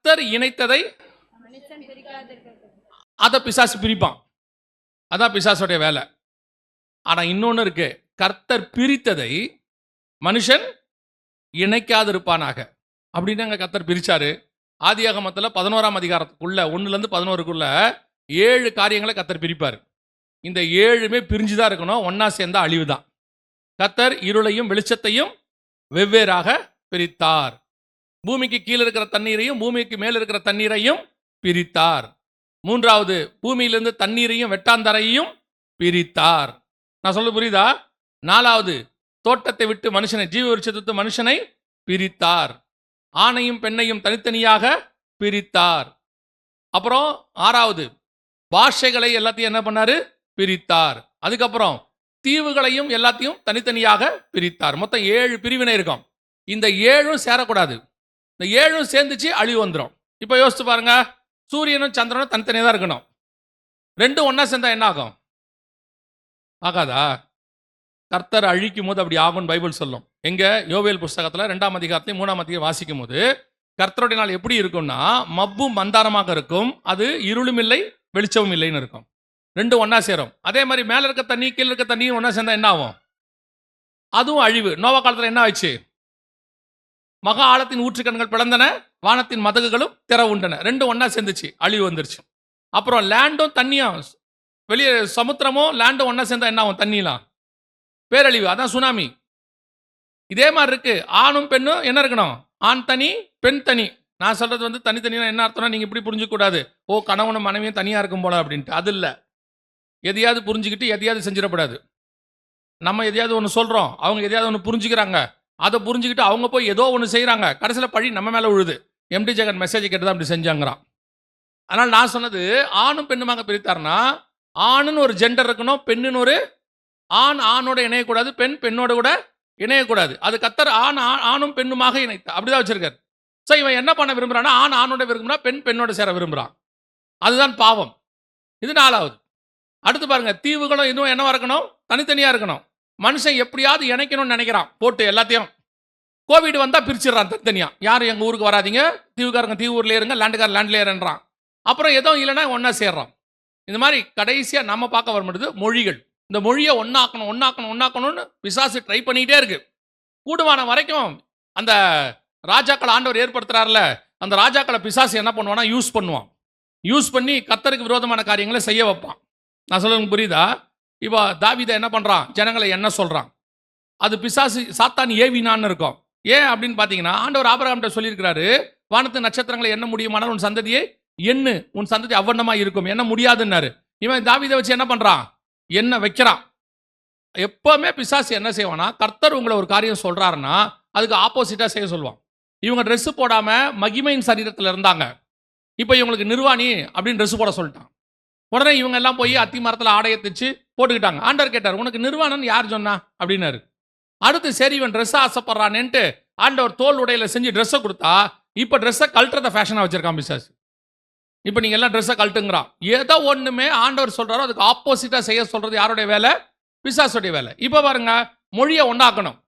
கர்த்தர் இணைத்ததை அதை பிசாசு பிரிப்பான். அதான் பிசாசுடைய வேலை. ஆனா இன்னொன்னு இருக்கு, கர்த்தர் பிரித்ததை மனுஷன் இணைக்காதிருப்பானாக அப்படின்னு அங்க கர்த்தர் பிரிச்சாரு. ஆதியாகமத்தில் 11ஆம் அதிகாரத்துக்குள்ள 1-11 7 காரியங்களை கர்த்தர் பிரிப்பார். இந்த 7மே பிரிஞ்சுதான் இருக்கணும், ஒன்னா சேர்ந்தா அழிவுதான். கர்த்தர் இருளையும் வெளிச்சத்தையும் வெவ்வேறாக பிரித்தார். பூமிக்கு கீழே இருக்கிற தண்ணீரையும் பூமிக்கு மேல் இருக்கிற தண்ணீரையும் பிரித்தார். 3வது, பூமியிலிருந்து தண்ணீரையும் வெட்டாந்தரையும் பிரித்தார். நான் சொல்ல புரியுதா? 4வது, தோட்டத்தை விட்டு மனுஷனை, ஜீவ விருட்சத்தை மனுஷனை பிரித்தார். ஆணையும் பெண்ணையும் தனித்தனியாக பிரித்தார். அப்புறம் 6வது, பாஷைகளை எல்லாத்தையும் என்ன பண்ணாரு? பிரித்தார். அதுக்கப்புறம் தீவுகளையும் எல்லாத்தையும் தனித்தனியாக பிரித்தார். மொத்தம் 7 பிரிவினை இருக்கும். இந்த 7ம் சேரக்கூடாது. இந்த 7ம் சேர்ந்துச்சு அழிவு வந்துடும். இப்போ யோசிச்சு பாருங்க, சூரியனும் சந்திரனும் தனித்தனியாக தான் இருக்கணும். 2 ஒன்னா சேர்ந்தா என்ன ஆகும்? ஆகாதா? கர்த்தர் அழிக்கும் போது அப்படி ஆகும்னு பைபிள் சொல்லும். எங்க? யோவேல் புஸ்தகத்தில் 2ஆம் அதிகாரத்தையும் 3ஆம் அதிகாரம் வாசிக்கும் போது கர்த்தருடைய நாள் எப்படி இருக்கும்னா, மப்பும் மந்தாரமாக இருக்கும், அது இருளும் இல்லை வெளிச்சமும் இல்லைன்னு இருக்கும். 2 ஒன்னா சேரும். அதே மாதிரி மேல இருக்க தண்ணி கீழே இருக்க தண்ணியும் ஒன்னா சேர்ந்தா என்ன ஆகும்? அதுவும் அழிவு. நோவா காலத்தில் என்ன ஆச்சு? மகா ஆழத்தின் ஊற்றுக்கண்கள் பிளந்தன, வானத்தின் மதகுகளும் திறவுண்டன. 2 ஒன்னா சேர்ந்துச்சு, அழிவு வந்துருச்சு. அப்புறம் லேண்டும் தண்ணியும், வெளியே சமுத்திரமும் லேண்டும் ஒன்னா சேர்ந்தா என்ன ஆகும்? தண்ணிலாம் பேரழிவு. அதான் சுனாமி. இதே மாதிரி இருக்கு. ஆணும் பெண்ணும் என்ன இருக்கணும்? ஆண் தனி பெண் தனி. நான் சொல்றது வந்து தனித்தனியா என்ன அர்த்தம்னா, நீங்க இப்படி புரிஞ்சுக்க கூடாது, ஓ கணவனும் மனைவியும் தனியா இருக்கும் போல அப்படின்ட்டு. அது இல்லை. எதையாவது புரிஞ்சுக்கிட்டு எதையாவது செஞ்சிடக்கூடாது. நம்ம எதையாவது ஒன்று சொல்றோம், அவங்க எதையாவது ஒன்று புரிஞ்சுக்கிறாங்க, அதை புரிஞ்சுக்கிட்டு அவங்க போய் ஏதோ ஒன்று செய்கிறாங்க, கடைசியில் பழி நம்ம மேலே விழுது. M.D ஜெகன் மெசேஜ் கேட்டு தான் அப்படி செஞ்சாங்கிறான். அதனால் நான் சொன்னது, ஆணும் பெண்ணுமாக பிரித்தார்னா, ஆணுன்னு ஒரு ஜெண்டர் இருக்கணும், பெண்ணுன்னு ஒரு, ஆண் ஆணோட இணையக்கூடாது, பெண் பெண்ணோட கூட இணையக்கூடாது. அது கர்த்தர் ஆணும் பெண்ணுமாக இணைத்தார், அப்படிதான் வச்சிருக்காரு. ஸோ இவன் என்ன பண்ண விரும்புறான்னா, ஆண் ஆணோட விரும்புறான், பெண் பெண்ணோட சேர விரும்புறான். அதுதான் பாவம். இது 4வது. அடுத்து பாருங்க, தீவுகளும் இதுவும் என்னவா இருக்கணும்? தனித்தனியா இருக்கணும். மனுஷன் எப்படியாவது இணைக்கணும்னு நினைக்கிறான், போட்டு எல்லாத்தையும். கோவிட் வந்தா பிரிச்சிடறான் தனித்தனியா. யாரும் எங்க ஊருக்கு வராதிங்க, தீவுக்காரங்க தீவு ஊர்ல இருங்க, லேண்டுக்கார லேண்ட்ல ஏறன்றான். அப்புறம் எதுவும் இல்லைன்னா ஒன்னா சேர்றான். இந்த மாதிரி கடைசியா நம்ம பார்க்க வர முடியுது மொழிகள். இந்த மொழியை ஒன்னாக்கணும்னு பிசாசு ட்ரை பண்ணிக்கிட்டே இருக்கு. கூடுமான வரைக்கும் அந்த ராஜாக்கள் ஆண்டவர் ஏற்படுத்துறாருல, அந்த ராஜாக்களை பிசாசு என்ன பண்ணுவானா, யூஸ் பண்ணி கர்த்தருக்கு விரோதமான காரியங்களை செய்ய வைப்பான். நான் சொல்லுங்க புரியுதா? இப்போ தாவீதை என்ன பண்றான்? ஜனங்களை என்ன சொல்றான்? அது பிசாசு சாத்தான் ஏவினான்னு இருக்கும். ஏன் அப்படின்னு பார்த்தீங்கன்னா, ஆண்டவர் ஆபிரகாம்கிட்ட சொல்லியிருக்கிறாரு, வானத்து நட்சத்திரங்களை எண்ண முடியுமானால் உன் சந்ததியை எண்ணு, உன் சந்ததி அவ்வண்ணமா இருக்கும், என்ன முடியாதுன்னாரு. இவன் தாவீதை வச்சு என்ன பண்றான்? என்ன வைக்கிறான். எப்பவுமே பிசாசு என்ன செய்வானா, கர்த்தர் உங்களை ஒரு காரியம் சொல்றாருன்னா அதுக்கு ஆப்போசிட்டா செய்ய சொல்லுவான். இவங்க ட்ரெஸ் போடாம மகிமையின் சரீரத்தில் இருந்தாங்க, இப்போ இவங்களுக்கு நிர்வாணி அப்படின்னு ட்ரெஸ் போட சொல்லிட்டான். உடனே இவங்க எல்லாம் போய் அத்தி மரத்தில் ஆடையை தைச்சு போட்டுக்கிட்டாங்க. ஆண்டவர் கேட்டார், உனக்கு நிர்வாணம் யார் சொன்னா அப்படின்னாரு. அடுத்து சரி இவன் ட்ரெஸ் ஆசைப்படுறானேன்ட்டு ஆண்டவர் தோல் உடையில செஞ்சு ட்ரெஸ்ஸை கொடுத்தா, இப்போ ட்ரெஸ்ஸை கழட்டுறத ஃபேஷனாக வச்சிருக்கான் பிசாசு. இப்போ நீங்க எல்லாம் ட்ரெஸ்ஸை கழட்டுங்கிறான். ஏதோ ஒண்ணுமே ஆண்டவர் சொல்றாரோ அதுக்கு ஆப்போசிட்டா செய்ய சொல்றது யாருடைய வேலை? பிசாசுடைய வேலை. இப்போ பாருங்க, மொழியை ஒன்றாக்கணும்.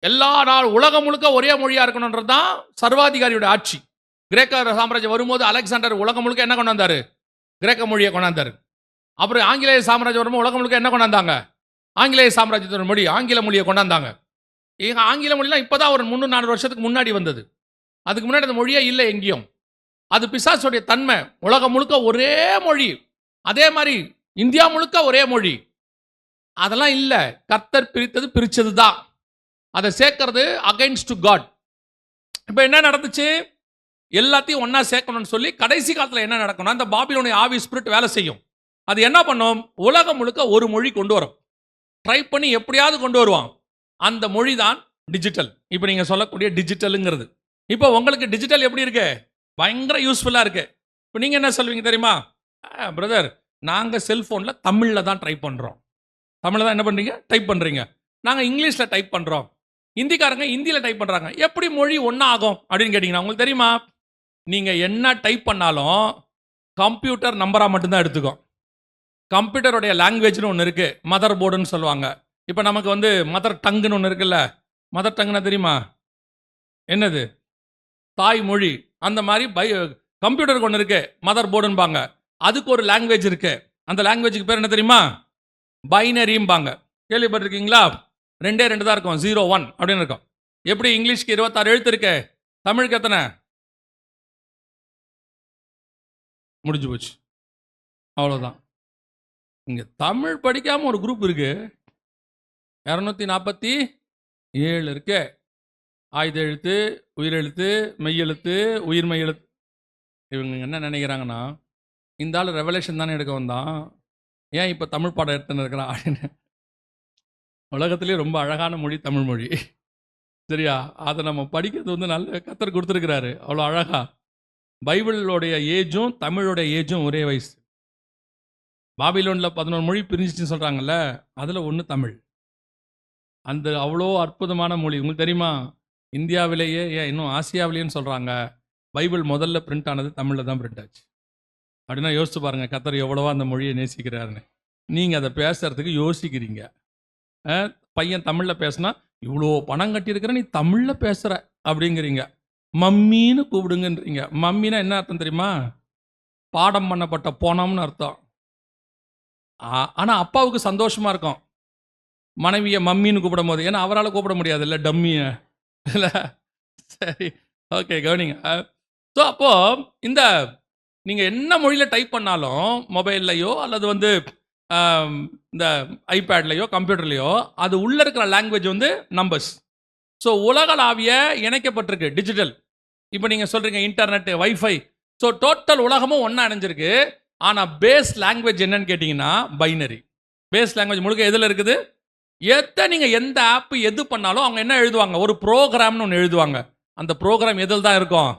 எல்லா நாள் உலகம் முழுக்க ஒரே மொழியா இருக்கணும்ன்றது தான் சர்வாதிகாரியோட ஆட்சி. கிரேக்க சாம்ராஜ்யம் வரும்போது அலெக்சாண்டர் உலகம் முழுக்க என்ன கொண்டாந்தாரு? கிரேக்க மொழியை கொண்டாந்தாரு. அப்புறம் ஆங்கிலேய சாம்ராஜ்யம் வரும்போது உலகம் முழுக்க என்ன கொண்டாந்தாங்க? ஆங்கிலேய சாம்ராஜ்யத்தோட மொழி, ஆங்கில மொழியை கொண்டாந்தாங்க. ஆங்கில மொழிலாம் இப்போதான் ஒரு 300-400 வருஷத்துக்கு முன்னாடி வந்தது. அதுக்கு முன்னாடி அந்த மொழியே இல்லை எங்கேயும். அது பிசாசுடைய தன்மை. உலகம் முழுக்க ஒரே மொழி, அதே மாதிரி இந்தியா முழுக்க ஒரே மொழி, அதெல்லாம் இல்லை. கர்த்தர் பிரிச்சது தான். அதை சேர்க்கறது அகைன்ஸ்ட் காட். இப்போ என்ன நடந்துச்சு? எல்லாத்தையும் ஒன்னா சேர்க்கணும்னு சொல்லி கடைசி காலத்தில் என்ன நடக்கணும்? அந்த பாபிலோனிய ஆவி ஸ்பிரிட் வேலை செய்யும். அது என்ன பண்ணும்? உலகம் முழுக்க ஒரு மொழி கொண்டு வரும். ட்ரை பண்ணி எப்படியாவது கொண்டு வருவான். அந்த மொழி தான் டிஜிட்டல். இப்போ நீங்க சொல்லக்கூடிய டிஜிட்டலுங்கிறது. இப்போ உங்களுக்கு டிஜிட்டல் எப்படி இருக்கு? பயங்கர யூஸ்ஃபுல்லாக இருக்கு. இப்போ நீங்க என்ன சொல்வீங்க தெரியுமா? பிரதர், நாங்கள் செல்ஃபோனில் தமிழில் தான் ட்ரை பண்ணுறோம். தமிழில் தான் என்ன பண்ணுறீங்க? டைப் பண்ணுறீங்க. நாங்கள் இங்கிலீஷில் டைப் பண்ணுறோம். ஹிந்திக்காரங்க ஹிந்தியில் டைப் பண்ணுறாங்க. எப்படி மொழி ஒன்றா ஆகும் அப்படின்னு கேட்டிங்கன்னா, உங்களுக்கு தெரியுமா? நீங்கள் என்ன டைப் பண்ணாலும் கம்ப்யூட்டர் நம்பராக மட்டும்தான் எடுத்துக்கும். கம்ப்யூட்டருடைய லாங்குவேஜ்னு ஒன்று இருக்குது, மதர் போர்டுன்னு சொல்லுவாங்க. இப்போ நமக்கு வந்து மதர் டங்குன்னு ஒன்று இருக்குல்ல. மதர் டங்குன்னா தெரியுமா? என்னது? தாய்மொழி. அந்த மாதிரி கம்ப்யூட்டருக்கு ஒன்று இருக்கு, மதர் போர்டுன்பாங்க. அதுக்கு ஒரு லாங்குவேஜ் இருக்கு. அந்த லாங்குவேஜுக்கு பேர் என்ன தெரியுமா? பைனரிம்பாங்க. கேள்விப்பட்டிருக்கீங்களா? 2 தான் இருக்கும், 0 1 அப்படின்னு இருக்கும். எப்படி இங்கிலீஷ்க்கு 26 எழுத்து இருக்கு, தமிழுக்கு எத்தனை? முடிஞ்சு போச்சு, அவ்வளோதான். இங்கே தமிழ் படிக்காமல் ஒரு குரூப் இருக்கு, 247 இருக்கு. ஆயுத எழுத்து, உயிரெழுத்து, மெய்யெழுத்து, உயிர்மெய் எழுத்து. இவங்க என்ன நினைக்கிறாங்கன்னா, இந்த ஆள் ரெவலேஷன் தானே எடுக்க வந்தான், ஏன் இப்போ தமிழ் பாடம் எடுத்துன்னு இருக்கிறான் அப்படின்னு. உலகத்திலே ரொம்ப அழகான மொழி தமிழ் மொழி, சரியா? அதை நம்ம படிக்கிறது நல்ல கத்தர் கொடுத்துருக்கிறாரு, அவ்வளோ அழகா. பைபிளோடைய ஏஜும் தமிழோடைய ஏஜும் ஒரே வயசு. பாபிலோனில் 11 மொழி பிரிஞ்சிச்சுன்னு சொல்கிறாங்கல்ல, அதில் ஒன்று தமிழ். அந்த அவ்வளோ அற்புதமான மொழி. உங்களுக்கு தெரியுமா, இந்தியாவிலேயே, ஏன் இன்னும் ஆசியாவிலேன்னு சொல்கிறாங்க, பைபிள் முதல்ல பிரிண்ட் ஆனது தமிழில் தான் பிரிண்ட் ஆச்சு. அப்படின்னா யோசிச்சு பாருங்கள், கத்தர் எவ்வளவோ அந்த மொழியை நேசிக்கிறாருன்னு. நீங்கள் அதை பேசுறதுக்கு யோசிக்கிறீங்க. பையன் தமிழில் பேசுனா, இவ்வளோ பணம் கட்டியிருக்கிற நீ தமிழில் பேசுகிற அப்படிங்கிறீங்க. மம்மின்னு கூப்பிடுங்கன்றீங்க. மம்மினா என்ன அர்த்தம் தெரியுமா? பாடம் பண்ணப்பட்ட போனோம்னு அர்த்தம். ஆனால் அப்பாவுக்கு சந்தோஷமாக இருக்கும் மனைவியை மம்மின்னு கூப்பிடும் போது, ஏன்னா அவரால் கூப்பிட முடியாது இல்லை, டம்மியை இல்லை. சரி, ஓகே, கவனிங்க. ஸோ அப்போது இந்த நீங்கள் என்ன மொழியில் டைப் பண்ணாலும், மொபைல்லையோ அல்லது இந்த ஐபேட்லையோ கம்ப்யூட்டர்லையோ, அது உள்ளே இருக்கிற லாங்குவேஜ் நம்பர்ஸ். ஸோ உலகளாவிய இணைக்கப்பட்டிருக்கு, டிஜிட்டல். இப்போ நீங்கள் சொல்கிறீங்க இன்டர்நெட்டு, வைஃபை. ஸோ டோட்டல் உலகமும் ஒன்றா இணைஞ்சிருக்கு. ஆனால் பேஸ் லாங்குவேஜ் என்னன்னு கேட்டிங்கன்னா பைனரி. பேஸ் லாங்குவேஜ் முழுக்க எதில் இருக்குது? நீங்கள் எந்த ஆப்பு எது பண்ணாலும் அவங்க என்ன எழுதுவாங்க? ஒரு ப்ரோக்ராம்னு ஒன்று எழுதுவாங்க. அந்த ப்ரோக்ராம் எதில் தான் இருக்கும்?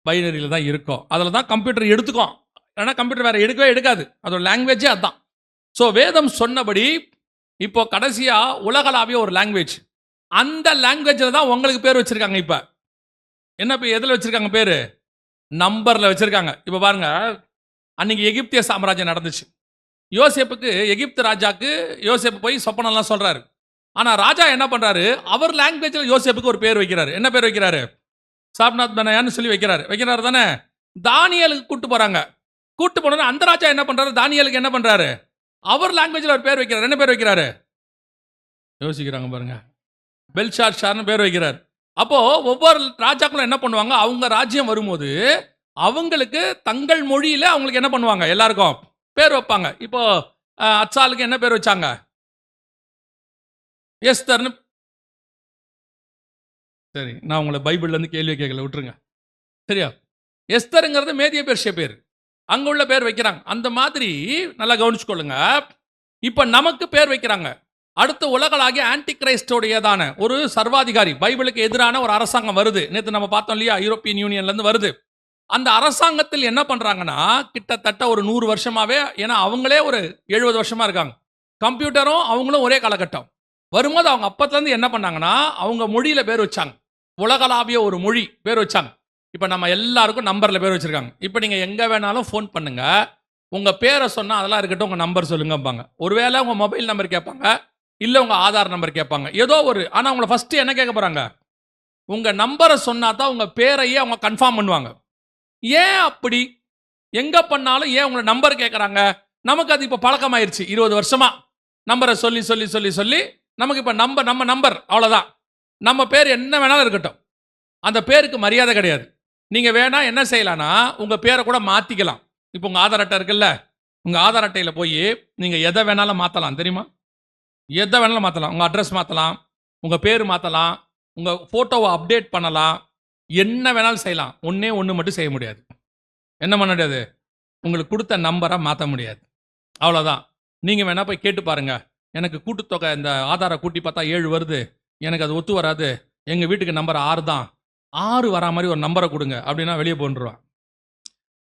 பைனரியில் தான் இருக்கும். அதில் தான் கம்ப்யூட்டர் எடுத்துக்கும். ஏன்னா கம்ப்யூட்டர் வேறு எடுக்கவே எடுக்காது, அதோட லாங்குவேஜே அதுதான். ஸோ வேதம் சொன்னபடி இப்போ கடைசியாக உலகளாவிய ஒரு லாங்குவேஜ், அந்த லாங்குவேஜில் தான் உங்களுக்கு பேர் வச்சுருக்காங்க. இப்போ என்ன எதில் வச்சுருக்காங்க பேர்? நம்பரில் வச்சுருக்காங்க. இப்போ பாருங்க, அன்னைக்கு எகிப்திய சாம்ராஜ்யம் நடந்துச்சு. யோசேப்புக்கு, எகிப்து ராஜாக்கு யோசேப்பு போய் சொப்பனம்லாம் சொல்கிறாரு. ஆனால் ராஜா என்ன பண்ணுறாரு, அவர் லாங்குவேஜில் யோசேப்புக்கு ஒரு பேர் வைக்கிறாரு. என்ன பேர் வைக்கிறாரு? சாப்நாத் பெனாயான்னு சொல்லி வைக்கிறாரு தானே. தானியலுக்கு கூட்டு போகிறாங்க. கூட்டு போனோன்னா அந்த ராஜா என்ன பண்ணுறாரு, தானியலுக்கு என்ன பண்ணுறாரு, அவர் லாங்குவேஜில் ஒரு பேர் வைக்கிறார். என்ன பேர் வைக்கிறாரு? யோசிக்கிறாங்க பாருங்க. பெல்ஷாத்சார்னு பேர் வைக்கிறார். அப்போது ஒவ்வொரு ராஜாக்களும் என்ன பண்ணுவாங்க, அவங்க ராஜ்யம் வரும்போது அவங்களுக்கு தங்கள் மொழியில் அவங்களுக்கு என்ன பண்ணுவாங்க, எல்லாருக்கும் பேர் வைப்பாங்க. இப்போ அச்சாலுக்கு என்ன பேர் வச்சாங்க? எஸ்தர்னு. சரி, நான் உங்களை பைபிள்லேருந்து கேள்வி கேட்கல, விட்டுருங்க, சரியா? எஸ்தருங்கிறது மேதிய பெர்ஷிய பேர், அங்கே உள்ள பேர் வைக்கிறாங்க. அந்த மாதிரி நல்லா கவனிச்சுக்கொள்ளுங்க. இப்போ நமக்கு பேர் வைக்கிறாங்க. அடுத்த உலகளாகிய ஆன்டி கிரைஸ்டோடையதான ஒரு சர்வாதிகாரி, பைபிளுக்கு எதிரான ஒரு அரசாங்கம் வருது. நேற்று நம்ம பார்த்தோம் இல்லையா, யூரோப்பியன் யூனியன்லேருந்து வருது. அந்த அரசாங்கத்தில் என்ன பண்ணுறாங்கன்னா, கிட்டத்தட்ட ஒரு 100 வருஷமாகவே, ஏன்னா அவங்களே ஒரு 70 வருஷமாக இருக்காங்க, கம்ப்யூட்டரும் அவங்களும் ஒரே காலகட்டம் வரும்போது, அவங்க அப்பத்துலேருந்து என்ன பண்ணாங்கன்னா, அவங்க மொழியில் பேர் வச்சாங்க. உலகளாவிய ஒரு மொழி பேர் வச்சாங்க. இப்போ நம்ம எல்லாருக்கும் நம்பரில் பேர் வச்சுருக்காங்க. இப்போ நீங்கள் எங்கே வேணாலும் ஃபோன் பண்ணுங்கள், உங்கள் பேரை சொன்னால் அதெல்லாம் இருக்கட்டும், உங்கள் நம்பர் சொல்லுங்கப்பாங்க. ஒருவேளை உங்கள் மொபைல் நம்பர் கேட்பாங்க, இல்லை உங்கள் ஆதார் நம்பர் கேட்பாங்க, ஏதோ ஒரு. ஆனால் உங்களை ஃபஸ்ட்டு என்ன கேட்க போகிறாங்க? உங்கள் நம்பரை சொன்னா தான் உங்கள் பேரையே அவங்க கன்ஃபார்ம் பண்ணுவாங்க. ஏன் அப்படி? எங்கே பண்ணாலும் ஏன் உங்களை நம்பர் கேட்குறாங்க? நமக்கு அது இப்போ பழக்கமாயிருச்சு. 20 வருஷமா நம்பரை சொல்லி சொல்லி சொல்லி சொல்லி நமக்கு இப்போ நம்ம நம்பர் அவ்வளோதான். நம்ம பேர் என்ன வேணாலும் இருக்கட்டும், அந்த பேருக்கு மரியாதை கிடையாது. நீங்கள் வேணால் என்ன செய்யலான்னா, உங்கள் பேரை கூட மாற்றிக்கலாம். இப்போ உங்கள் ஆதார் அட்டை இருக்குல்ல, உங்கள் ஆதார் அட்டையில் போய் நீங்கள் எதை வேணாலும் மாற்றலாம், தெரியுமா? எதை வேணாலும் மாற்றலாம். உங்கள் அட்ரஸ் மாற்றலாம், உங்கள் பேர் மாற்றலாம், உங்கள் ஃபோட்டோவை அப்டேட் பண்ணலாம், என்ன வேணாலும் செய்யலாம். ஒன்று மட்டும் செய்ய முடியாது. என்ன பண்ண முடியாது? உங்களுக்கு கொடுத்த நம்பரை மாற்ற முடியாது, அவ்வளோதான். நீங்கள் வேணால் போய் கேட்டு பாருங்கள், எனக்கு கூட்டுத்தொகை இந்த ஆதாரை கூட்டி பார்த்தா 7 வருது, எனக்கு அது ஒத்து வராது, எங்கள் வீட்டுக்கு நம்பர் 6 தான், 6 வரா மாதிரி ஒரு நம்பரை கொடுங்க அப்படின்னா வெளியே போன்றுவான்.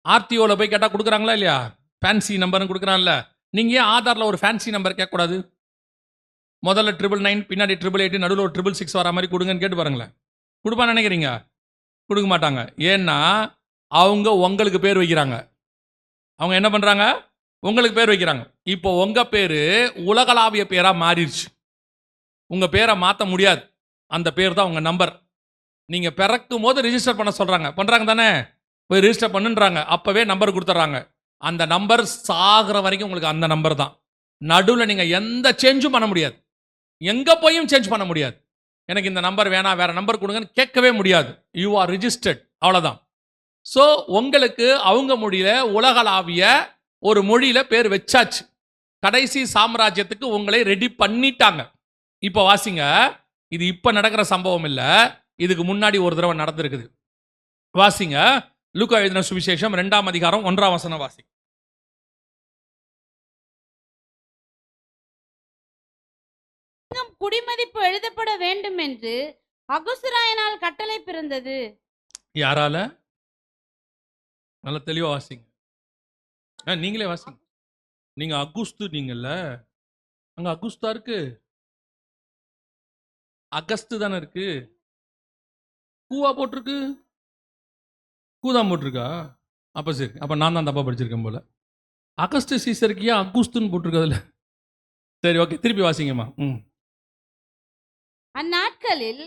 ஆர்டிஓவில் போய் கேட்டால் கொடுக்குறாங்களா இல்லையா? ஃபேன்சி நம்பர்னு கொடுக்குறான்ல. நீங்கள் ஏன் ஆதாரில் ஒரு ஃபேன்சி நம்பர் கேட்கக்கூடாது? முதல்ல 999, பின்னாடி 888, நடுவில் ஒரு 666 வர மாதிரி கொடுங்கன்னு கேட்டு பாருங்களேன். கொடுப்பான்னு நினைக்கிறீங்க? கொடுக்க மாட்டாங்க. ஏன்னா அவங்க உங்களுக்கு பேர் வைக்கிறாங்க. அவங்க என்ன பண்ணுறாங்க? உங்களுக்கு பேர் வைக்கிறாங்க. இப்போ உங்கள் பேர் உலகளாவிய பேராக மாறிடுச்சு. உங்கள் பேரை மாற்ற முடியாது. அந்த பேர் தான் உங்கள் நம்பர். நீங்க பிறக்கும் போது ரிஜிஸ்டர் பண்ண சொல்றாங்க, பண்றாங்க தானே, போய் ரிஜிஸ்டர் பண்ணுன்றாங்க, அப்பவே நம்பர் கொடுத்துட்றாங்க. அந்த நம்பர் சாகிற வரைக்கும் உங்களுக்கு அந்த நம்பர் தான். நடுவில் நீங்க எந்த சேஞ்சும் பண்ண முடியாது, எங்க போயும் சேஞ்ச் பண்ண முடியாது. எனக்கு இந்த நம்பர் வேணாம், வேற நம்பர் கொடுங்கன்னு கேட்கவே முடியாது. யூ ஆர் ரிஜிஸ்டர்ட், அவ்வளவுதான். ஸோ உங்களுக்கு அவங்க மொழியில உலகளாவிய ஒரு மொழியில பேர் வச்சாச்சு. கடைசி சாம்ராஜ்யத்துக்கு உங்களை ரெடி பண்ணிட்டாங்க. இப்போ வாசிங்க, இது இப்ப நடக்கிற சம்பவம் இல்ல, இதுக்கு முன்னாடி ஒரு தடவை நடந்திருக்குது. வாசிங்க, லூக்கா எழுதின சுவிசேஷம் 2ஆம் அதிகாரம் 1ஆம் வசனம் வாசி. குடிமதிப்பு எழுதப்பட வேண்டும் என்று அகுஸ்தராயனால் கட்டளை பிறந்தது. யாரால? நல்ல தெளிவா வாசிங்க. நீங்களே வாசிங்க. நீங்க அகுஸ்து நீங்கல்ல, அங்க அகுஸ்தா இருக்கு, அகஸ்து தானே இருக்கு. கூவா போட்டிருக்கு, கூதான் போட்டிருக்கா? அப்ப சரி, அப்ப நான் தான் தப்பா படிச்சிருக்கேன் போல. அகஸ்து சீசருக்கு ஏன் அகுஸ்துன்னு போட்டிருக்கு அதுல? சரி, ஓகே, திருப்பி வாசிங்கம்மா. அந்நாட்களில்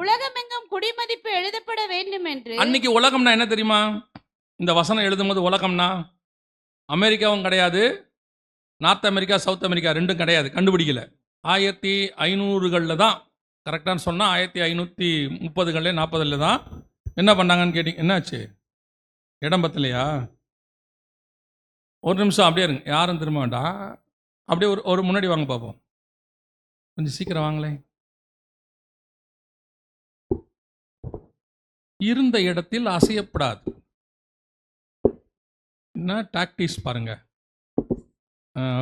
உலகமெங்கும் குடிமதிப்பு எழுதப்பட வேண்டும் என்று. அன்னைக்கு உலகம்னா என்ன தெரியுமா? இந்த வசனம் எழுதும் போது உலகம்னா அமெரிக்காவும் கிடையாது, நார்த் அமெரிக்கா சவுத் அமெரிக்கா ரெண்டும் கிடையாது, கண்டுபிடிக்கல. 1500களில் தான், கரெக்டானு சொன்னால் 1530களில் 40களில் தான் என்ன பண்ணாங்கன்னு கேட்டிங்க. என்னாச்சு, இடம் பத்தலையா? ஒரு நிமிஷம் அப்படியே இருங்க, யாரும் திரும்ப வேண்டாம், அப்படியே ஒரு முன்னாடி வாங்க பார்ப்போம், கொஞ்சம் சீக்கிரம் வாங்களேன். இருந்த இடத்தில் அசையப்படாது. என்ன டாக்டிஸ் பாருங்க.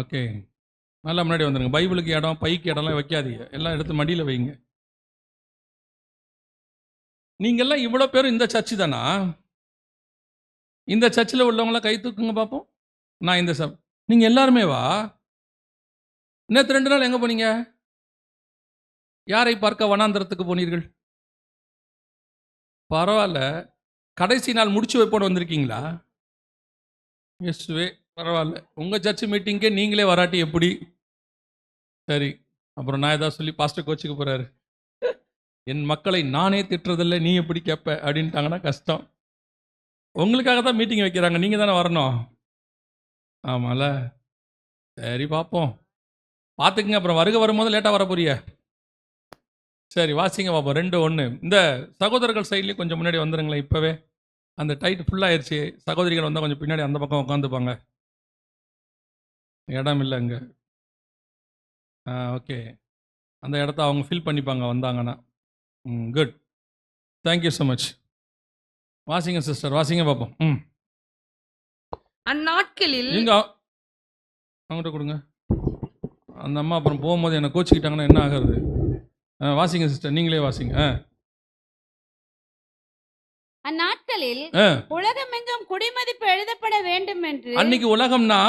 ஓகே, நல்லா முன்னாடி வந்துருங்க. பைபிளுக்கு இடம், பைக்கு இடம்லாம் வைக்காதீங்க, எல்லாம் எடுத்து மடியில் வைங்க. நீங்கெல்லாம் இவ்வளோ பேரும் இந்த சர்ச்சு தானா? இந்த சர்ச்சில் உள்ளவங்களாம் கை தூக்குங்க பார்ப்போம். நான் இந்த நீங்கள் எல்லாருமே வா. நேற்று 2 நாள் எங்கே போனீங்க? யாரை பார்க்க வனாந்தரத்துக்கு போனீர்கள்? பரவாயில்ல, கடைசி நாள் முடிச்சு வைப்போன்னு வந்திருக்கீங்களா? எஸ்வே, பரவாயில்ல. உங்கள் சர்ச் மீட்டிங்கே நீங்களே வராட்டி எப்படி? சரி, அப்புறம் நான் ஏதாவது சொல்லி பாஸ்டர் கோச்சுக்க போகிறாரு. என் மக்களை நானே திட்டுறதில்லை, நீ எப்படி கேட்ப அப்படின்ட்டாங்கன்னா கஷ்டம். உங்களுக்காக தான் மீட்டிங் வைக்கிறாங்க, நீங்கள் தானே வரணும். ஆமால, சரி பார்ப்போம், பார்த்துக்குங்க. அப்புறம் வரும்போது லேட்டாக வர போறிய. சரி, வாசிங்க பார்ப்போம். 2:1. இந்த சகோதரர்கள் சைட்லேயும் கொஞ்சம் முன்னாடி வந்துடுங்களேன். இப்போவே அந்த டைட் ஃபுல்லாகிடுச்சு. சகோதரிகள் வந்தால் கொஞ்சம் பின்னாடி அந்த பக்கம் உட்காந்துப்பாங்க, இடம் இல்லை அங்கே. ஓகே, அந்த இடத்த அவங்க ஃபில் பண்ணிப்பாங்க வந்தாங்கன்னா. Good, thank you so much. வாசிங்க சிஸ்டர், வாசிங்க பார்ப்போம். அந்நாட்களில் நீங்க அவங்ககிட்ட கொடுங்க. அந்த அம்மா அப்புறம் போகும்போது என்னை கோச்சிக்கிட்டாங்கன்னா என்ன ஆகிறது? வாசிங்க சிஸ்டர், நீங்களே வாசிங்க. அந்நாட்களில் உலகமெங்கும் குடிமதிப்பு எழுதப்பட வேண்டும் என்று. அன்னைக்கு உலகம்னா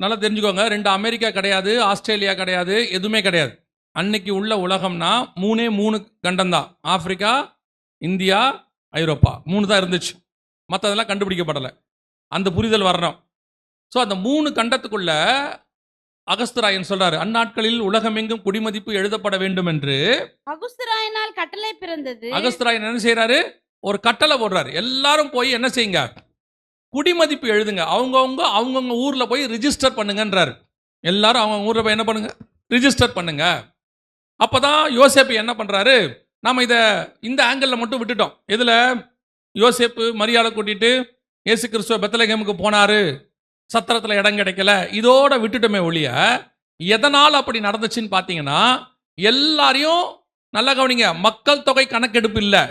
நல்லா தெரிஞ்சுக்கோங்க, 2 அமெரிக்கா கிடையாது, ஆஸ்திரேலியா கிடையாது, எதுவுமே கிடையாது. அன்னைக்கு உள்ள உலகம்னா 3 கண்டம் தான். ஆப்பிரிக்கா, இந்தியா, ஐரோப்பா 3 தான் இருந்துச்சு. மற்றதெல்லாம் கண்டுபிடிக்கப்படலை. அந்த புரிதல் வரணும். ஸோ அந்த 3 கண்டத்துக்குள்ள அகஸ்தராயன் சொல்றாரு, அந்நாட்களில் உலகமெங்கும் குடிமதிப்பு எழுதப்பட வேண்டும் என்று அகுஸ்தராயனால் கட்டளை பிறந்தது. அகஸ்தராயன் என்ன செய்யறாரு? ஒரு கட்டளை போடுறாரு, எல்லாரும் போய் என்ன செய்யுங்க, குடிமதிப்பு எழுதுங்க, அவங்கவுங்க ஊர்ல போய் ரிஜிஸ்டர் பண்ணுங்கன்றாரு. எல்லாரும் அவங்க ஊர்ல போய் என்ன பண்ணுங்க, ரிஜிஸ்டர் பண்ணுங்க. அப்பதான் யோசேப்பு என்ன பண்றாரு, நாம இதை இந்த ஆங்கிள் மட்டும் விட்டுட்டோம். இதுல யோசேப்பு மரியாதை கூட்டிட்டு இயேசு கிறிஸ்துவ பெத்லகேமுக்கு போனாரு, சத்திரத்தில் இடம் கிடைக்கல, இதோட விட்டுட்டோமே ஒழிய எதனால் அப்படி நடந்துச்சுன்னு பார்த்தீங்கன்னா, எல்லாரையும் நல்லா கவனிங்க, மக்கள் தொகை கணக்கெடுப்பு இல்லை.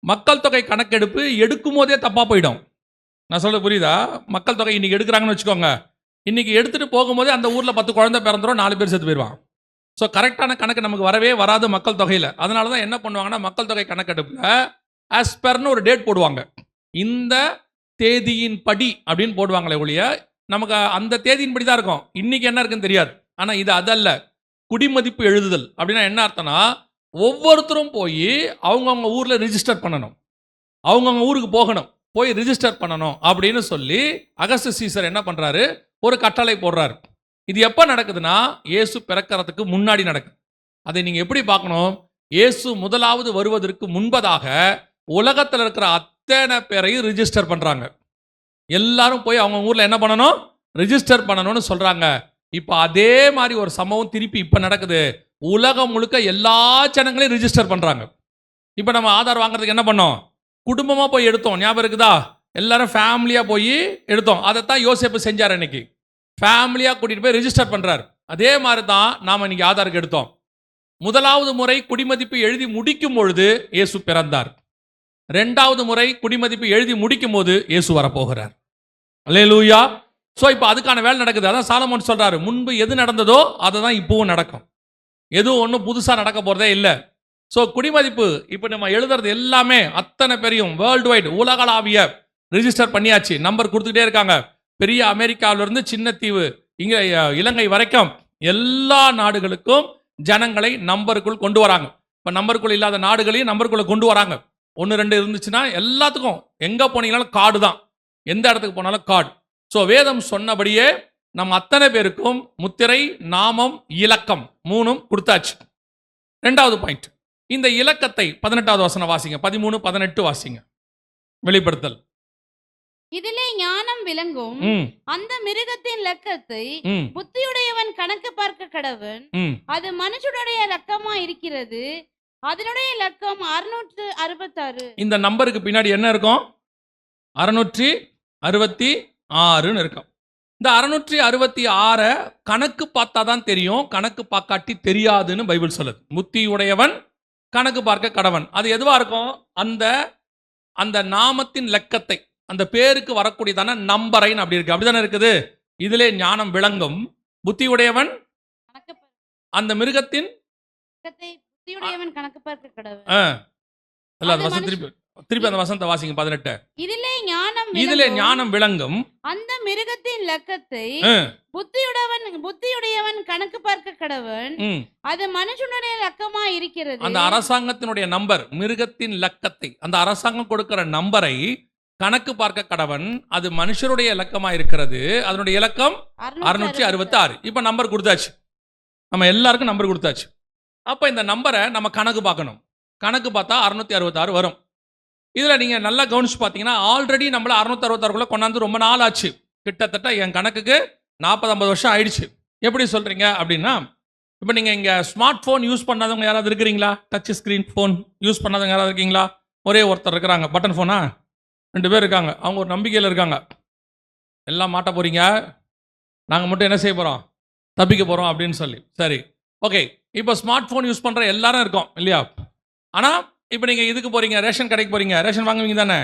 மக்கள் தொகை கணக்கெடுப்பு எடுக்கும் போதே தப்பா போயிடும். நான் சொல்ல புரியுதா? மக்கள் தொகை இன்னைக்கு எடுக்கிறாங்கன்னு வச்சுக்கோங்க, இன்னைக்கு எடுத்துட்டு போகும்போதே அந்த ஊர்ல 10 குழந்தை பிறந்துரும், 4 பேர் செத்து போயிடுவான். ஸோ கரெக்டான கணக்கு நமக்கு வரவே வராது மக்கள் தொகையில். அதனால தான் என்ன பண்ணுவாங்கன்னா, மக்கள் தொகை கணக்கெடுப்புல ஆஸ்பர்னு ஒரு டேட் போடுவாங்க, இந்த தேதியின் படி அப்படின்னு போடுவாங்களே ஒழிய நமக்கு அந்த தேதியின் படி தான் இருக்கும். இன்னைக்கு என்ன இருக்குன்னு தெரியாது. ஆனால் இது அதல்ல. குடிமதிப்பு எழுதுதல் அப்படின்னா என்ன அர்த்தம்னா, ஒவ்வொருத்தரும் போய் அவங்கவுங்க ஊரில் ரிஜிஸ்டர் பண்ணணும், அவங்கவுங்க ஊருக்கு போகணும், போய் ரிஜிஸ்டர் பண்ணணும் அப்படின்னு சொல்லி அகஸ்டஸ் சீசர் என்ன பண்ணுறாரு, ஒரு கட்டளை போடுறாரு. இது எப்போ நடக்குதுன்னா, இயேசு பிறக்கிறதுக்கு முன்னாடி நடக்குது. அதை நீங்கள் எப்படி பார்க்கணும், இயேசு முதலாவது வருவதற்கு முன்பதாக உலகத்தில் இருக்கிற அத்தனை பேரையும் ரிஜிஸ்டர் பண்றாங்க. எல்லாரும் போய் அவங்க ஊர்ல என்ன பண்ணணும்? ரிஜிஸ்டர் பண்ணணும்னு சொல்றாங்க. இப்ப அதே மாதிரி ஒரு சம்பவம் திருப்பி இப்ப நடக்குது. உலகம் முழுக்க எல்லா ஜனங்களையும் ரிஜிஸ்டர் பண்றாங்க. இப்ப நம்ம ஆதார் வாங்குறதுக்கு என்ன பண்ணோம்? குடும்பமா போய் எடுத்தோம். ஞாபகம் இருக்குதா? எல்லாரும் ஃபேமிலியா போய் எடுத்தோம். அதைத்தான் யோசேப்பு செஞ்சார். இன்னைக்கு ஃபேமிலியா கூட்டிட்டு போய் ரிஜிஸ்டர் பண்றாரு. அதே மாதிரி தான் நாம இன்னைக்கு ஆதாருக்கு எடுத்தோம். முதலாவது முறை குடிமதிப்பு எழுதி முடிக்கும் பொழுது இயேசு பிறந்தார். இரண்டாவது முறை குடிமதிப்பு எழுதி முடிக்கும் போது இயேசு வரப்போகிறார். அல்லேலூயா. ஸோ இப்போ அதுக்கான வேலை நடக்குது. அதான் சாலமோன் சொல்றாரு, முன்பு எது நடந்ததோ அதை தான் இப்பவும் நடக்கும். எதுவும் ஒன்றும் புதுசாக நடக்க போறதே இல்லை. ஸோ குடிமதிப்பு இப்போ நம்ம எழுதுறது எல்லாமே அத்தனை பெரியும் வேர்ல்டு வைடு உலகளாவிய ரிஜிஸ்டர் பண்ணியாச்சு. நம்பர் கொடுத்துக்கிட்டே இருக்காங்க. பெரிய அமெரிக்காவிலிருந்து சின்ன தீவு இங்கே இலங்கை வரைக்கும் எல்லா நாடுகளுக்கும் ஜனங்களை நம்பருக்குள் கொண்டு வராங்க. இப்போ நம்பருக்குள் இல்லாத நாடுகளையும் நம்பருக்குள்ள கொண்டு வராங்க. 1-2 இருந்துச்சுன்னா எல்லாத்துக்கும் எங்கே போனீங்கனாலும் கார்டு தான். எந்த இடத்துக்கு போனாலும் கார்டு. ஸோ வேதம் சொன்னபடியே நம்ம அத்தனை பேருக்கும் முத்திரை, நாமம், இலக்கம் 3 கொடுத்தாச்சு. 2வது பாயிண்ட், இந்த இலக்கத்தை 18வது வசனம் வாசிங்க. 13, 18 வாசிங்க. வெளிப்படுத்தல். இதிலே ஞானம் விளங்கும். அந்த மிருகத்தின் லக்கத்தை புத்தியுடையவன் கணக்கு பார்க்க கடவன். அது மனுஷனுடைய லக்கமா இருக்கிறது. அதனுடைய லக்கம் 666. இந்த நம்பருக்கு பின்னாடி என்ன இருக்கும்? 666 இருக்கும். இந்த 666 கணக்கு பார்த்தா தான் தெரியும். கணக்கு பார்க்காட்டி தெரியாதுன்னு பைபிள் சொல்லுது. புத்தியுடையவன் கணக்கு பார்க்க கடவன். அது எதுவா இருக்கும்? அந்த நாமத்தின் லக்கத்தை, அந்த பேருக்கு வரக்கூடியதான நம்பரைன்னு அப்படி இருக்கு. அப்படிதானே இருக்குது. இதிலே ஞானம் விளங்கும். புத்தியுடையவன் அந்த மிருகத்தின் கணக்கு பார்க்க கடவன். திருப்பி அந்த வசனத்தை வாசிங்க. 18. இதிலே ஞானம் விளங்கும் அந்த மிருகத்தின் லக்கத்தை புத்தியுடையவன் கணக்கு பார்க்க கடவன். அது மனுஷனுடைய லக்கமா இருக்கிறது. அந்த அரசாங்கத்தினுடைய நம்பர், மிருகத்தின் லக்கத்தை, அந்த அரசாங்கம் கொடுக்கிற நம்பரை கணக்கு பார்க்க கடவன். அது மனுஷருடைய இலக்கமா இருக்கிறது. அதனுடைய இலக்கம் 666. இப்ப நம்பர் கொடுத்தாச்சு. நம்ம எல்லாருக்கும் நம்பர் கொடுத்தாச்சு. அப்ப இந்த நம்பரை நம்ம கணக்கு பார்க்கணும். கணக்கு பார்த்தா 666 வரும். இதுல நீங்க நல்லா கவனிச்சு பார்த்தீங்கன்னா ஆல்ரெடி நம்மள 666 கொண்டாந்து ரொம்ப நாள் ஆச்சு. கிட்டத்தட்ட என் கணக்குக்கு 40-50 வருஷம் ஆயிடுச்சு. எப்படி சொல்றீங்க அப்படின்னா, இப்போ நீங்க இங்க ஸ்மார்ட் போன் யூஸ் பண்ணாதவங்க யாராவது இருக்கிறீங்களா? டச் ஸ்கிரீன் போன் யூஸ் பண்ணாதவங்க யாராவது இருக்கீங்களா? ஒரே ஒருத்தர் இருக்கிறாங்க. பட்டன் போனா 2 பேர் இருக்காங்க. அவங்க ஒரு நம்பிக்கையில் இருக்காங்க. எல்லாம் மாட்ட போறீங்க, நாங்கள் மட்டும் என்ன செய்ய போறோம்? தப்பிக்க போறோம் அப்படின்னு சொல்லி. சரி, ஓகே. இப்போ ஸ்மார்ட் போன் யூஸ் பண்ற எல்லாரும் இருக்கோம் இல்லையா? ஆனா இப்போ நீங்கள் இதுக்கு போகிறீங்க, ரேஷன் கடைக்கு போகிறீங்க, ரேஷன் வாங்குவீங்க தானே?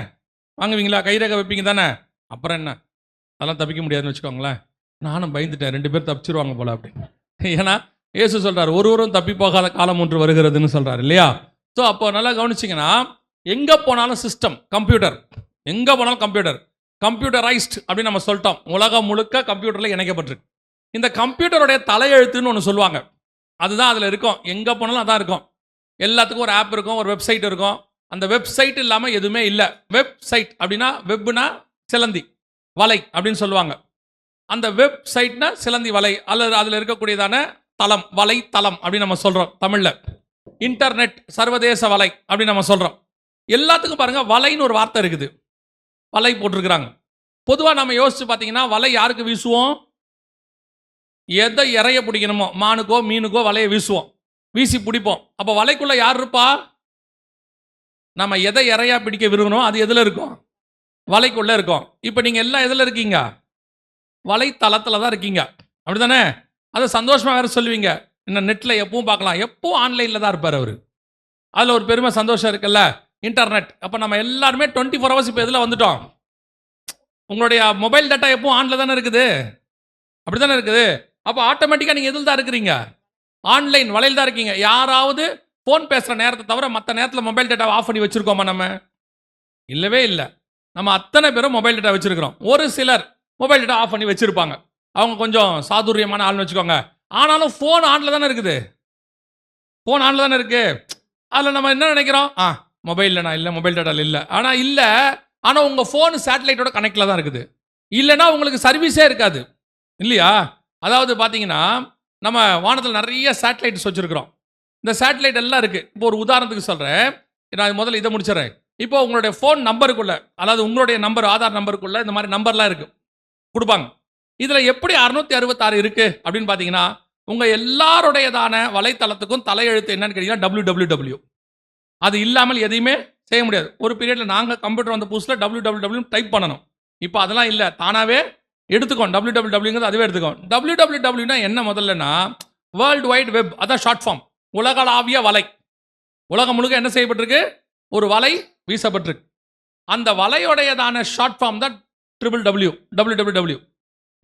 வாங்குவீங்களா? கைரேகை வைப்பீங்க தானே? அப்புறம் என்ன, அதெல்லாம் தப்பிக்க முடியாதுன்னு வச்சுக்கோங்களேன். நானும் பயந்துட்டேன், 2 பேர் தப்பிச்சிருவாங்க போல அப்படின்னு. ஏன்னா இயேசு சொல்கிறார், ஒருவரும் தப்பி போகாத காலம் ஒன்று வருகிறதுன்னு சொல்கிறார் இல்லையா? ஸோ அப்போ நல்லா கவனிச்சிங்கன்னா, எங்கே போனாலும் சிஸ்டம், கம்ப்யூட்டர், எங்கே போனாலும் கம்ப்யூட்டர், கம்ப்யூட்டரைஸ்ட் அப்படின்னு நம்ம சொல்லிட்டோம். உலகம் முழுக்க கம்ப்யூட்டரில் இணைக்கப்பட்டிருக்கு. இந்த கம்ப்யூட்டருடைய தலையெழுத்துன்னு ஒன்று சொல்லுவாங்க. அதுதான் அதில் இருக்கும். எங்கே போனாலும் அதான் இருக்கும். எல்லாத்துக்கும் ஒரு ஆப் இருக்கும், ஒரு வெப்சைட் இருக்கும். அந்த வெப்சைட் இல்லாமல் எதுவுமே இல்லை. வெப்சைட் அப்படின்னா, வெப்னா சிலந்தி வலை அப்படின்னு சொல்லுவாங்க. அந்த வெப்சைட்னா சிலந்தி வலை, அல்லது அதில் இருக்கக்கூடியதான தளம், வலை தளம் அப்படின்னு நம்ம சொல்கிறோம் தமிழில். இன்டர்நெட், சர்வதேச வலை அப்படின்னு நம்ம சொல்கிறோம். எல்லாத்துக்கும் பாருங்கள் வலைன்னு ஒரு வார்த்தை இருக்குது. வலை போட்டிருக்கிறாங்க. பொதுவாக நம்ம யோசிச்சு பார்த்தீங்கன்னா, வலை யாருக்கு வீசுவோம்? எதை இறைய பிடிக்கணுமோ, மானுக்கோ மீனுக்கோ வலையை வீசுவோம், வீசி பிடிப்போம். அப்போ வலைக்குள்ள யார் இருப்பா? நம்ம எதை இறையா பிடிக்க விரும்பணும் அது எதில் இருக்கும்? வலைக்குள்ள இருக்கும். இப்போ நீங்கள் எல்லாம் எதில் இருக்கீங்க? வலைத்தளத்தில் தான் இருக்கீங்க, அப்படிதானே? அதை சந்தோஷமாக வேற சொல்லுவீங்க. இன்னும் நெட்டில் எப்பவும் பார்க்கலாம், எப்பவும் ஆன்லைனில் தான் இருப்பார் அவர். அதில் ஒரு பெருமை சந்தோஷம் இருக்குல்ல, இன்டர்நெட். அப்போ நம்ம எல்லாருமே 24 hours இப்போ எதில் வந்துட்டோம்? உங்களுடைய மொபைல் டேட்டா எப்பவும் ஆன்ல தானே இருக்குது, அப்படி தானே இருக்குது. அப்போ ஆட்டோமேட்டிக்காக நீங்கள் எதில் தான் இருக்கிறீங்க? ஆன்லைன் வலையில் தான் இருக்கீங்க. யாராவது ஃபோன் பேசுகிற நேரத்தை தவிர மற்ற நேரத்தில் மொபைல் டேட்டாவை ஆஃப் பண்ணி வச்சுருக்கோமா? நம்ம இல்லவே இல்லை. நம்ம அத்தனை பேரும் மொபைல் டேட்டா வச்சுருக்கிறோம். ஒரு சிலர் மொபைல் டேட்டா ஆஃப் பண்ணி வச்சுருப்பாங்க, அவங்க கொஞ்சம் சாதுரியமான ஆள்னு வச்சுக்கோங்க. ஆனாலும் ஃபோன் ஆனில் தானே இருக்குது. ஃபோன் ஆனில் தானே இருக்குது. அதில் நம்ம என்ன நினைக்கிறோம்? மொபைலில் நான் இல்லை, மொபைல் டேட்டாவில் இல்லை. ஆனால் இல்லை, ஆனால் உங்கள் ஃபோன் சேட்டலைட்டோட கனெக்டில் தான் இருக்குது. இல்லைன்னா உங்களுக்கு சர்வீஸே இருக்காது இல்லையா? அதாவது பார்த்தீங்கன்னா, நம்ம வானத்தில் நிறைய சேட்டலைட்ஸ் வச்சுருக்கிறோம். இந்த சேட்டலைட் எல்லாம் இருக்குது. இப்போ ஒரு உதாரணத்துக்கு சொல்கிறேன், நான் முதல்ல இதை முடிச்சிடறேன். இப்போ உங்களுடைய ஃபோன் நம்பருக்குள்ள, அதாவது உங்களுடைய நம்பர், ஆதார் நம்பருக்குள்ள இந்த மாதிரி நம்பர்லாம் இருக்குது கொடுப்பாங்க. இதில் எப்படி 666 இருக்குது அப்படின்னு பார்த்தீங்கன்னா, உங்கள் எல்லாருடையதான வலைத்தளத்துக்கும் தலையெழுத்து என்னன்னு கேட்டிங்கன்னா www. அது இல்லாமல் எதையுமே செய்ய முடியாது. ஒரு பீரியடில் நாங்கள் கம்ப்யூட்டர் வந்த புதுசில் www டைப் பண்ணணும். இப்போ அதெல்லாம் இல்லை, தானாகவே எடுத்துக்கோம். www அதுவே எடுத்துக்கோம். www என்ன முதல்லனா வேர்ல்டு வைட் வெப், அதான் ஷார்ட் ஃபார்ம். உலகளாவிய வலை. உலகம் முழுக்க என்ன செய்யப்பட்டிருக்கு? ஒரு வலை வீசப்பட்டிருக்கு. அந்த வலையோடையதான ஷார்ட் ஃபார்ம் தான் www.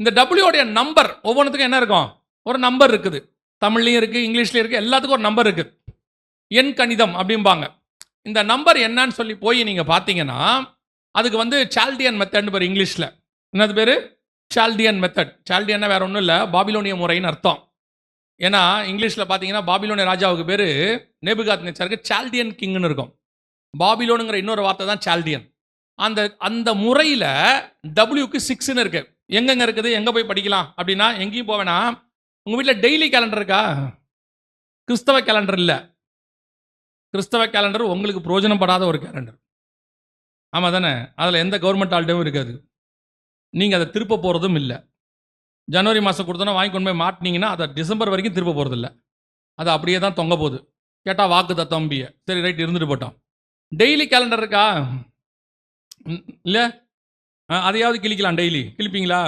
இந்த டபிள்யூடைய நம்பர் ஒவ்வொன்றுத்துக்கும் என்ன இருக்கும்? ஒரு நம்பர் இருக்குது. தமிழ்லையும் இருக்குது, இங்கிலீஷ்லையும் இருக்குது, எல்லாத்துக்கும் ஒரு நம்பர் இருக்குது. எண் கணிதம் அப்படிம்பாங்க. இந்த நம்பர் என்னன்னு சொல்லி போய் நீங்கள் பார்த்தீங்கன்னா அதுக்கு சால்டியன் மெத்தட்னு பேர் இங்கிலீஷில். என்னது பேர்? Chaldean method. சால்டியன்னா வேற ஒன்றும் இல்லை, பாபிலோனிய முறைன்னு அர்த்தம். ஏன்னா இங்கிலீஷில் பார்த்தீங்கன்னா பாபிலோனிய ராஜாவுக்கு பேர் நேபுகாத்நேச்சருக்கு சால்டியன் கிங்னு இருக்கும். பாபிலோனுங்கிற இன்னொரு வார்த்தை தான் சால்டியன். அந்த முறையில் டபிள்யூக்கு 6ன்னு இருக்கு. எங்கெங்க இருக்குது, எங்கே போய் படிக்கலாம் அப்படின்னா எங்கேயும் போவேனா. உங்கள் வீட்டில் டெய்லி கேலண்டர் இருக்கா? கிறிஸ்தவ கேலண்டர் இல்லை. கிறிஸ்தவ கேலண்டர் உங்களுக்கு பிரயோஜனப்படாத ஒரு கேலண்டர். ஆமாம் தானே? அதில் எந்த கவர்மெண்ட் ஆல்டையும் இருக்காது. நீங்கள் அதை திருப்ப போகிறதும் இல்லை. ஜனவரி மாதம் கொடுத்தோன்னா வாங்கி கொண்டு போய் மாட்டினீங்கன்னா அதை டிசம்பர் வரைக்கும் திருப்ப போகிறதில்ல. அது அப்படியே தான் தொங்க போகுது. கேட்டால் வாக்கு தம்பிய சரி ரைட் இருந்துட்டு போட்டோம். டெய்லி கேலண்டர் இருக்கா? இல்லை. அதையாவது கிழிக்கலாம். டெய்லி கிழிப்பீங்களா?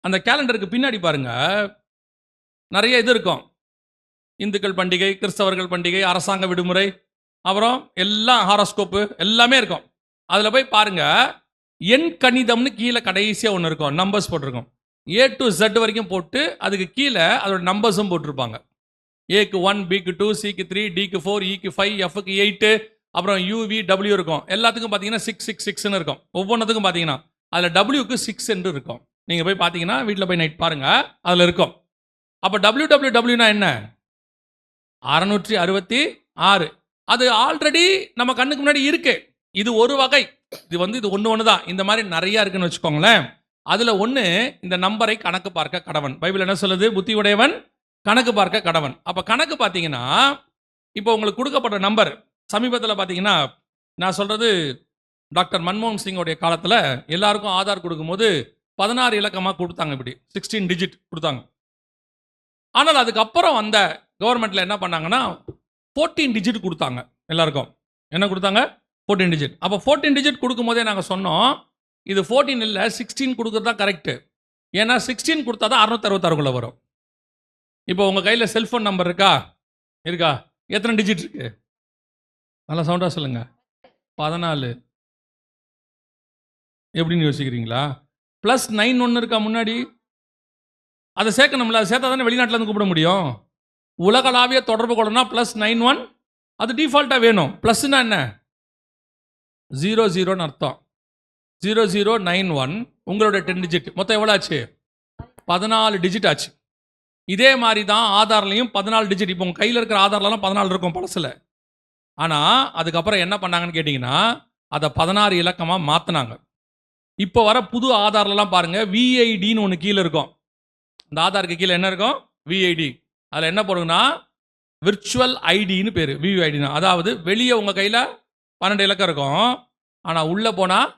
அந்த கேலண்டருக்கு பின்னாடி பாருங்க, நிறைய இது இருக்கும். இந்துக்கள் பண்டிகை, கிறிஸ்தவர்கள் பண்டிகை, அரசாங்க விடுமுறை, அப்புறம் எல்லாம் ஹாரோஸ்கோப்பு எல்லாமே இருக்கும். அதில் போய் பாருங்க, எண் கணிதம்னு கீழே கடைசியாக ஒன்று இருக்கும், நம்பர்ஸ் போட்டிருக்கும். A to Z வரைக்கும் போட்டு அதுக்கு கீழே அதோட நம்பர்ஸும் போட்டிருப்பாங்க. ஏக்கு 1, பிக்கு 2, சிக்கு 3, டிக்கு 4, இக்கு 5, எஃப்க்கு 8, அப்புறம் யூவி டபிள்யூ இருக்கும். எல்லாத்துக்கும் பார்த்தீங்கன்னா 666ன்னு இருக்கும். ஒவ்வொன்றத்துக்கும் பார்த்தீங்கன்னா அதில் டபிள்யூக்கு 6 என்று இருக்கும். நீங்கள் போய் பார்த்தீங்கன்னா வீட்டில் போய் நைட் பாருங்கள், அதில் இருக்கும். அப்போ wwwனா என்ன? 666. அது ஆல்ரெடி நம்ம கண்ணுக்கு முன்னாடி இருக்கு. இது ஒரு வகை. இது இது ஒன்று தான். இந்த மாதிரி நிறையா இருக்குன்னு வச்சுக்கோங்களேன். அதில் ஒன்று இந்த நம்பரை கணக்கு பார்க்க கடவன். பைபிள் என்ன சொல்லுது? புத்தி உடையவன் கணக்கு பார்க்க கடவன். அப்போ கணக்கு பார்த்தீங்கன்னா இப்போ உங்களுக்கு கொடுக்கப்பட்ட நம்பர் சமீபத்தில் பார்த்தீங்கன்னா, நான் சொல்கிறது டாக்டர் மன்மோகன் சிங்கோடைய காலத்தில் எல்லாருக்கும் ஆதார் கொடுக்கும்போது 16 இலக்கமாக கொடுத்தாங்க. இப்படி 16 டிஜிட் கொடுத்தாங்க. ஆனால் அதுக்கப்புறம் அந்த கவர்மெண்ட்டில் என்ன பண்ணாங்கன்னா 14 டிஜிட் கொடுத்தாங்க எல்லாருக்கும். என்ன கொடுத்தாங்க? 14 டிஜிட். அப்போ 14 டிஜிட் கொடுக்கும்போதே நாங்கள் சொன்னோம், இது 14 இல்லை 16 கொடுக்குறது தான் கரெக்டு. ஏன்னா 16 கொடுத்தா தான் 666 வரும். இப்போ உங்கள் கையில் செல்ஃபோன் நம்பர் இருக்கா? எத்தனை டிஜிட் இருக்கு? நல்லா சவுண்டாக சொல்லுங்க. 14. எப்படின்னு யோசிக்கிறீங்களா? +9 ஒன்று இருக்கா முன்னாடி? அதை சேர்க்கணும்ல. அதை சேர்த்தா தானே வெளிநாட்டிலேருந்து கூப்பிட முடியும். உலகளாவிய தொடர்பு கொள்ளனா +91 அது டிஃபால்ட்டாக வேணும். ப்ளஸ்னா என்ன? 00ன்னு அர்த்தம். 0091 உங்களோட 10 டிஜிட். மொத்தம் எவ்வளோ ஆச்சு? 14 டிஜிட் ஆச்சு. இதே மாதிரி தான் ஆதார்லையும் 14 டிஜிட். இப்போ உங்கள் கையில் இருக்கிற ஆதார்லாம் 14 இருக்கும் பழசில். ஆனால் அதுக்கப்புறம் என்ன பண்ணாங்கன்னு கேட்டிங்கன்னா அதை 16 இலக்கமாக மாற்றினாங்க. இப்போ வர புது ஆதார்லாம் பாருங்கள், விஐடின்னு ஒன்று கீழே இருக்கும். இந்த ஆதாருக்கு கீழே என்ன இருக்கும்? விஐடி. அதில் என்ன போடுங்கன்னா விர்ச்சுவல் ஐடின்னு பேர். விஐடினா அதாவது வெளியே உங்கள் கையில் 12 இலக்கம் இருக்கும், ஆனால் உள்ளே போனால்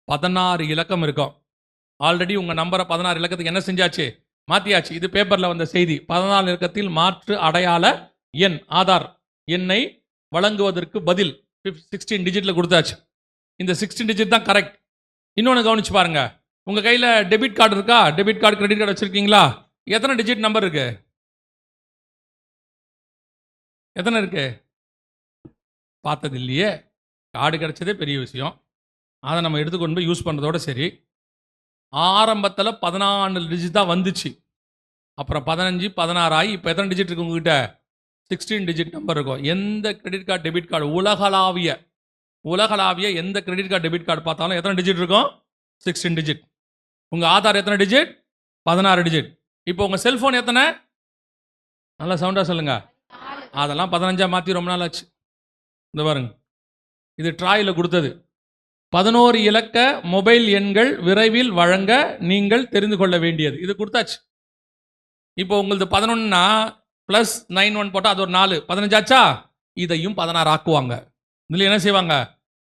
16 இலக்கம் இருக்கும். ஆல்ரெடி உங்கள் நம்பரை 16 இலக்கத்துக்கு என்ன செஞ்சாச்சு? மாற்றியாச்சு. இது பேப்பரில் வந்த செய்தி. 14 இலக்கத்தில் மாற்று அடையாள எண் ஆதார் எண்ணை வழங்குவதற்கு பதில் 16 டிஜிட்டில் கொடுத்தாச்சு. இந்த 16 டிஜிட் தான் கரெக்ட். இன்னொன்று கவனிச்சு பாருங்க, உங்கள் கையில் டெபிட் கார்டு இருக்கா? டெபிட் கார்டு, கிரெடிட் கார்டு வச்சுருக்கீங்களா? எத்தனை டிஜிட் நம்பர் இருக்கு? எத்தனை இருக்கு? பார்த்தது இல்லையே. கார்டு கிடைச்சதே பெரிய விஷயம். அதை நம்ம எடுத்துக்கொண்டு போய் யூஸ் பண்ணுறதோட சரி. ஆரம்பத்தில் 14 டிஜிட் தான் வந்துச்சு. அப்புறம் 15, 16 ஆகி இப்போ எத்தனை டிஜிட் இருக்கு உங்ககிட்ட? 16 டிஜிட் நம்பர் இருக்கும். எந்த கிரெடிட் கார்டு, டெபிட் கார்டு உலகளாவிய எந்த கிரெடிட் கார்டு, டெபிட் கார்டு பார்த்தாலும் எத்தனை டிஜிட் இருக்கும்? 16 டிஜிட். உங்கள் ஆதார் எத்தனை டிஜிட்? 16 டிஜிட். இப்போ உங்கள் செல்ஃபோன் எத்தனை? நல்லா சவுண்டாக சொல்லுங்க. அதெல்லாம் 15 மாற்றி ரொம்ப நாள் ஆச்சு. இந்த பாருங்க, இது ட்ராயில் கொடுத்தது. 11 இலக்க மொபைல் எண்கள் விரைவில் வழங்க நீங்கள் தெரிந்து கொள்ள வேண்டியது. இது கொடுத்தாச்சு. இப்போ உங்களது 11னா ப்ளஸ் 9 போட்டால் அது ஒரு 4 15 ஆச்சா? இதையும் 16 ஆக்குவாங்க. இதில் என்ன செய்வாங்க?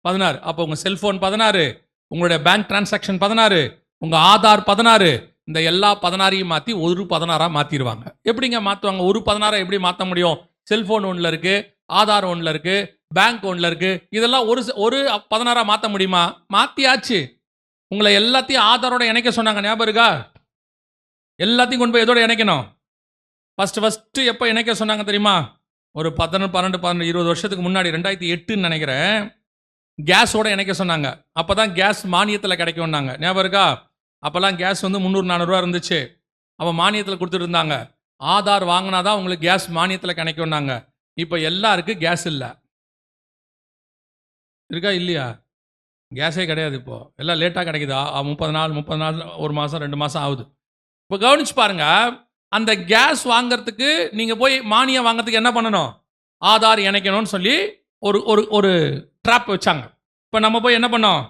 16. அப்போ உங்கள் செல்ஃபோன் 16, உங்களுடைய பேங்க் டிரான்சாக்ஷன் 16, உங்கள் ஆதார் 16, இந்த எல்லா 16ஐயும் மாற்றி ஒரு 16ஆக மாற்றிடுவாங்க. எப்படிங்க மாற்றுவாங்க? ஒரு 16 எப்படி மாற்ற முடியும்? செல்ஃபோன் ஒன்றில் இருக்குது, ஆதார் ஒன்றில் இருக்குது, பேங்க் ஒன்றில் இருக்குது. இதெல்லாம் ஒரு 16ஆக மாற்ற முடியுமா? மாற்றியாச்சு. உங்களை எல்லாத்தையும் ஆதாரோட இணைக்க சொன்னாங்க, ஞாபகம் இருக்கா? எல்லாத்தையும் கொண்டு போய் எதோட இணைக்கணும்? ஃபஸ்ட்டு எப்போ இணைக்க சொன்னாங்க தெரியுமா? ஒரு 11, 12, 20 வருஷத்துக்கு முன்னாடி 2008ன்னு நினைக்கிறேன். கேஸோட இணைக்க சொன்னாங்க. அப்போ தான் கேஸ் மானியத்தில் கிடைக்கும்னாங்க, ஞாபகம் இருக்கா? அப்போல்லாம் கேஸ் வந்து 300-400 இருந்துச்சு. அப்போ மானியத்தில் கொடுத்துட்டு இருந்தாங்க. ஆதார் வாங்கினா தான் உங்களுக்கு கேஸ் மானியத்தில் கிடைக்கும்னாங்க. இப்போ எல்லாருக்கும் கேஸ் இல்லை. இருக்கா இல்லையா? கேஸே கிடையாது. இப்போது எல்லாம் லேட்டாக கிடைக்குதா? 30 நாள், ஒரு மாதம், 2 மாதம் ஆகுது. இப்போ கவனிச்சு பாருங்க, அந்த கேஸ் வாங்கிறதுக்கு நீங்கள் போய் மானியம் வாங்கிறதுக்கு என்ன பண்ணணும்? ஆதார் இணைக்கணும்னு சொல்லி ஒரு ஒரு ஒரு ட்ராப் வச்சாங்க. இப்போ நம்ம போய் என்ன பண்ணோம்?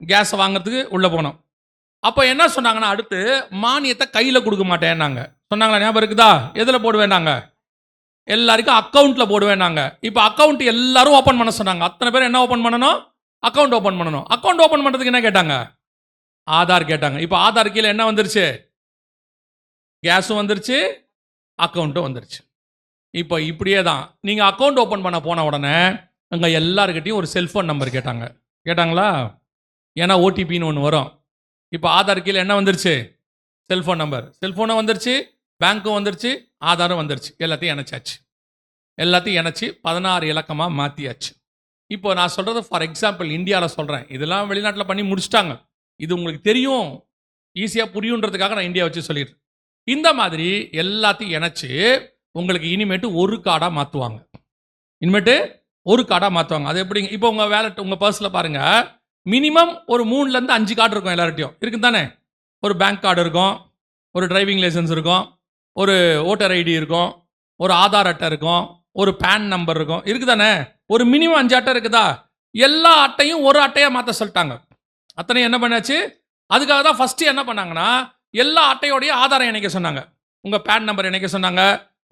கேஸை வாங்கிறதுக்கு உள்ளே போனோம். அப்போ என்ன சொன்னாங்கன்னா, அடுத்து மானியத்தை கையில் கொடுக்க மாட்டேன்னாங்க. சொன்னாங்களா? ஞாபகம் இருக்குதா? எதில் போடுவேன்னாங்க? எல்லாருக்கும் அக்கௌண்ட்டில் போடுவேன்னாங்க. இப்போ அக்கௌண்ட் எல்லாரும் ஓப்பன் பண்ண சொன்னாங்க. அத்தனை பேர் என்ன ஓப்பன் பண்ணணும்? அக்கௌண்ட் ஓப்பன் பண்ணணும். அக்கௌண்ட் ஓப்பன் பண்ணுறதுக்கு என்ன கேட்டாங்க? ஆதார் கேட்டாங்க. இப்போ ஆதார் கீழே என்ன வந்துருச்சு? கேஸும் வந்துருச்சு, அக்கௌண்ட்டும் வந்துருச்சு. இப்போ இப்படியே தான் நீங்கள் அக்கௌண்ட் ஓப்பன் பண்ண போன உடனே அங்கே எல்லாருக்கிட்டையும் ஒரு செல்ஃபோன் நம்பர் கேட்டாங்களா? ஏன்னா ஓடிபின்னு ஒன்று வரும். இப்போ ஆதார் கீழே என்ன வந்துருச்சு? Cellphone number. செல்ஃபோனும் வந்துருச்சு, பேங்க்கும் வந்துருச்சு, ஆதாரம் வந்துருச்சு. எல்லாத்தையும் இணைச்சாச்சு. எல்லாத்தையும் இணைச்சி 16 இலக்கமாக மாற்றியாச்சு. இப்போ நான் சொல்கிறது ஃபார் எக்ஸாம்பிள் இந்தியாவில் சொல்கிறேன். இதெல்லாம் வெளிநாட்டில் பண்ணி முடிச்சிட்டாங்க. இது உங்களுக்கு தெரியும், ஈஸியாக புரியுன்றதுக்காக நான் இந்தியா வச்சு சொல்லிடுறேன். இந்த மாதிரி எல்லாத்தையும் இணைச்சி உங்களுக்கு இனிமேட்டு ஒரு கார்டாக மாற்றுவாங்க. அது எப்படிங்க? இப்போ உங்கள் வேலட், உங்கள் பர்ஸில் பாருங்கள், மினிமம் ஒரு 3லேருந்து 5 கார்டு இருக்கும். எல்லார்ட்டையும் இருக்கு தானே? ஒரு பேங்க் கார்டு இருக்கும், ஒரு டிரைவிங் லைசன்ஸ் இருக்கும், ஒரு ஓட்டர் ஐடி இருக்கும், ஒரு ஆதார் அட்டை இருக்கும், ஒரு பேன் நம்பர் இருக்கும், இருக்கு தானே? ஒரு மினிமம் 5 அட்டை இருக்குதா? எல்லா அட்டையும் ஒரு அட்டையாக மாற்ற சொல்லிட்டாங்க. அத்தனை என்ன பண்ணாச்சு? அதுக்காக தான் ஃபஸ்ட்டு என்ன பண்ணாங்கன்னா, எல்லா அட்டையோடைய ஆதாரம் இணைக்க சொன்னாங்க. உங்கள் பேன் நம்பர் இணைக்க சொன்னாங்க,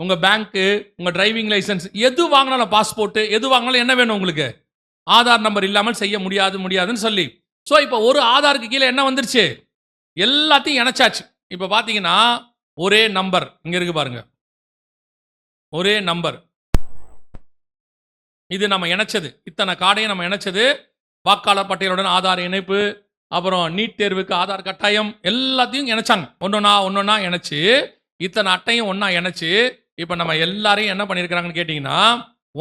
உங்கள் பேங்க்கு, உங்கள் டிரைவிங் லைசன்ஸ், எது வாங்கினாலும், பாஸ்போர்ட்டு, எது வாங்கினாலும் என்ன வேணும் உங்களுக்கு? ஆதார் நம்பர் இல்லாமல் செய்ய முடியாதுன்னு சொல்லி. ஸோ இப்போ ஒரு ஆதாருக்கு கீழே என்ன வந்துருச்சு? எல்லாத்தையும் இணைச்சாச்சு. இப்போ பார்த்தீங்கன்னா ஒரே நம்பர் இங்கே இருக்கு பாருங்க, ஒரே நம்பர். இது நம்ம இணைச்சது, இத்தனை கார்டையும் நம்ம இணைச்சது. வாக்காளர் பட்டியலுடன் ஆதார் இணைப்பு, அப்புறம் நீட் தேர்வுக்கு ஆதார் கட்டாயம், எல்லாத்தையும் இணைச்சாங்க. ஒன்றொன்னா இணைச்சு, இத்தனை அட்டையும் ஒன்றா இணைச்சு, இப்போ நம்ம எல்லாரையும் என்ன பண்ணியிருக்கிறாங்கன்னு கேட்டிங்கன்னா,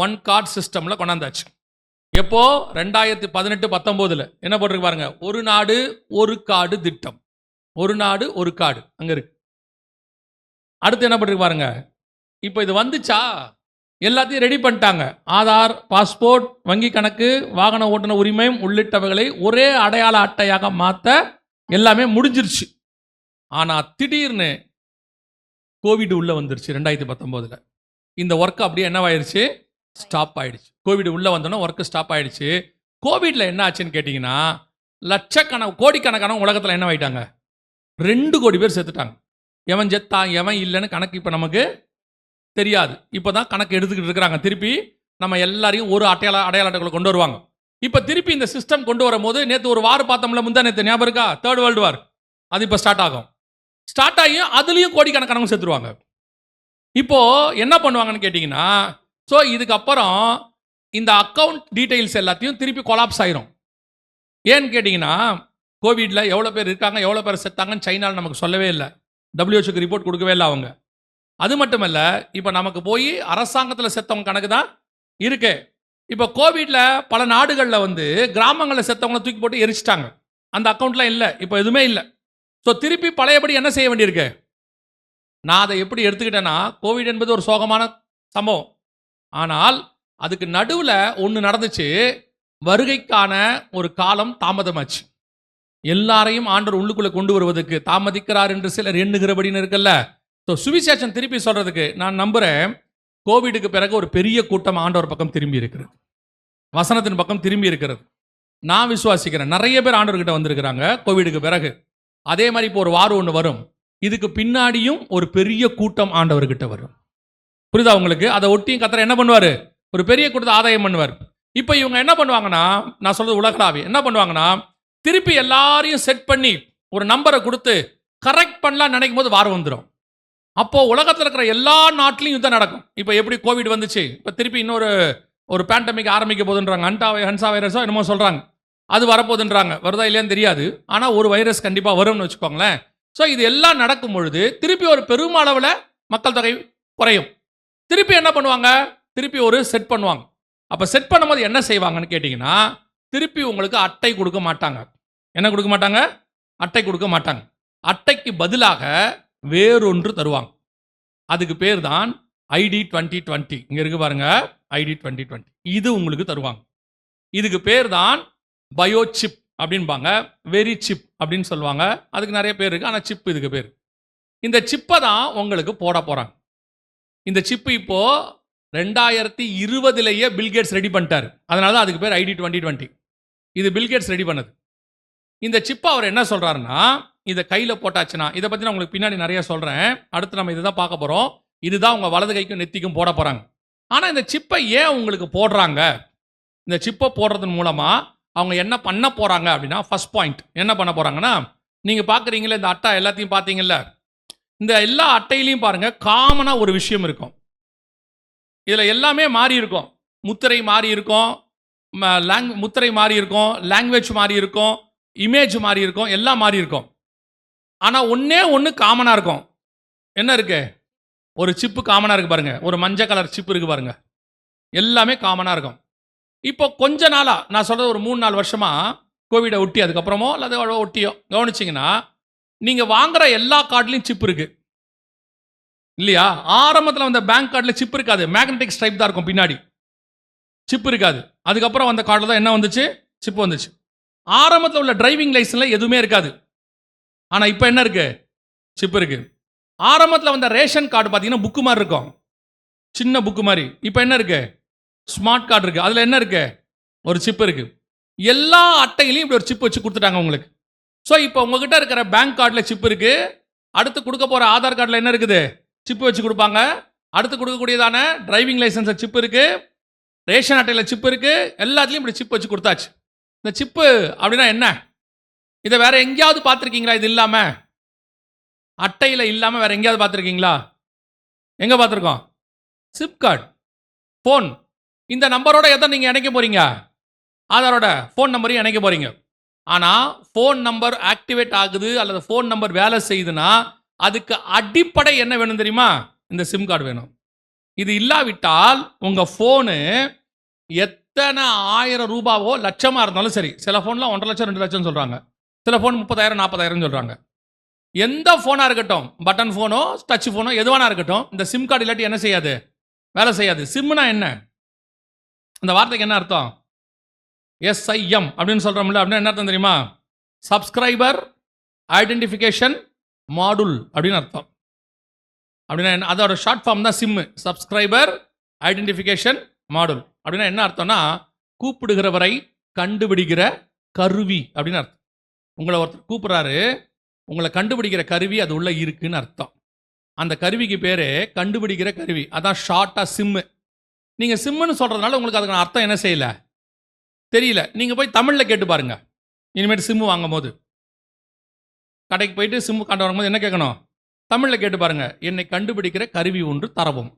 ஒன் கார்டு சிஸ்டமில் கொண்டாந்தாச்சு. எப்போ? 2018-19 என்ன போட்டிருக்கு பாருங்க, ஒரு நாடு ஒரு கார்டு திட்டம். ஒரு நாடு ஒரு கார்டு அங்கே இருக்கு. அடுத்து என்ன போட்டிருக்கு பாருங்க, இப்போ இது வந்துச்சா? எல்லாத்தையும் ரெடி பண்ணிட்டாங்க. ஆதார், பாஸ்போர்ட், வங்கி கணக்கு, வாகன ஓட்டுநர் உரிமை உள்ளிட்டவைகளை ஒரே அடையாள அட்டையாக மாற்ற எல்லாமே முடிஞ்சிருச்சு. ஆனால் திடீர்னு கோவிட் உள்ள வந்துருச்சு 2019. இந்த ஒர்க் அப்படியே என்னவாயிருச்சு? ஸ்டாப் ஆயிடுச்சு. கோவிட் உள்ள வந்தோன்னா ஒர்க்கு ஸ்டாப் ஆயிடுச்சு. கோவிட்ல என்ன ஆச்சுன்னு கேட்டிங்கன்னா, கோடிக்கணக்கான உலகத்தில் என்ன ஆயிட்டாங்க? 2 கோடி பேர் செத்துட்டாங்க. எவன் செத்தான் எவன் இல்லைன்னு கணக்கு இப்போ நமக்கு தெரியாது. இப்போ தான் கணக்கு எடுத்துக்கிட்டு இருக்கிறாங்க. திருப்பி நம்ம எல்லாரையும் ஒரு அடையாள அட்டைகளை கொண்டு வருவாங்க. இப்போ திருப்பி இந்த சிஸ்டம் கொண்டு வரும்போது, நேற்று ஒரு வார் பார்த்தோம்ல, நேற்று ஞாபகம் இருக்கா? 3rd world war. அது இப்போ ஸ்டார்ட் ஆகும். ஸ்டார்ட் ஆகி அதுலேயும் கோடிக்கணக்கானவங்க செத்துருவாங்க. இப்போ என்ன பண்ணுவாங்கன்னு கேட்டிங்கன்னா, ஸோ இதுக்கப்புறம் இந்த அக்கௌண்ட் டீட்டெயில்ஸ் எல்லாத்தையும் திருப்பி கொலாப்ஸ் ஆயிரும். ஏன்னு கேட்டிங்கன்னா, கோவிட்ல எவ்வளோ பேர் இருக்காங்க, எவ்வளோ பேர் செத்தாங்கன்னு சைனாவில் நமக்கு சொல்லவே இல்லை. WHO ரிப்போர்ட் கொடுக்கவே இல்லை அவங்க. அது மட்டும் இல்லை, இப்போ நமக்கு போய் அரசாங்கத்தில் செத்தவங்க கணக்கு தான் இருக்கு. இப்போ கோவிட்ல பல நாடுகளில் வந்து கிராமங்களில் செத்தவங்களை தூக்கி போட்டு எரிச்சிட்டாங்க. அந்த அக்கௌண்ட்லாம் இல்லை, இப்போ எதுவுமே இல்லை. ஸோ திருப்பி பழையபடி என்ன செய்ய வேண்டியிருக்கு? நான் அதை எப்படி எடுத்துக்கிட்டேன்னா, கோவிட் என்பது ஒரு சோகமான சம்பவம். ஆனால் அதுக்கு நடுவில் ஒன்று நடந்துச்சு. வருகைக்கான ஒரு காலம் தாமதமாச்சு. எல்லாரையும் ஆண்டவர் உள்ளுக்குள்ளே கொண்டு வருவதற்கு தாமதிக்கிறார் என்று சிலர் எண்ணுகிறபடின்னு இருக்குல்ல. ஸோ சுவிசேஷம் திருப்பி சொல்றதுக்கு நான் நம்புகிறேன், கோவிடுக்கு பிறகு ஒரு பெரிய கூட்டம் ஆண்டவர் பக்கம் திரும்பி இருக்கிறது, வசனத்தின் பக்கம் திரும்பி இருக்கிறது. நான் விசுவாசிக்கிறேன். நிறைய பேர் ஆண்டவர்கிட்ட வந்திருக்கிறாங்க கோவிடுக்கு பிறகு. அதே மாதிரி இப்போ ஒரு வாரம் ஒன்று வரும். இதுக்கு பின்னாடியும் ஒரு பெரிய கூட்டம் ஆண்டவர்கிட்ட வரும். புரியுதா உங்களுக்கு? அதை ஒட்டியும் கர்த்தர் என்ன பண்ணுவார்? ஒரு பெரிய கூட்டத்தை ஆதாயம் பண்ணுவார். இப்போ இவங்க என்ன பண்ணுவாங்கன்னா, நான் சொல்றது உலகளாவிய என்ன பண்ணுவாங்கன்னா, திருப்பி எல்லாரையும் செட் பண்ணி ஒரு நம்பரை கொடுத்து கரெக்ட் பண்ணலாம் நினைக்கும் போது வாரம் வந்துடும். அப்போ உலகத்தில் இருக்கிற எல்லா நாட்டிலையும் யுத்தம் நடக்கும். இப்போ எப்படி கோவிட் வந்துச்சு, இப்போ திருப்பி ஒரு பேண்டமிக் ஆரம்பிக்க போதுன்றாங்க. ஹன்சா வைரஸோ என்னமோ சொல்றாங்க, அது வரப்போகுதுன்றாங்க. வருதா இல்லையான்னு தெரியாது, ஆனால் ஒரு வைரஸ் கண்டிப்பாக வரும்னு வச்சுக்கோங்களேன். ஸோ இது எல்லாம் நடக்கும் பொழுது திருப்பி ஒரு பெருமளவில் மக்கள் தொகை குறையும். திருப்பி என்ன பண்ணுவாங்க? திருப்பி ஒரு செட் பண்ணுவாங்க. அப்போ செட் பண்ணும்போது என்ன செய்வாங்கன்னு கேட்டிங்கன்னா, திருப்பி உங்களுக்கு அட்டை கொடுக்க மாட்டாங்க. என்ன கொடுக்க மாட்டாங்க? அட்டை கொடுக்க மாட்டாங்க. அட்டைக்கு பதிலாக வேறொன்று தருவாங்க. அதுக்கு பேர் தான் ஐடி 2020. இங்க இருக்கு பாருங்க, ஐடி 2020. இது உங்களுக்கு தருவாங்க. இதுக்கு பேர் தான் பயோசிப் அப்படின்பாங்க, வெரி சிப் அப்படின்னு சொல்லுவாங்க. அதுக்கு நிறைய பேர் இருக்கு, ஆனால் சிப் இதுக்கு பேர். இந்த சிப்பை தான் உங்களுக்கு போட போறாங்க. இந்த சிப்பு இப்போ 2020 பில்கேட்ஸ் ரெடி பண்ணிட்டாரு. அதனால தான் அதுக்கு பேர் ஐடி 2020. இது பில்கேட்ஸ் ரெடி பண்ணது. இந்த சிப்பை அவர் என்ன சொல்றாருன்னா, இதை கையில் போட்டாச்சுன்னா, இதை பற்றி நான் உங்களுக்கு பின்னாடி நிறைய சொல்கிறேன். அடுத்து நம்ம இதை தான் பார்க்க போகிறோம். இதுதான் உங்கள் வலது கைக்கும் நெத்திக்கும் போட போகிறாங்க. ஆனால் இந்த சிப்பை ஏன் உங்களுக்கு போடுறாங்க? இந்த சிப்பை போடுறதன் மூலமாக அவங்க என்ன பண்ண போகிறாங்க அப்படின்னா, ஃபர்ஸ்ட் பாயிண்ட் என்ன பண்ண போகிறாங்கன்னா, நீங்கள் பார்க்குறீங்களே இந்த அட்டை எல்லாத்தையும் பார்த்தீங்கல்ல, இந்த எல்லா அட்டையிலையும் பாருங்கள் காமனாக ஒரு விஷயம் இருக்கும். இதில் எல்லாமே மாறி இருக்கும். முத்திரை மாறி இருக்கும், முத்திரை மாறி இருக்கும், லாங்குவேஜ் மாறி இருக்கும், இமேஜ் மாறி இருக்கும், எல்லாம் மாறி இருக்கும். ஆனால் ஒன்று காமனாக இருக்கும். என்ன இருக்கு? ஒரு சிப்பு காமனாக இருக்கு பாருங்க, ஒரு மஞ்சள் கலர் சிப்பு இருக்கு பாருங்க, எல்லாமே காமனாக இருக்கும். இப்போ கொஞ்ச நாளாக நான் சொல்கிறது ஒரு 3-4 வருஷமாக கோவிடை ஒட்டி அதுக்கப்புறமோ அல்லது ஒட்டியோ கவனிச்சிங்கன்னா, நீங்கள் வாங்குற எல்லா கார்டுலையும் சிப் இருக்கு இல்லையா? ஆரம்பத்தில் வந்த பேங்க் கார்டில் சிப் இருக்காது, மேக்னெட்டிக் ஸ்ட்ரைப் தான் இருக்கும், பின்னாடி சிப் இருக்காது. அதுக்கப்புறம் வந்த கார்டில் தான் என்ன வந்துச்சு? சிப் வந்துச்சு. ஆரம்பத்தில் உள்ள டிரைவிங் லைசன்ஸில் எதுவுமே இருக்காது, ஆனால் இப்போ என்ன இருக்கு? சிப் இருக்கு. ஆரம்பத்தில் வந்த ரேஷன் கார்டு பார்த்தீங்கன்னா புக்கு மாதிரி இருக்கும், சின்ன புக்கு மாதிரி. இப்போ என்ன இருக்கு? ஸ்மார்ட் கார்டு இருக்கு. அதில் என்ன இருக்கு? ஒரு சிப் இருக்கு. எல்லா அட்டையிலையும் இப்படி ஒரு சிப் வச்சு கொடுத்துட்டாங்க உங்களுக்கு. ஸோ இப்போ உங்ககிட்ட இருக்கிற பேங்க் கார்டில் சிப் இருக்கு. அடுத்து கொடுக்க போகிற ஆதார் கார்டில் என்ன இருக்குது? சிப்பு வச்சு கொடுப்பாங்க. அடுத்து கொடுக்கக்கூடியதான டிரைவிங் லைசன்ஸில் சிப் இருக்கு, ரேஷன் அட்டையில் சிப் இருக்கு, எல்லாத்துலேயும் இப்படி சிப் வச்சு கொடுத்தாச்சு. இந்த சிப்பு அப்படின்னா என்ன? இதை வேற எங்கேயாவது பார்த்துருக்கீங்களா? இது இல்லாமல், அட்டையில் இல்லாமல் வேற எங்கேயாவது பார்த்துருக்கீங்களா? எங்கே பார்த்துருக்கோம்? Chip card, phone. இந்த நம்பரோட எதை நீங்கள் இணைக்க போறீங்க? ஆதாரோட ஃபோன் நம்பரையும் இணைக்க போறீங்க. ஆனால் ஃபோன் நம்பர் ஆக்டிவேட் ஆகுது அல்லது ஃபோன் நம்பர் வேலை செய்யுதுன்னா அதுக்கு அடிப்படை என்ன வேணும் தெரியுமா? இந்த சிம் கார்டு வேணும். இது இல்லாவிட்டால் உங்கள் ஃபோனு எத்தனை 1000 ரூபாவோ லட்சமாக இருந்தாலும் சரி, சில ஃபோன்லாம் 1.5 லட்சம் 2 லட்சம் சொல்கிறாங்க, சில ஃபோன் 30,000 40,000 சொல்கிறாங்க. எந்த ஃபோனாக இருக்கட்டும், பட்டன் ஃபோனோ டச் ஃபோனோ எதுவானா இருக்கட்டும், இந்த சிம் கார்டு இல்லாட்டி என்ன செய்யாது? வேலை செய்யாது. சிம்னா என்ன? அந்த வார்த்தைக்கு என்ன அர்த்தம்? SIM அப்படின்னு சொல்கிறோம்ல, அப்படின்னு என்ன அர்த்தம் தெரியுமா? சப்ஸ்கிரைபர் ஐடென்டிஃபிகேஷன் மாடுல் அப்படின்னு அர்த்தம். அப்படின்னா என்ன? அதோட ஷார்ட் ஃபார்ம் தான் சிம்மு, சப்ஸ்கிரைபர் ஐடென்டிஃபிகேஷன் மாடுல். அப்படின்னா என்ன அர்த்தம்னா, கூப்பிடுகிறவரை கண்டுபிடிக்கிற கருவி அப்படின்னு அர்த்தம். உங்களை ஒருத்தர் கூப்பிட்றாரு, உங்களை கண்டுபிடிக்கிற கருவி அது உள்ள இருக்குன்னு அர்த்தம். அந்த கருவிக்கு பேர் கண்டுபிடிக்கிற கருவி, அதான் ஷார்ட்டாக சிம்மு. நீங்கள் சிம்முன்னு சொல்கிறதுனால உங்களுக்கு அதுக்கான அர்த்தம் என்ன செய்யலை தெரியல. நீங்கள் போய் தமிழில் கேட்டு பாருங்க. இனிமேட்டு சிம்மு வாங்கும் போது கடைக்கு போயிட்டு சிம்மு காட்ட வரும்போது என்ன கேட்கணும்? தமிழில் கேட்டு பாருங்க, என்னை கண்டுபிடிக்கிற கருவி ஒன்று தரவும்.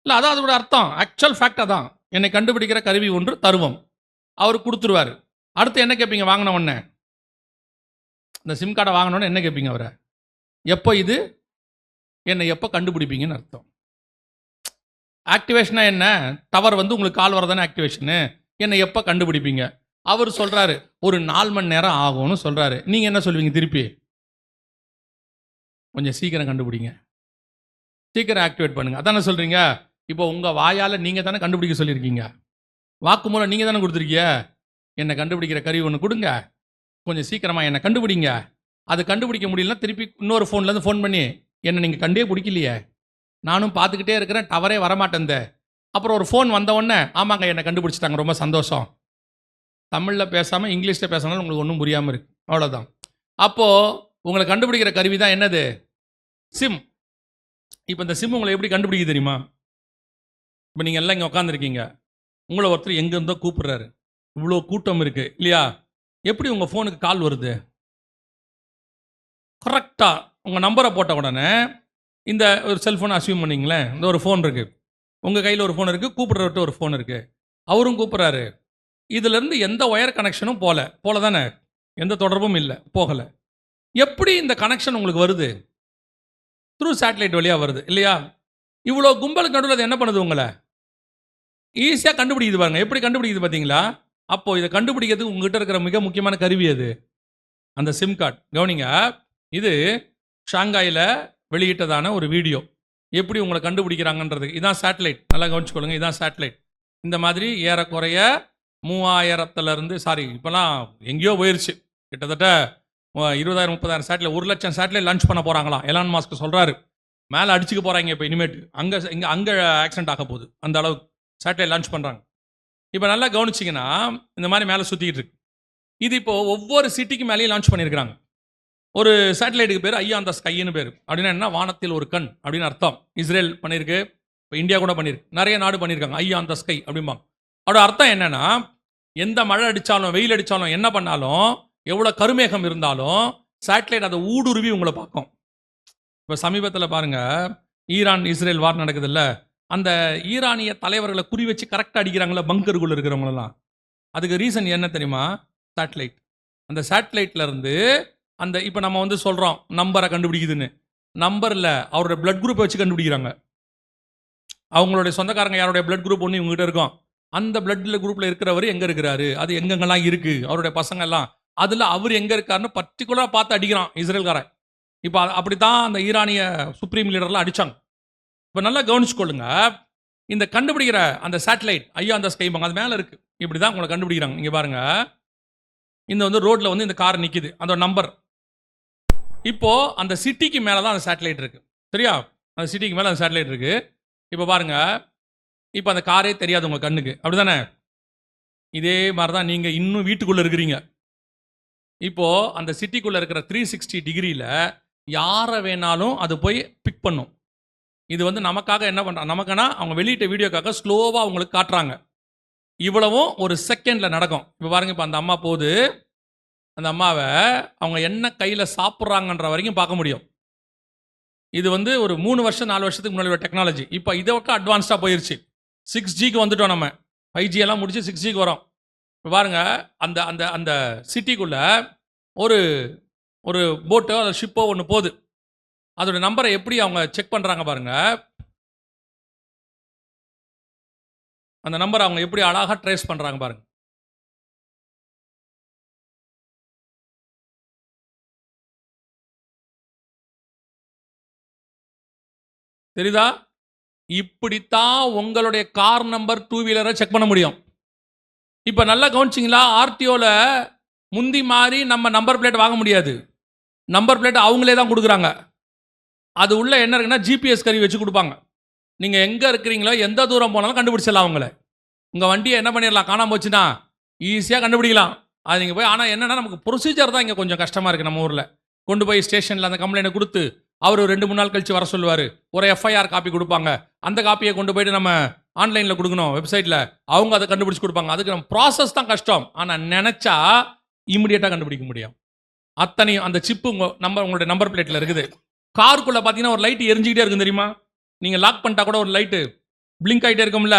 இல்லை, அதான் அதோட அர்த்தம், ஆக்சுவல் ஃபேக்ட் அதான். என்னை கண்டுபிடிக்கிற கருவி ஒன்று தருவோம். அவர் கொடுத்துருவார். அடுத்து என்ன கேட்பீங்க? வாங்கின உடனே இந்த சிம் கார்டை வாங்கினோடனே என்ன கேட்பீங்க அவரை? எப்போ இது என்னை எப்போ கண்டுபிடிப்பீங்கன்னு அர்த்தம். ஆக்டிவேஷனா என்ன? டவர் வந்து உங்களுக்கு கால் வரதானே ஆக்டிவேஷனு. என்னை எப்போ கண்டுபிடிப்பீங்க? அவர் சொல்கிறாரு ஒரு 4 மணி நேரம் ஆகும்னு சொல்கிறாரு. நீங்கள் என்ன சொல்வீங்க திருப்பி? கொஞ்சம் சீக்கிரம் கண்டுபிடிங்க, சீக்கிரம் ஆக்டிவேட் பண்ணுங்க, அதானே சொல்கிறீங்க. இப்போ உங்கள் வாயால் நீங்கள் தானே கண்டுபிடிக்க சொல்லியிருக்கீங்க, வாக்குமூலம் நீங்கள் தானே கொடுத்துருக்கீங்க. என்னை கண்டுபிடிக்கிற கருவி ஒன்று கொடுங்க, கொஞ்சம் சீக்கிரமாக என்னை கண்டுபிடிங்க. அது கண்டுபிடிக்க முடியலன்னா திருப்பி இன்னொரு ஃபோன்லேருந்து ஃபோன் பண்ணி என்னை நீங்கள் கண்டே பிடிக்கலையே, நானும் பார்த்துக்கிட்டே இருக்கிறேன், டவரே வரமாட்டேன். அப்புறம் ஒரு ஃபோன் வந்தவொடனே ஆமாங்க என்னை கண்டுபிடிச்சிட்டாங்க, ரொம்ப சந்தோஷம். தமிழில் பேசாமல் இங்கிலீஷில் பேசினாலும் உங்களுக்கு ஒன்றும் புரியாமல் இருக்கு, அவ்வளோதான். அப்போது உங்களை கண்டுபிடிக்கிற கருவி தான் என்னது? சிம். இப்போ இந்த சிம் உங்களை எப்படி கண்டுபிடிக்க தெரியுமா? இப்போ நீங்கள் எல்லாம் இங்கே உட்காந்துருக்கீங்க, உங்களை ஒருத்தர் எங்கேருந்தோ கூப்பிடுறாரு, இவ்வளோ கூட்டம் இருக்குது இல்லையா? எப்படி உங்கள் ஃபோனுக்கு கால் வருது? கரெக்டாக உங்கள் நம்பரை போட்ட உடனே இந்த ஒரு செல்ஃபோனை அசியூம் பண்ணிங்களேன், இந்த ஒரு ஃபோன் இருக்குது, உங்கள் கையில் ஒரு ஃபோன் இருக்குது, கூப்பிட்றவர்கிட்ட ஒரு ஃபோன் இருக்குது, அவரும் கூப்பிட்றாரு, இதுலேருந்து எந்த ஒயர் கனெக்ஷனும் போல தானே, எந்த தொடர்பும் இல்லை, போகலை. எப்படி இந்த கனெக்ஷன் உங்களுக்கு வருது? த்ரூ சேட்டலைட் வழியாக வருது இல்லையா? இவ்வளோ கும்பலுக்கு நடுவில் அது என்ன பண்ணுது? உங்களை ஈஸியாக கண்டுபிடிக்குது பாருங்க. எப்படி கண்டுபிடிக்குது பார்த்தீங்களா? அப்போது இதை கண்டுபிடிக்கிறதுக்கு உங்ககிட்ட இருக்கிற மிக முக்கியமான கருவி அது அந்த சிம் கார்டு. கவனிங்க, இது ஷாங்காயில் வெளியிட்டதான ஒரு வீடியோ. எப்படி உங்களை கண்டுபிடிக்கிறாங்கன்றது இதான் சேட்டலைட். நல்லா கவனிச்சுக்கொள்ளுங்க, இதான் சேட்டலைட். இந்த மாதிரி ஏறக்குறைய 3000 சாரி இப்போலாம் எங்கேயோ போயிடுச்சு, கிட்டத்தட்ட 20,000-30,000 சேட்டலைட், 1,00,000 சேட்டலைட் லான்ச் பண்ண போகிறாங்களாம். எலான் மாஸ்க் சொல்கிறாரு, மேலே அடிச்சுக்க போகிறாங்க இப்போ இனிமேட்டு, அங்கே ஆக்சிடென்ட் ஆக போகுது, அந்த அளவுக்கு சேட்டலைட் லான்ச் பண்ணுறாங்க. இப்போ நல்லா கவனிச்சிங்கன்னா இந்த மாதிரி மேலே சுற்றிக்கிட்டு இருக்கு. இது இப்போது ஒவ்வொரு சிட்டிக்கு மேலேயும் லான்ச் பண்ணியிருக்கிறாங்க. ஒரு சேட்டலைட்டுக்கு பேர் ஐயா அந்த ஸ்கைன்னு பேர். அப்படின்னா என்ன? வானத்தில் ஒரு கண் அப்படின்னு அர்த்தம். இஸ்ரேல் பண்ணியிருக்கு, இப்போ இந்தியா கூட பண்ணியிருக்கு, நிறைய நாடு பண்ணியிருக்காங்க ஐயா அந்த ஸ்கை அப்படிம்பாங்க. அதோட அர்த்தம் என்னென்னா, எந்த மழை அடித்தாலும் வெயில் அடித்தாலும் என்ன பண்ணாலும் எவ்வளோ கருமேகம் இருந்தாலும் சேட்டலைட் அதை ஊடுருவி உங்களை பார்க்கும். இப்போ சமீபத்தில் பாருங்கள், ஈரான் இஸ்ரேல் வார் நடக்குதுல்ல, அந்த ஈரானிய தலைவர்களை குறி வச்சு கரெக்டாக அடிக்கிறாங்களா பங்கருக்குள்ளே இருக்கிறவங்களெல்லாம். அதுக்கு ரீசன் என்ன தெரியுமா? சேட்டலைட். அந்த சேட்டலைட்லேருந்து அந்த இப்போ நம்ம வந்து சொல்கிறோம் நம்பரை கண்டுபிடிக்குதுன்னு, நம்பரில் அவருடைய பிளட் குரூப்பை வச்சு கண்டுபிடிக்கிறாங்க. அவங்களுடைய சொந்தக்காரங்க யாருடைய பிளட் குரூப் ஒன்று இவங்ககிட்ட இருக்கும், அந்த பிளட்ல குரூப்பில் இருக்கிறவர் எங்கே இருக்கிறாரு, அது எங்கெங்கெல்லாம் இருக்குது, அவருடைய பசங்க எல்லாம், அதில் அவர் எங்கே இருக்காருன்னு பர்டிகுலராக பார்த்து அடிக்கிறான் இஸ்ரேல்காரன். இப்போ அப்படி தான் அந்த ஈரானிய சுப்ரீம் லீடர்லாம் அடித்தாங்க. இப்போ நல்லா கவனிச்சுக்கொள்ளுங்க, இந்த கண்டுபிடிக்கிற அந்த சேட்டலைட் ஐயா அந்த ஸ்கைபாங்க, அது மேலே இருக்குது, இப்படி தான் உங்களை கண்டுபிடிக்கிறாங்க. இங்கே பாருங்கள், இந்த வந்து ரோட்டில் வந்து இந்த கார் நிற்கிது, அதோட நம்பர். இப்போது அந்த சிட்டிக்கு மேலே தான் அந்த சேட்டலைட் இருக்குது, சரியா? அந்த சிட்டிக்கு மேலே அந்த சேட்டலைட் இருக்குது. இப்போ பாருங்கள், இப்போ அந்த காரே தெரியாது உங்கள் கண்ணுக்கு, அப்படி தானே? இதே மாதிரி தான் நீங்கள் இன்னும் வீட்டுக்குள்ளே இருக்கிறீங்க. இப்போது அந்த சிட்டிக்குள்ளே இருக்கிற 360 டிகிரியில் யாரை வேணாலும் அது போய் பிக் பண்ணும். இது வந்து நமக்காக என்ன பண்ணுறாங்க, நமக்குன்னா அவங்க வெளியிட்ட வீடியோக்காக ஸ்லோவாக அவங்களுக்கு காட்டுறாங்க. இவ்வளவும் ஒரு செகண்டில் நடக்கும். இப்போ பாருங்கள், இப்போ அந்த அம்மா போகுது, அந்த அம்மாவை அவங்க என்ன கையில் சாப்பிட்றாங்கன்ற வரைக்கும் பார்க்க முடியும். இது வந்து ஒரு 3 வருஷம் 4 வருஷத்துக்கு முன்னாடி ஒரு டெக்னாலஜி. இப்போ இதை விட அட்வான்ஸ்டாக போயிடுச்சு. 6Gக்கு வந்துட்டோம், நம்ம 5G எல்லாம் முடிச்சு 6Gக்கு வரோம். இப்போ பாருங்கள், அந்த அந்த அந்த சிட்டிக்குள்ளே ஒரு ஒரு போட்டோ அல்லது ஷிப்போ ஒன்று போகுது, அதோட நம்பரை எப்படி அவங்க செக் பண்ணுறாங்க பாருங்கள். அந்த நம்பரை அவங்க எப்படி அழகாக ட்ரேஸ் பண்ணுறாங்க பாருங்கள். தெரியுதா? இப்படித்தான் உங்களுடைய கார் நம்பர் 2 வீலரை செக் பண்ண முடியும். இப்போ நல்லா கவனிச்சிங்களா? ஆர்டிஓவில் முந்தி மாதிரி நம்ம நம்பர் பிளேட் வாங்க முடியாது. நம்பர் பிளேட் அவங்களே தான் கொடுக்குறாங்க. அது உள்ள என்ன இருக்குன்னா ஜிபிஎஸ் கருவி வச்சு கொடுப்பாங்க. நீங்கள் எங்கே இருக்கிறீங்களோ எந்த தூரம் போனாலும் கண்டுபிடிச்சிடலாம். அவங்கள உங்கள் வண்டியை என்ன பண்ணிடலாம், காணாமல் போச்சுன்னா ஈஸியாக கண்டுபிடிக்கலாம். அது நீங்கள் போய், ஆனால் என்னென்னா நமக்கு ப்ரொசீஜர் தான் இங்கே கொஞ்சம் கஷ்டமாக இருக்குது. நம்ம ஊரில் கொண்டு போய் ஸ்டேஷனில் அந்த கம்ப்ளைண்ட்டை கொடுத்து அவர் 2-3 நாள் கழித்து வர சொல்லுவார். ஒரு எஃப்ஐஆர் காப்பி கொடுப்பாங்க, அந்த காப்பியை கொண்டு போயிட்டு நம்ம ஆன்லைனில் கொடுக்கணும், வெப்சைட்டில் அவங்க அதை கண்டுபிடிச்சி கொடுப்பாங்க. அதுக்கு நம்ம ப்ராசஸ் தான் கஷ்டம். ஆனால் நினச்சா இமிடியேட்டாக கண்டுபிடிக்க முடியும். அத்தனையும் அந்த சிப்பு உங்களுடைய நம்பர் பிளேட்டில் இருக்குது. காருக்குள்ளே பார்த்தீங்கன்னா ஒரு லைட்டு எரிஞ்சிக்கிட்டே இருக்கும் தெரியுமா? நீங்கள் லாக் பண்ணிட்டா கூட ஒரு லைட்டு பிளிங்க் ஆகிட்டே இருக்கும்ல,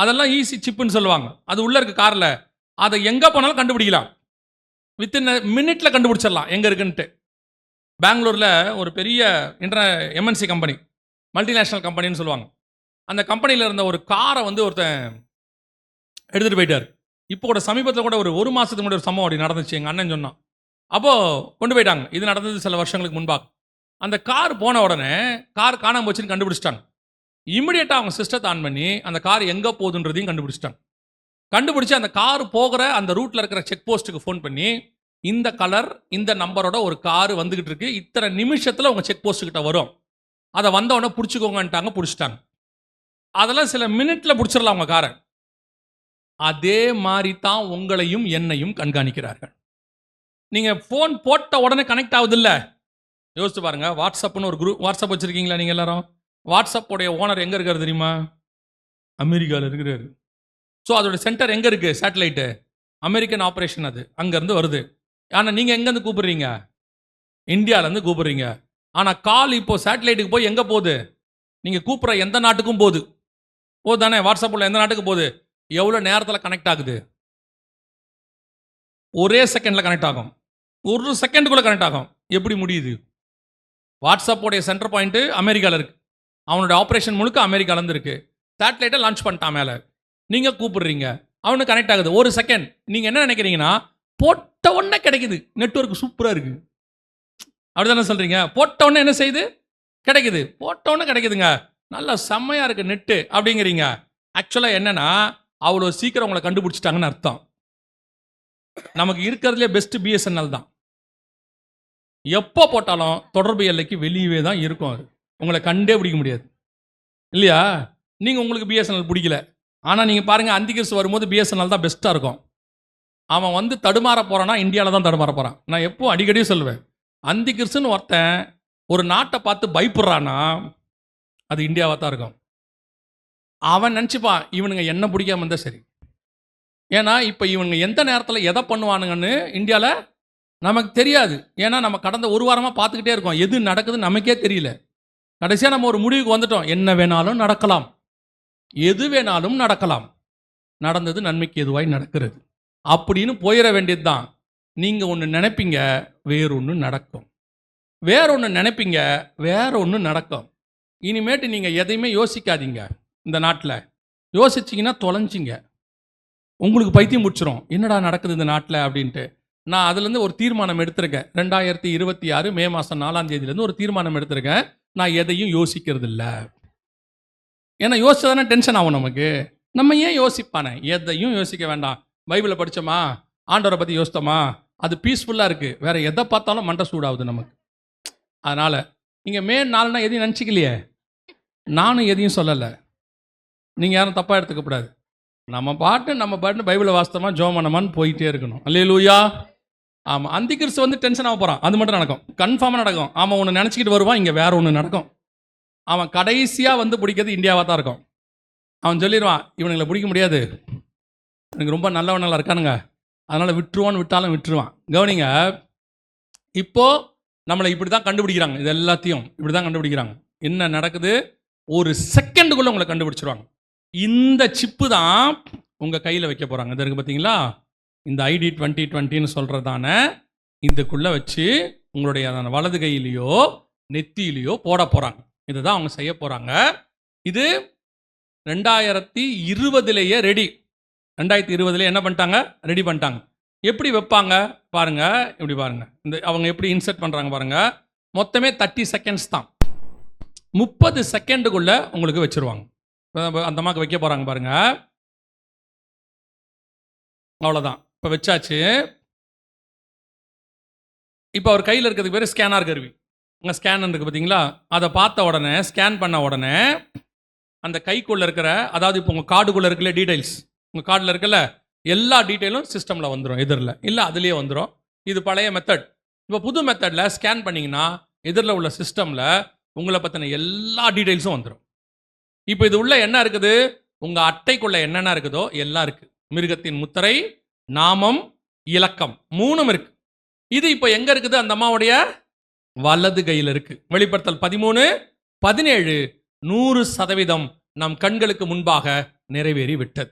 அதெல்லாம் ஈஸி சிப்புன்னு சொல்லுவாங்க. அது உள்ளே இருக்குது காரில். அதை எங்கே போனாலும் கண்டுபிடிக்கலாம். வித்தின் மினிட்ல கண்டுபிடிச்சிடலாம் எங்கே இருக்குன்ட்டு. பெங்களூரில் ஒரு பெரிய எம்என்சி கம்பெனி, மல்டிநேஷ்னல் கம்பெனின்னு சொல்லுவாங்க. அந்த கம்பெனியில் இருந்த ஒரு காரை வந்து ஒருத்தன் எடுத்துகிட்டு போயிட்டார். இப்போ கூட சமீபத்தில் கூட ஒரு மாதத்துக்கு முன்னாடி ஒரு சம்பவம் அப்படி நடந்துச்சு. எங்கள் அண்ணன் சொன்னான். அப்போது கொண்டு போயிட்டாங்க. இது நடந்தது சில வருஷங்களுக்கு முன்பாக. அந்த கார் போன உடனே கார் காணாமல் போச்சுன்னு கண்டுபிடிச்சிட்டாங்க. இமிடியேட்டாக அவங்க சிஸ்டத்தை ஆன் பண்ணி அந்த கார் எங்கே போகுதுன்றதையும் கண்டுபிடிச்சிட்டாங்க. கண்டுபிடிச்சி அந்த கார் போகிற அந்த ரூட்டில் இருக்கிற செக் போஸ்ட்டுக்கு ஃபோன் பண்ணி, இந்த கலர் இந்த நம்பரோட ஒரு கார் வந்துகிட்டு இருக்கு, இத்தனை நிமிஷத்தில் உங்கள் செக் போஸ்ட்டுக்கிட்ட வரும், அதை வந்தவொடனே பிடிச்சிக்கோங்கன்ட்டாங்க. பிடிச்சிட்டாங்க. அதெல்லாம் சில மினிட்ல பிடிச்சிடலாம் உங்கள் காரை. அதே மாதிரி தான் உங்களையும் என்னையும் கண்காணிக்கிறார்கள். நீங்கள் ஃபோன் போட்ட உடனே கனெக்ட் ஆகுது இல்லை? யோசிச்சு பாருங்க. வாட்ஸ்அப்னு ஒரு குரூப், வாட்ஸ்அப் வச்சுருக்கீங்களா நீங்கள் எல்லாரும்? வாட்ஸ்அப்போடைய ஓனர் எங்கே இருக்காரு தெரியுமா? அமெரிக்காவில் இருக்கிறாரு. ஸோ அதோட சென்டர் எங்கே இருக்குது? சேட்டலைட்டு அமெரிக்கன் ஆப்ரேஷன், அது அங்கேருந்து வருது. ஆனால் நீங்கள் எங்கேருந்து கூப்பிடுறீங்க? இந்தியாவிலேருந்து கூப்பிடுறீங்க. ஆனால் கால் இப்போது சேட்டலைட்டுக்கு போய் எங்கே போகுது? நீங்கள் கூப்பிட்ற எந்த நாட்டுக்கும் போகுது தானே? வாட்ஸ்அப்பில் எந்த நாட்டுக்கு போகுது? எவ்வளோ நேரத்தில் கனெக்ட் ஆகுது? ஒரே செகண்டில் கனெக்ட் ஆகும். ஒரு செகண்டுக்குள்ளே கனெக்ட் ஆகும். எப்படி முடியுது? வாட்ஸ்அப்போடைய சென்டர் பாயிண்ட்டு அமெரிக்காவில் இருக்குது. அவனுடைய ஆப்ரேஷன் முழுக்க அமெரிக்காவிலேருந்து இருக்குது. சேட்டலைட்டை லான்ச் பண்ணிட்டான் மேலே. நீங்கள் கூப்பிடுறீங்க, அவனுக்கு கனெக்ட் ஆகுது. ஒரு செகண்ட். நீங்கள் என்ன நினைக்கிறீங்கன்னா, போட்ட உடனே கிடைக்குது, நெட்வொர்க் சூப்பராக இருக்குது, அப்படி தானே சொல்கிறீங்க? போட்ட உடனே என்ன செய்யுது? கிடைக்குது. போட்ட உடனே கிடைக்குதுங்க, நல்லா செம்மையாக இருக்குது நெட்டு அப்படிங்கிறீங்க. ஆக்சுவலாக என்னென்னா, அவ்வளோ சீக்கிரம் உங்களை கண்டுபிடிச்சிட்டாங்கன்னு அர்த்தம். நமக்கு இருக்கிறதுலே பெஸ்ட்டு பிஎஸ்என்எல் தான். எப்போ போட்டாலும் தொடர்பு எல்லைக்கு வெளியவே தான் இருக்கும். அது உங்களை கண்டே பிடிக்க முடியாது இல்லையா? நீங்கள் உங்களுக்கு பிஎஸ்என்எல் பிடிக்கல, ஆனால் நீங்கள் பாருங்கள், அந்திகிறிஸ்து வரும்போது பிஎஸ்என்எல் தான் பெஸ்ட்டாக இருக்கும். அவன் வந்து தடுமாற போகிறான்னா இந்தியாவில் தான் தடுமாற போகிறான். நான் எப்போ அடிக்கடி சொல்லுவேன், அந்திகிறிஸ்துன்னு ஒருத்தன் ஒரு நாட்டை பார்த்து பயப்படுறான்னா அது இந்தியாவாக தான் இருக்கும். அவன் நினச்சிப்பான், இவனுங்க என்ன பிடிக்காம இருந்தால் சரி. ஏன்னா இப்போ இவனுங்க எந்த நேரத்தில் எதை பண்ணுவானுங்கன்னு இந்தியாவில் நமக்கு தெரியாது. ஏன்னா நம்ம கடந்த ஒரு வாரமாக பார்த்துக்கிட்டே இருக்கோம், எது நடக்குதுன்னு நமக்கே தெரியல. கடைசியாக நம்ம ஒரு முடிவுக்கு வந்துட்டோம், என்ன வேணாலும் நடக்கலாம், எது வேணாலும் நடக்கலாம், நடந்தது நன்மைக்கு எதுவாய் நடக்கிறது அப்படின்னு போயிட வேண்டியது தான். நீங்கள் ஒன்று நினைப்பீங்க, வேறொன்று நடக்கும். வேறொன்று நினைப்பீங்க, வேற ஒன்று நடக்கும். இனிமேட்டு நீங்கள் எதையுமே யோசிக்காதீங்க. இந்த நாட்டில் யோசிச்சிங்கன்னா தொலைஞ்சிங்க, உங்களுக்கு பைத்தியம் முடிச்சிடும், என்னடா நடக்குது இந்த நாட்டில் அப்படின்ட்டு. நான் அதுலேருந்து ஒரு தீர்மானம் எடுத்திருக்கேன். 2026 மே மாதம் 4ஆம் தேதியிலேருந்து ஒரு தீர்மானம் எடுத்திருக்கேன். நான் எதையும் யோசிக்கிறது இல்லை. ஏன்னா யோசிச்சதானே டென்ஷன் ஆகும் நமக்கு. நம்ம ஏன் யோசிப்பானே? எதையும் யோசிக்க வேண்டாம். பைபிளை படித்தோமா, ஆண்டவரை பற்றி யோசித்தோமா, அது பீஸ்ஃபுல்லாக இருக்குது. வேறு எதை பார்த்தாலும் மண்டை சூடாகுது நமக்கு. அதனால் நீங்கள் மே 4னா எதையும் நினச்சிக்கலையே, நானும் எதையும் சொல்லலை, நீங்கள் யாரும் தப்பாக எடுத்துக்கப்படாது. நம்ம பாட்டு பைபிளை வாசித்தோமா, ஜெபம் பண்ணோமான்னு போயிட்டே இருக்கணும். அல்லேலூயா. ஆமாம், அந்திகிறிஸ்து வந்து டென்ஷன் ஆக போகிறான், அது மட்டும் நடக்கும், கன்ஃபார்மாக நடக்கும். அவன் ஒன்று நினச்சிக்கிட்டு வருவான், இங்கே வேற ஒன்று நடக்கும். அவன் கடைசியாக வந்து பிடிக்கிறது இந்தியாவாக தான் இருக்கும். அவன் சொல்லிடுவான், இவனுங்களை பிடிக்க முடியாது, எனக்கு ரொம்ப நல்லவனாக இருக்கானுங்க, அதனால் விட்டுருவான்னு விட்டாலும் விட்டுருவான். கவனிங்க, இப்போது நம்மளை இப்படி தான் கண்டுபிடிக்கிறாங்க, இது எல்லாத்தையும் இப்படி தான் கண்டுபிடிக்கிறாங்க. என்ன நடக்குது? ஒரு செகண்டுக்குள்ளே உங்களை கண்டுபிடிச்சிருவாங்க. இந்த சிப்பு தான் உங்கள் கையில் வைக்க போகிறாங்க. இது இருக்குது பார்த்தீங்களா, இந்த ID 2020ன்னு சொல்கிறதான இதுக்குள்ளே வச்சு உங்களுடைய வலது கையிலையோ நெத்தியிலையோ போட போகிறாங்க. இதை தான் அவங்க செய்ய போகிறாங்க. இது 2020லேயே ரெடி. 2020லேயே என்ன பண்ணிட்டாங்க? ரெடி பண்ணிட்டாங்க. எப்படி வைப்பாங்க பாருங்க, இப்படி பாருங்க, இந்த அவங்க எப்படி இன்சர்ட் பண்ணுறாங்க பாருங்க. மொத்தமே 30 செகண்ட்ஸ் தான். 30 செகண்டுக்குள்ளே உங்களுக்கு வச்சுருவாங்க. அந்த அம்மாவுக்கு வைக்க போகிறாங்க பாருங்க, அவ்வளோதான். இப்போ வச்சாச்சு. இப்போ அவர் கையில் இருக்கிறதுக்கு பேர் ஸ்கேனர் கருவி. அங்கே ஸ்கேனர் இருக்குது பார்த்தீங்களா, அதை பார்த்த உடனே, ஸ்கேன் பண்ண உடனே அந்த கைக்குள்ளே இருக்கிற, அதாவது இப்போ உங்கள் கார்டுக்குள்ளே இருக்குல்ல டீட்டெயில்ஸ், உங்கள் கார்டில் இருக்குல்ல எல்லா டீட்டெயிலும் சிஸ்டமில் வந்துடும், எதிரில் இல்லை அதுலேயே வந்துடும். இது பழைய மெத்தட். இப்போ புது மெத்தடில் ஸ்கேன் பண்ணிங்கன்னா எதிரில் உள்ள சிஸ்டமில் உங்களை பற்றின எல்லா டீட்டெயில்ஸும் வந்துடும். இப்போ இது உள்ள என்ன இருக்குது? உங்கள் அட்டைக்குள்ளே என்னென்ன இருக்குதோ எல்லாம் இருக்குது. மிருகத்தின் முத்திரை, நாமம், இலக்கம் 3ம் இருக்குது. இது இப்போ எங்கே இருக்குது? அந்த அம்மாவுடைய வலது கையில் இருக்குது. வெளிப்படுத்தல் 13:17 100% நம் கண்களுக்கு முன்பாக நிறைவேறி விட்டது.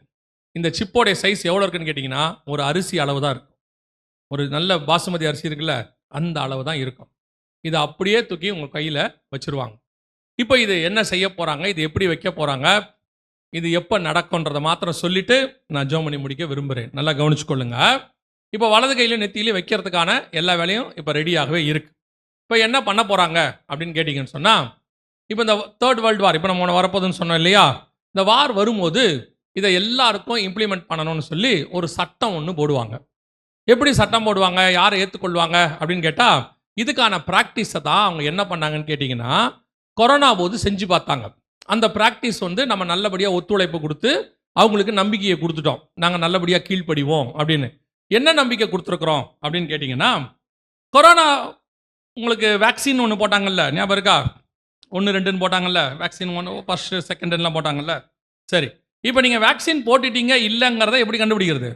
இந்த சிப்போடைய சைஸ் எவ்வளோ இருக்குன்னு கேட்டிங்கன்னா, ஒரு அரிசி அளவு தான் இருக்கும். ஒரு நல்ல பாசுமதி அரிசி இருக்குல்ல, அந்த அளவு தான் இருக்கும். இதை அப்படியே தூக்கி உங்கள் கையில் வச்சுருவாங்க. இப்போ இது என்ன செய்ய போகிறாங்க, இது எப்படி வைக்க போகிறாங்க, இது எப்போ நடக்கும்ன்றதை மாத்திரம் சொல்லிவிட்டு நான் ஜெபம் பண்ணி முடிக்க விரும்புகிறேன். நல்லா கவனிச்சுக்கொள்ளுங்க. இப்போ வலது கையில் நெத்தியிலே வைக்கிறதுக்கான எல்லா வேலையும் இப்போ ரெடியாகவே இருக்குது. இப்போ என்ன பண்ண போகிறாங்க அப்படின்னு கேட்டிங்கன்னு சொன்னால், இப்போ இந்த 3rd வேர்ல்டு வார் இப்போ நம்ம வரப்போகுதுன்னு சொன்னோம் இல்லையா, இந்த வார் வரும்போது இதை எல்லாருக்கும் இம்ப்ளிமெண்ட் பண்ணணும்னு சொல்லி ஒரு சட்டம் ஒன்று போடுவாங்க. எப்படி சட்டம் போடுவாங்க, யாரை ஏற்றுக்கொள்வாங்க அப்படின்னு கேட்டால், இதுக்கான ப்ராக்டிஸை தான் அவங்க என்ன பண்ணாங்கன்னு கேட்டிங்கன்னா, கொரோனா போது செஞ்சு பார்த்தாங்க. அந்த ப்ராக்டிஸ் வந்து நம்ம நல்லபடியாக ஒத்துழைப்பு கொடுத்து அவங்களுக்கு நம்பிக்கையை கொடுத்துட்டோம், நாங்கள் நல்லபடியாக கீழ்ப்படிவோம் அப்படின்னு. என்ன நம்பிக்கை கொடுத்துருக்குறோம் அப்படின்னு கேட்டிங்கன்னா, கொரோனா உங்களுக்கு வேக்சின் ஒன்று போட்டாங்கல்ல, ஞாபகம் இருக்கா? 1 2ன்னு போட்டாங்கல்ல, வேக்சின் 1 ஃபர்ஸ்ட் செகண்ட்லாம் போட்டாங்கல்ல. சரி, இப்போ நீங்கள் வேக்சின் போட்டுட்டீங்க இல்லைங்கிறத எப்படி கண்டுபிடிக்கிறது?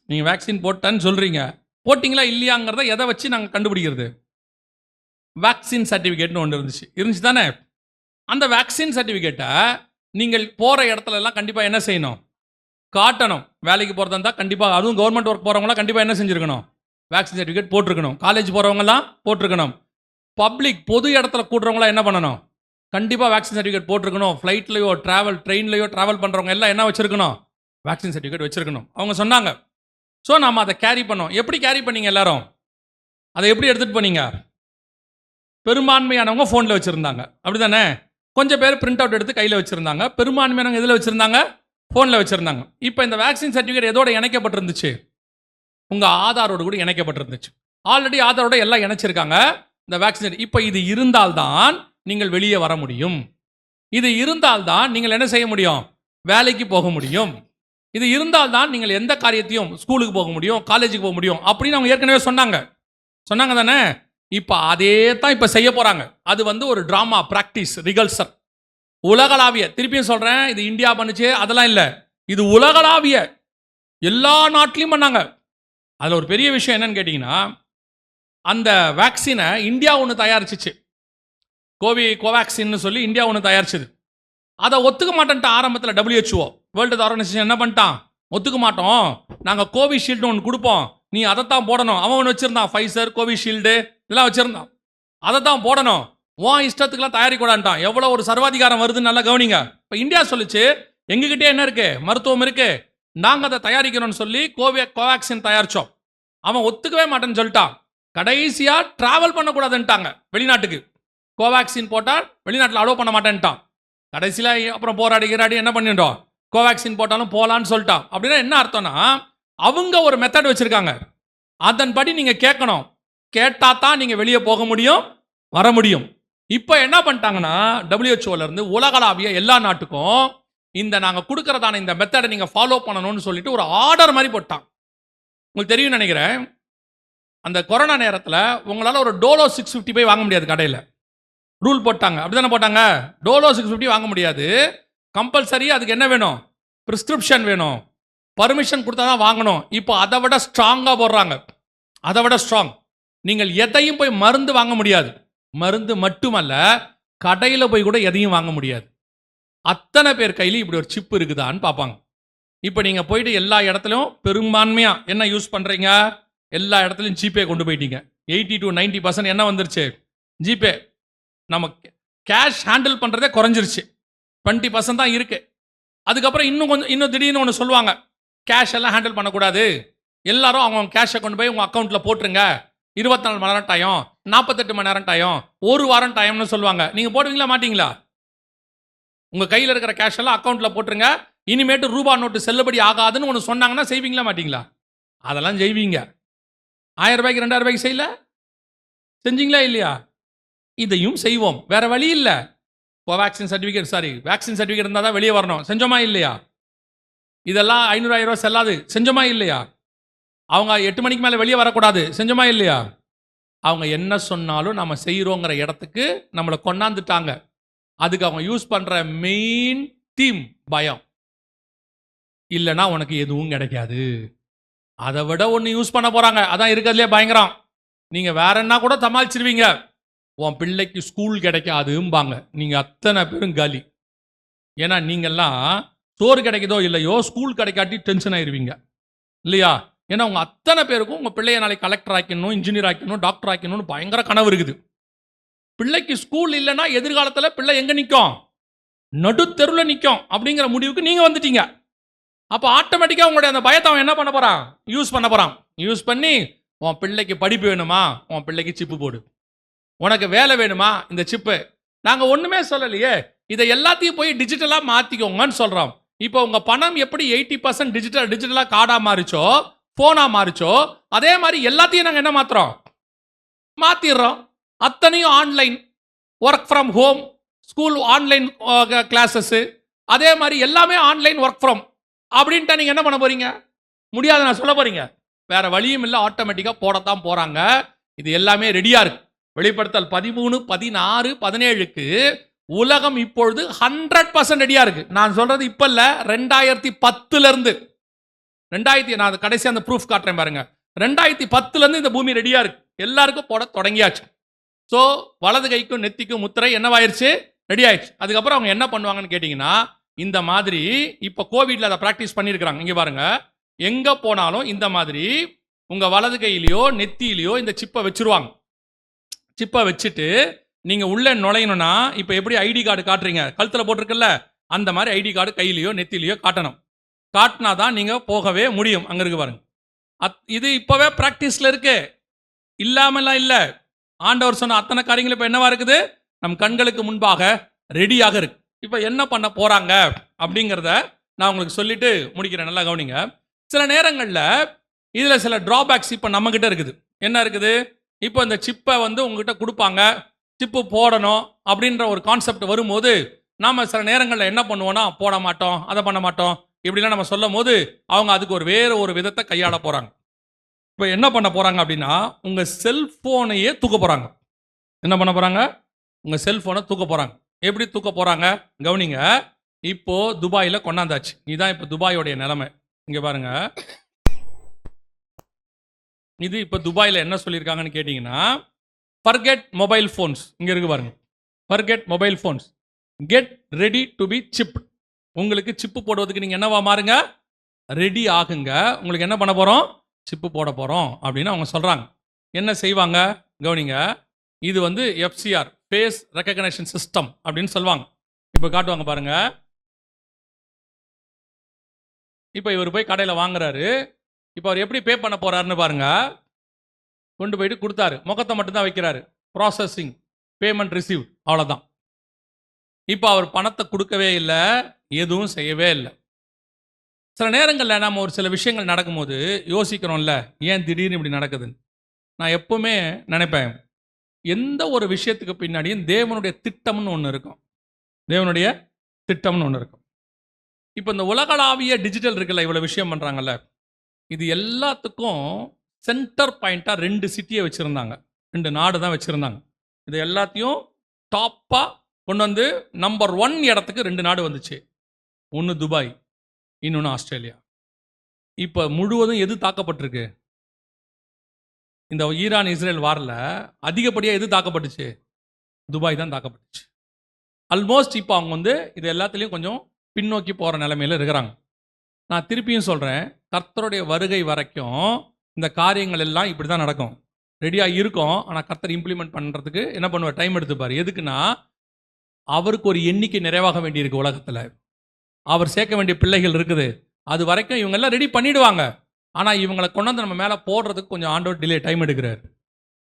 நீங்கள் வேக்சின் போட்டேன்னு சொல்கிறீங்க, போட்டிங்களா இல்லையாங்கிறத எதை வச்சு நாங்கள் கண்டுபிடிக்கிறது? வேக்சின் சர்டிஃபிகேட்னு ஒன்று இருந்துச்சு தானே? அந்த வேக்சின் சர்டிஃபிகேட்டை நீங்கள் போகிற இடத்துல எல்லாம் கண்டிப்பாக என்ன செய்யணும்? காட்டணும். வேலைக்கு போகிறதா இருந்தால் கண்டிப்பாக, அதுவும் கவர்மெண்ட் ஒர்க் போகிறவங்களாம் கண்டிப்பாக என்ன செஞ்சுருக்கணும்? வேக்சின் சர்டிஃபிகேட் போட்டிருக்கணும். காலேஜ் போகிறவங்கலாம் போட்டிருக்கணும். பப்ளிக் பொது இடத்துல கூட்டுறவங்களாம் என்ன பண்ணணும்? கண்டிப்பாக வேக்சின் சர்டிஃபிகேட் போட்டிருக்கணும். ஃப்ளைட்லையோ ட்ரெயின்லையோ ட்ராவல் பண்ணுறவங்க எல்லாம் என்ன வச்சுருக்கணும்? வேக்சின் சர்டிஃபிகேட் வச்சுருக்கணும். அவங்க சொன்னாங்க. ஸோ நம்ம அதை கேரி பண்ணோம். எப்படி கேரி பண்ணீங்க எல்லாரும்? அதை எப்படி எடுத்துகிட்டு போனீங்க? பெரும்பான்மையானவங்க ஃபோனில் வச்சுருந்தாங்க, அப்படி தானே? கொஞ்சம் பேர் பிரிண்ட் அவுட் எடுத்து கையில் வச்சுருந்தாங்க. பெரும்பான்மையானவங்க எதில் வச்சுருந்தாங்க? ஃபோனில் வச்சுருந்தாங்க. இப்போ இந்த வேக்சின் சர்டிஃபிகேட் எதோட இணைக்கப்பட்டிருந்துச்சு? உங்கள் ஆதாரோடு கூட இணைக்கப்பட்டிருந்துச்சு. ஆல்ரெடி ஆதாரோட எல்லாம் இணைச்சிருக்காங்க இந்த வேக்சின். இப்போ இது இருந்தால்தான் நீங்கள் வெளியே வர முடியும். இது இருந்தால்தான் நீங்கள் என்ன செய்ய முடியும்? வேலைக்கு போக முடியும். இது இருந்தால்தான் நீங்கள் எந்த காரியத்தையும், ஸ்கூலுக்கு போக முடியும், காலேஜுக்கு போக முடியும் அப்படின்னு அவங்க ஏற்கனவே சொன்னாங்க தானே? இப்போ அதே தான் இப்போ செய்ய போகிறாங்க. அது வந்து ஒரு ட்ராமா, ப்ராக்டிஸ், ரிகல்சர். உலகளாவிய, திருப்பியும் சொல்கிறேன், இது இந்தியா பண்ணுச்சு அதெல்லாம் இல்லை, இது உலகளாவிய எல்லா நாட்டிலையும் பண்ணாங்க. அதில் ஒரு பெரிய விஷயம் என்னன்னு கேட்டிங்கன்னா, அந்த வேக்சினை இந்தியா ஒன்று தயாரிச்சிச்சு. கோவேக்சின்னு சொல்லி இந்தியா ஒன்று தயாரிச்சது. அதை ஒத்துக்க மாட்டேன்ட்டு ஆரம்பத்தில் WHO, வேர்ல்டு ஹெல்த் ஆர்கனைசேஷன் என்ன பண்ணிட்டான்? ஒத்துக்க மாட்டோம், நாங்கள் கோவிஷீல்டு ஒன்று கொடுப்போம், நீ அதைத்தான் போடணும். அவன் ஒன்று வச்சுருந்தான், ஃபைசர், கோவிஷீல்டு இதெல்லாம் வச்சுருந்தான். அதை தான் போடணும், உன் இஷ்டத்துக்குலாம் தயாரிக்கூடான்ட்டான். எவ்வளோ ஒரு சர்வாதிகாரம் வருதுன்னு நல்லா கவனிங்க. இப்போ இந்தியா சொல்லிச்சு, எங்ககிட்டே என்ன இருக்குது? மருத்துவம் இருக்குது, நாங்கள் அதை தயாரிக்கிறோம்னு சொல்லி கோவேக்சின் தயாரித்தோம். அவன் ஒத்துக்கவே மாட்டேன்னு சொல்லிட்டான். கடைசியாக ட்ராவல் பண்ணக்கூடாதுன்ட்டாங்க வெளிநாட்டுக்கு. கோவேக்சின் போட்டால் வெளிநாட்டில் அலோவ் பண்ண மாட்டேன்ட்டான். கடைசியில் அப்புறம் போராடி என்ன பண்ணிட்டோம்? கோவேக்சின் போட்டாலும் போகலான்னு சொல்லிட்டான். அப்படின்னா என்ன அர்த்தம்னா, அவங்க ஒரு மெத்தட் வச்சுருக்காங்க, அதன்படி நீங்கள் கேட்கணும். கேட்டால் தான் நீங்கள் வெளியே போக முடியும், வர முடியும். இப்போ என்ன பண்ணிட்டாங்கன்னா, WHO உலகளாவிய எல்லா நாட்டுக்கும் இந்த நாங்கள் கொடுக்கறதான இந்த மெத்தடை நீங்கள் ஃபாலோ பண்ணணும்னு சொல்லிட்டு ஒரு ஆர்டர் மாதிரி போட்டான். உங்களுக்கு தெரியும் நினைக்கிறேன், அந்த கொரோனா நேரத்தில் உங்களால் ஒரு டோலோ 650 போய் வாங்க முடியாது கடையில். ரூல் போட்டாங்க, அப்படி தானே போட்டாங்க? டோலோ 650 வாங்க முடியாது, கம்பல்சரி அதுக்கு என்ன வேணும்? ப்ரிஸ்கிரிப்ஷன் வேணும், பர்மிஷன் கொடுத்தா தான் வாங்கணும். இப்போ அதை விட ஸ்ட்ராங்காக போடுறாங்க. அதை விட ஸ்ட்ராங். நீங்கள் எதையும் போய் மருந்து வாங்க முடியாது. மருந்து மட்டுமல்ல, கடையில் போய் கூட எதையும் வாங்க முடியாது. அத்தனை பேர் கையிலும் இப்படி ஒரு சிப் இருக்குதான்னு பார்ப்பாங்க. இப்போ நீங்கள் போயிட்டு எல்லா இடத்துலையும் பெரும்பான்மையாக என்ன யூஸ் பண்ணுறீங்க? எல்லா இடத்துலையும் ஜிபே கொண்டு போயிட்டீங்க. 80 to 90% என்ன வந்துருச்சு? ஜிபே. நம்ம கேஷ் ஹேண்டில் பண்ணுறதே குறைஞ்சிருச்சு. 20% தான் இருக்குது. அதுக்கப்புறம் இன்னும் திடீர்னு ஒன்று சொல்லுவாங்க, கேஷ் எல்லாம் ஹேண்டில் பண்ணக்கூடாது, எல்லாரும் அவங்க கேஷை கொண்டு போய் உங்கள் அக்கௌண்ட்டில் போட்டுருங்க, 24 மணி நேரம் டைம், 48 மணி நேரம் டைம், ஒரு வாரம் டைம்னு சொல்லுவாங்க. நீங்கள் போடுவீங்களா மாட்டீங்களா? உங்கள் கையில் இருக்கிற கேஷ் எல்லாம் அக்கௌண்ட்டில் போட்டுருங்க, இனிமேட்டு ரூபா நோட்டு செல்லுபடி ஆகாதுன்னு ஒன்று சொன்னாங்கன்னா செய்வீங்களா மாட்டீங்களா? அதெல்லாம் செய்வீங்க. 1000 ரூபாய்க்கு 2000 ரூபாய்க்கு செய்யல, செஞ்சீங்களா இல்லையா? இதையும் செய்வோம், வேற வழி இல்லை. வேக்சின் சர்டிஃபிகேட் இருந்தால் தான் வெளியே வரணும், செஞ்சோமா இல்லையா? இதெல்லாம் 500 1000 ரூபாய் செல்லாது, செஞ்சோமா இல்லையா? அவங்க 8 மணிக்கு மேலே வெளியே வரக்கூடாது, செஞ்சோமா இல்லையா? அவங்க என்ன சொன்னாலும் நம்ம செய்கிறோங்கிற இடத்துக்கு நம்மளை கொண்டாந்துட்டாங்க. அதுக்கு அவங்க யூஸ் பண்ணுற மெயின் தீம் பயம். இல்லைன்னா உனக்கு எதுவும் கிடைக்காது. அதை விட ஒன்று யூஸ் பண்ண போகிறாங்க, அதான் இருக்கிறதுலே பயங்கரம். நீங்கள் வேற என்ன கூட சமாளிச்சிருவீங்க, உன் பிள்ளைக்கு ஸ்கூல் கிடைக்காதும்பாங்க. நீங்கள் அத்தனை பேரும் காலி. ஏன்னா நீங்கள்லாம் சோறு கிடைக்குதோ இல்லையோ, ஸ்கூல் கிடைக்காட்டி டென்ஷன் ஆயிடுவீங்க இல்லையா? ஏன்னா உங்கள் அத்தனை பேருக்கும் உங்கள் பிள்ளைய நாளைக்கு கலெக்டர் ஆக்கணும், இன்ஜினியர் ஆக்கணும், டாக்டர் ஆக்கணும்னு பயங்கர கனவு இருக்குது. பிள்ளைக்கு ஸ்கூல் இல்லைன்னா எதிர்காலத்தில் பிள்ளை எங்கே நிற்கும்? நடுத்தெருவில் நிற்கும் அப்படிங்கிற முடிவுக்கு நீங்கள் வந்துட்டீங்க. அப்போ ஆட்டோமேட்டிக்காக உங்களுடைய அந்த பயத்தை அவன் என்ன பண்ண போகிறான்? யூஸ் பண்ண போகிறான். யூஸ் பண்ணி, உன் பிள்ளைக்கு படிப்பு வேணுமா, உன் பிள்ளைக்கு சிப்பு போடு. உனக்கு வேலை வேணுமா, இந்த சிப்பு. நாங்கள் ஒன்றுமே சொல்லலையே, இதை எல்லாத்தையும் போய் டிஜிட்டலாக மாற்றிக்கோங்கன்னு சொல்கிறோம். இப்போ உங்கள் பணம் எப்படி 80% டிஜிட்டலாக கார்டாக மாறிச்சோ, ஃபோனாக மாறிச்சோ, அதே மாதிரி எல்லாத்தையும் நாங்கள் என்ன மாற்றிடுறோம். அத்தனையும் online, work from home, school online classes, அதே மாதிரி எல்லாமே ஆன்லைன் ஒர்க் ஃப்ரம் அப்படின்ட்டு நீங்கள் என்ன பண்ண போகிறீங்க? முடியாது நான் சொல்ல போகிறீங்க. வேறு வழியும் இல்லை, ஆட்டோமேட்டிக்காக போடத்தான் போகிறாங்க. இது எல்லாமே ரெடியாக இருக்கு. வெளிப்படுத்தல் 13, 16, 17க்கு உலகம் இப்பொழுது 100% ரெடியா இருக்கு. நான் சொல்றது இப்ப இல்ல, 2010 இருந்து. நான் கடைசி அந்த ப்ரூஃப் காட்டுறேன் பாருங்க. 2010 இருந்து இந்த பூமி ரெடியா இருக்கு, எல்லாருக்கும் போட தொடங்கியாச்சு. ஸோ வலது கைக்கும் நெத்திக்கும் முத்திரை என்னவாயிருச்சு, ரெடி ஆயிடுச்சு. அதுக்கப்புறம் அவங்க என்ன பண்ணுவாங்கன்னு கேட்டீங்கன்னா, இந்த மாதிரி இப்ப கோவிட்ல அதை பிராக்டிஸ் பண்ணியிருக்கிறாங்க. இங்க பாருங்க, எங்க போனாலும் இந்த மாதிரி உங்க வலது கையிலையோ நெத்தியிலையோ இந்த சிப்பை வச்சிருவாங்க. சிப்பை வச்சுட்டு நீங்க உள்ள நுழையணும்னா, இப்ப எப்படி ஐடி கார்டு காட்டுறீங்க, கழுத்துல போட்டிருக்குல்ல, அந்த மாதிரி ஐடி கார்டு கையிலையோ நெத்திலையோ காட்டணும். காட்டினாதான் நீங்க போகவே முடியும். அங்க இருக்கு பாருங்க, இது இப்பவே பிராக்டிஸ்ல இருக்கு, இல்லாமலாம் இல்ல. ஆண்டவர் சொன்ன அத்தனை காரியங்களும் இப்ப என்னவா இருக்குது, நம் கண்களுக்கு முன்பாக ரெடியாக இருக்கு. இப்ப என்ன பண்ண போறாங்க அப்படிங்கிறத நான் உங்களுக்கு சொல்லிட்டு முடிக்கிறேன். நல்லா கவனிங்க. சில நேரங்கள்ல இதுல சில டிராபேக்ஸ் இப்ப நம்ம கிட்ட இருக்குது. என்ன இருக்குது, இப்போ இந்த சிப்பை வந்து உங்ககிட்ட கொடுப்பாங்க, சிப்பு போடணும் அப்படின்ற ஒரு கான்செப்ட் வரும்போது நாம சில நேரங்களில் என்ன பண்ணுவோம்னா, போட மாட்டோம், அதை பண்ண மாட்டோம், இப்படிலாம் நம்ம சொல்லும் போது அவங்க அதுக்கு வேற ஒரு விதத்தை கையாள போறாங்க. இப்போ என்ன பண்ண போறாங்க அப்படின்னா, உங்க செல்போனையே தூக்க போறாங்க. என்ன பண்ண போறாங்க, உங்க செல்போனை தூக்க போறாங்க. எப்படி தூக்க போறாங்க கவனிங்க. இப்போ துபாயில கொண்டாந்தாச்சு. இதுதான் இப்போ துபாயோடைய நிலைமை. இங்க பாருங்க, இது இப்போ துபாயில என்ன சொல்லியிருக்காங்கன்னு கேட்டீங்கன்னா, forget mobile phones. இங்க இருக்கு பாருங்க, forget mobile phones, get ready to be chipped. உங்களுக்கு சிப்பு போடுவதற்கு நீங்க என்னவா மாறுங்க, ரெடி ஆகுங்க. உங்களுக்கு என்ன பண்ண போறோம், சிப்பு போட போறோம் அப்படின்னு அவங்க சொல்றாங்க. என்ன செய்வாங்க கவனிங்க. இது வந்து FCR, ஃபேஸ் ரெகக்னிஷன் சிஸ்டம் அப்படின்னு சொல்லுவாங்க. இப்போ காட்டுவாங்க பாருங்க. இப்போ இவர் போய் கடையில் வாங்குறாரு. இப்போ அவர் எப்படி பே பண்ண போறாருன்னு பாருங்க. கொண்டு போயிட்டு கொடுத்தாரு, முகத்தை மட்டும்தான் வைக்கிறாரு, ப்ராசஸிங், பேமெண்ட் ரிசீவ், அவ்வளோதான். இப்போ அவர் பணத்தை கொடுக்கவே இல்லை, எதுவும் செய்யவே இல்லை. சில நேரங்களில் நம்ம ஒரு சில விஷயங்கள் நடக்கும்போது யோசிக்கிறோம்ல, ஏன் திடீர்னு இப்படி நடக்குதுன்னு. நான் எப்பவுமே நினைப்பேன், எந்த ஒரு விஷயத்துக்கு பின்னாடியும் தேவனுடைய திட்டம்னு ஒன்று இருக்கும். தேவனுடைய திட்டம்னு ஒன்று இருக்கும். இப்போ இந்த உலகளாவிய டிஜிட்டல் இருக்குல்ல, இவ்வளோ விஷயம் பண்ணுறாங்கல்ல, இது எல்லாத்துக்கும் சென்டர் பாயிண்ட்டாக 2 சிட்டியை வச்சுருந்தாங்க, 2 நாடு தான் வச்சுருந்தாங்க. இது எல்லாத்தையும் டாப்பாக கொண்டு வந்து நம்பர் 1 இடத்துக்கு 2 நாடு வந்துச்சு. ஒன்று துபாய், இன்னொன்று ஆஸ்திரேலியா. இப்போ முழுவதும் எது தாக்கப்பட்டிருக்கு, இந்த ஈரான் இஸ்ரேல் வாரில் அதிகப்படியாக எது தாக்கப்பட்டுச்சு, துபாய் தான் தாக்கப்பட்டுச்சு. ஆல்மோஸ்ட் இப்போ அவங்க வந்து இது எல்லாத்துலேயும் கொஞ்சம் பின்னோக்கி போகிற நிலைமையில் இருக்கிறாங்க. நான் திருப்பியும் சொல்கிறேன், கர்த்தருடைய வருகை வரைக்கும் இந்த காரியங்கள் எல்லாம் இப்படி தான் நடக்கும். ரெடியாக இருக்கும், ஆனால் கர்த்தர் இம்ப்ளிமெண்ட் பண்ணுறதுக்கு என்ன பண்ணுவார், டைம் எடுத்துப்பார். எதுக்குன்னா, அவருக்கு ஒரு எண்ணிக்கை நிறைவாக வேண்டியிருக்கு உலகத்தில், அவர் சேர்க்க வேண்டிய பிள்ளைகள் இருக்குது. அது வரைக்கும் இவங்கெல்லாம் ரெடி பண்ணிடுவாங்க. ஆனால் இவங்களை கொண்டாந்து நம்ம மேலே போடுறதுக்கு கொஞ்சம் ஆண்டவர் டிலே டைம் எடுக்கிறார்.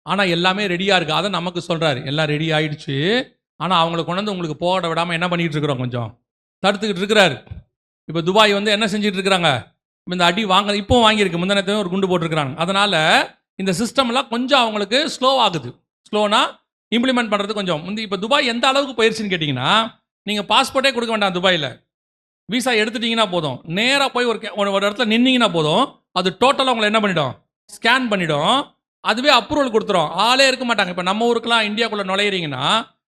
ஆனால் எல்லாமே ரெடியாக இருக்குது. அதை நமக்கு சொல்கிறார், எல்லாம் ரெடி ஆயிடுச்சு, ஆனால் அவங்களை கொண்டாந்து உங்களுக்கு போட விடாமல் என்ன பண்ணிகிட்டு இருக்கிறோம், கொஞ்சம் தடுத்துக்கிட்டு இருக்கிறாரு. இப்போ துபாய் வந்து என்ன செஞ்சுட்டு இருக்கிறாங்க, இந்த அடி வாங்க இப்போ வாங்கியிருக்கு, முந்தினத்தையும் ஒரு குண்டு போட்டிருக்கிறாங்க. அதனால் இந்த சிஸ்டம்லாம் கொஞ்சம் அவங்களுக்கு ஸ்லோ ஆகுது. ஸ்லோனா இம்ப்ளிமெண்ட் பண்ணுறது கொஞ்சம் முந்தி. இப்போ துபாய் எந்த அளவுக்கு போயிடுச்சுன்னு கேட்டிங்கன்னா, நீங்கள் பாஸ்போர்ட்டே கொடுக்க வேண்டாம் துபாயில், விசா எடுத்துட்டிங்கன்னா போதும், நேராக போய் ஒரு இடத்துல நின்னீங்கன்னா போதும், அது டோட்டலாக உங்களை என்ன பண்ணிடும், ஸ்கேன் பண்ணிடும், அதுவே அப்ரூவல் கொடுத்துரும். ஆளே இருக்க மாட்டாங்க. இப்போ நம்ம ஊருக்குலாம் இந்தியாவுக்குள்ளே நுழையிறீங்கன்னா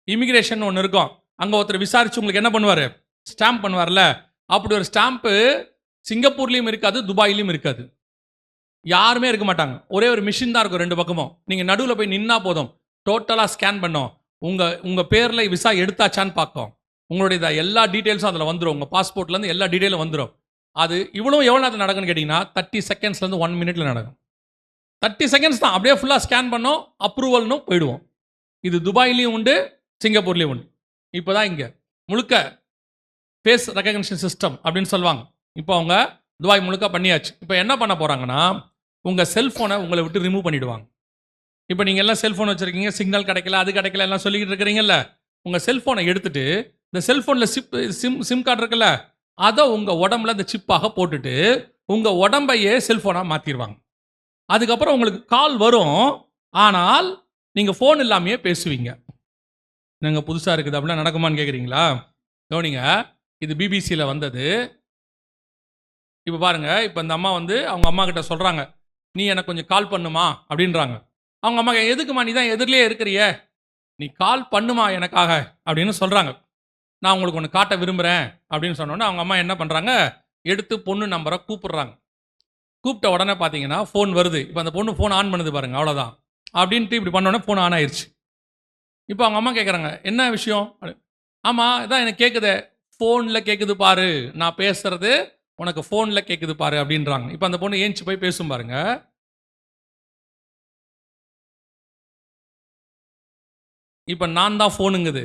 இமிகிரேஷன் ஒன்று இருக்கும், அங்கே ஒருத்தர் விசாரிச்சு உங்களுக்கு என்ன பண்ணுவார், ஸ்டாம்ப் பண்ணுவார்ல, அப்படி ஒரு ஸ்டாம்ப்பு சிங்கப்பூர்லேயும் இருக்காது, துபாயிலையும் இருக்காது, யாருமே இருக்க மாட்டாங்க. ஒரே ஒரு மிஷின் தான் இருக்கும் 2 பக்கமும். நீங்கள் நடுவில் போய் நின்னா போதும், டோட்டலாக ஸ்கேன் பண்ணோம், உங்கள் பேரில் விசா எடுத்தாச்சான்னு பார்க்கும், உங்களுடைய எல்லா டீட்டெயில்ஸும் அதில் வந்துடும், உங்கள் பாஸ்போர்ட்லேருந்து எல்லா டீட்டெயிலும் வந்துடும். அது இவ்வளோ எவ்வளோ நேரத்தில் நடக்குன்னு கேட்டிங்கன்னா 30 செகண்ட்ஸ்லேருந்து 1 மினிட்ல நடக்கும். 30 செகண்ட்ஸ் தான், அப்படியே ஃபுல்லாக ஸ்கேன் பண்ணோம், அப்ரூவல்னு போயிடுவோம். இது துபாயிலையும் உண்டு, சிங்கப்பூர்லேயும் உண்டு. இப்போ தான் இங்கே முழுக்க ஃபேஸ் ரெகக்னிஷன் சிஸ்டம் அப்படின்னு சொல்லுவாங்க. இப்போ அவங்க துபாய் முழுக்க பண்ணியாச்சு. இப்போ என்ன பண்ண போகிறாங்கன்னா, உங்கள் செல்ஃபோனை உங்களை விட்டு ரிமூவ் பண்ணிவிடுவாங்க. இப்போ நீங்கள் எல்லாம் செல்ஃபோன் வச்சுருக்கீங்க, சிக்னல் கிடைக்கல, அது கிடைக்கல, எல்லாம் சொல்லிக்கிட்டு இருக்கிறீங்கல்ல, உங்கள் செல்ஃபோனை எடுத்துட்டு இந்த செல்ஃபோனில் சிம் கார்டு இருக்குல்ல, அதை உங்கள் உடம்புல இந்த சிப்பாக போட்டுட்டு உங்கள் உடம்பையே செல்ஃபோனாக மாற்றிடுவாங்க. அதுக்கப்புறம் உங்களுக்கு கால் வரும், ஆனால் நீங்கள் ஃபோன் இல்லாமையே பேசுவீங்க. நாங்கள் புதுசாக இருக்குது, அப்படிலாம் நடக்குமான்னு கேட்குறீங்களா? கவனிங்க, இது பிபிசியில் வந்தது. இப்போ பாருங்க, இப்போ இந்த அம்மா வந்து அவங்க அம்மா கிட்ட சொல்கிறாங்க, நீ எனக்கு கொஞ்சம் கால் பண்ணுமா அப்படின்றாங்க. அவங்க அம்மா எதுக்குமா நீ தான் எதிரிலே இருக்கிறிய, நீ கால் பண்ணுமா எனக்காக அப்படின்னு சொல்கிறாங்க. நான் உங்களுக்கு ஒன்று காட்ட விரும்புகிறேன் அப்படின்னு சொன்னோன்னே அவங்க அம்மா என்ன பண்ணுறாங்க, எடுத்து பொண்ணு நம்பரை கூப்பிடுறாங்க. கூப்பிட்ட உடனே பார்த்தீங்கன்னா ஃபோன் வருது. இப்போ அந்த பொண்ணு ஃபோன் ஆன் பண்ணுது பாருங்க, அவ்வளோதான். அப்படின்ட்டு இப்படி பண்ணோடனே ஃபோன் ஆன் ஆயிடுச்சு. இப்போ அவங்க அம்மா கேட்குறாங்க, என்ன விஷயம்? ஆமாம், இதான் எனக்கு கேட்குதே, ஃபோனில் கேட்குது பாரு, நான் பேசுறது உனக்கு ஃபோனில் கேட்குது பாரு அப்படின்றாங்க. இப்போ அந்த பொண்ணு ஏஞ்சி போய் பேசும் பாருங்க. இப்போ நான் தான் ஃபோனுங்குது,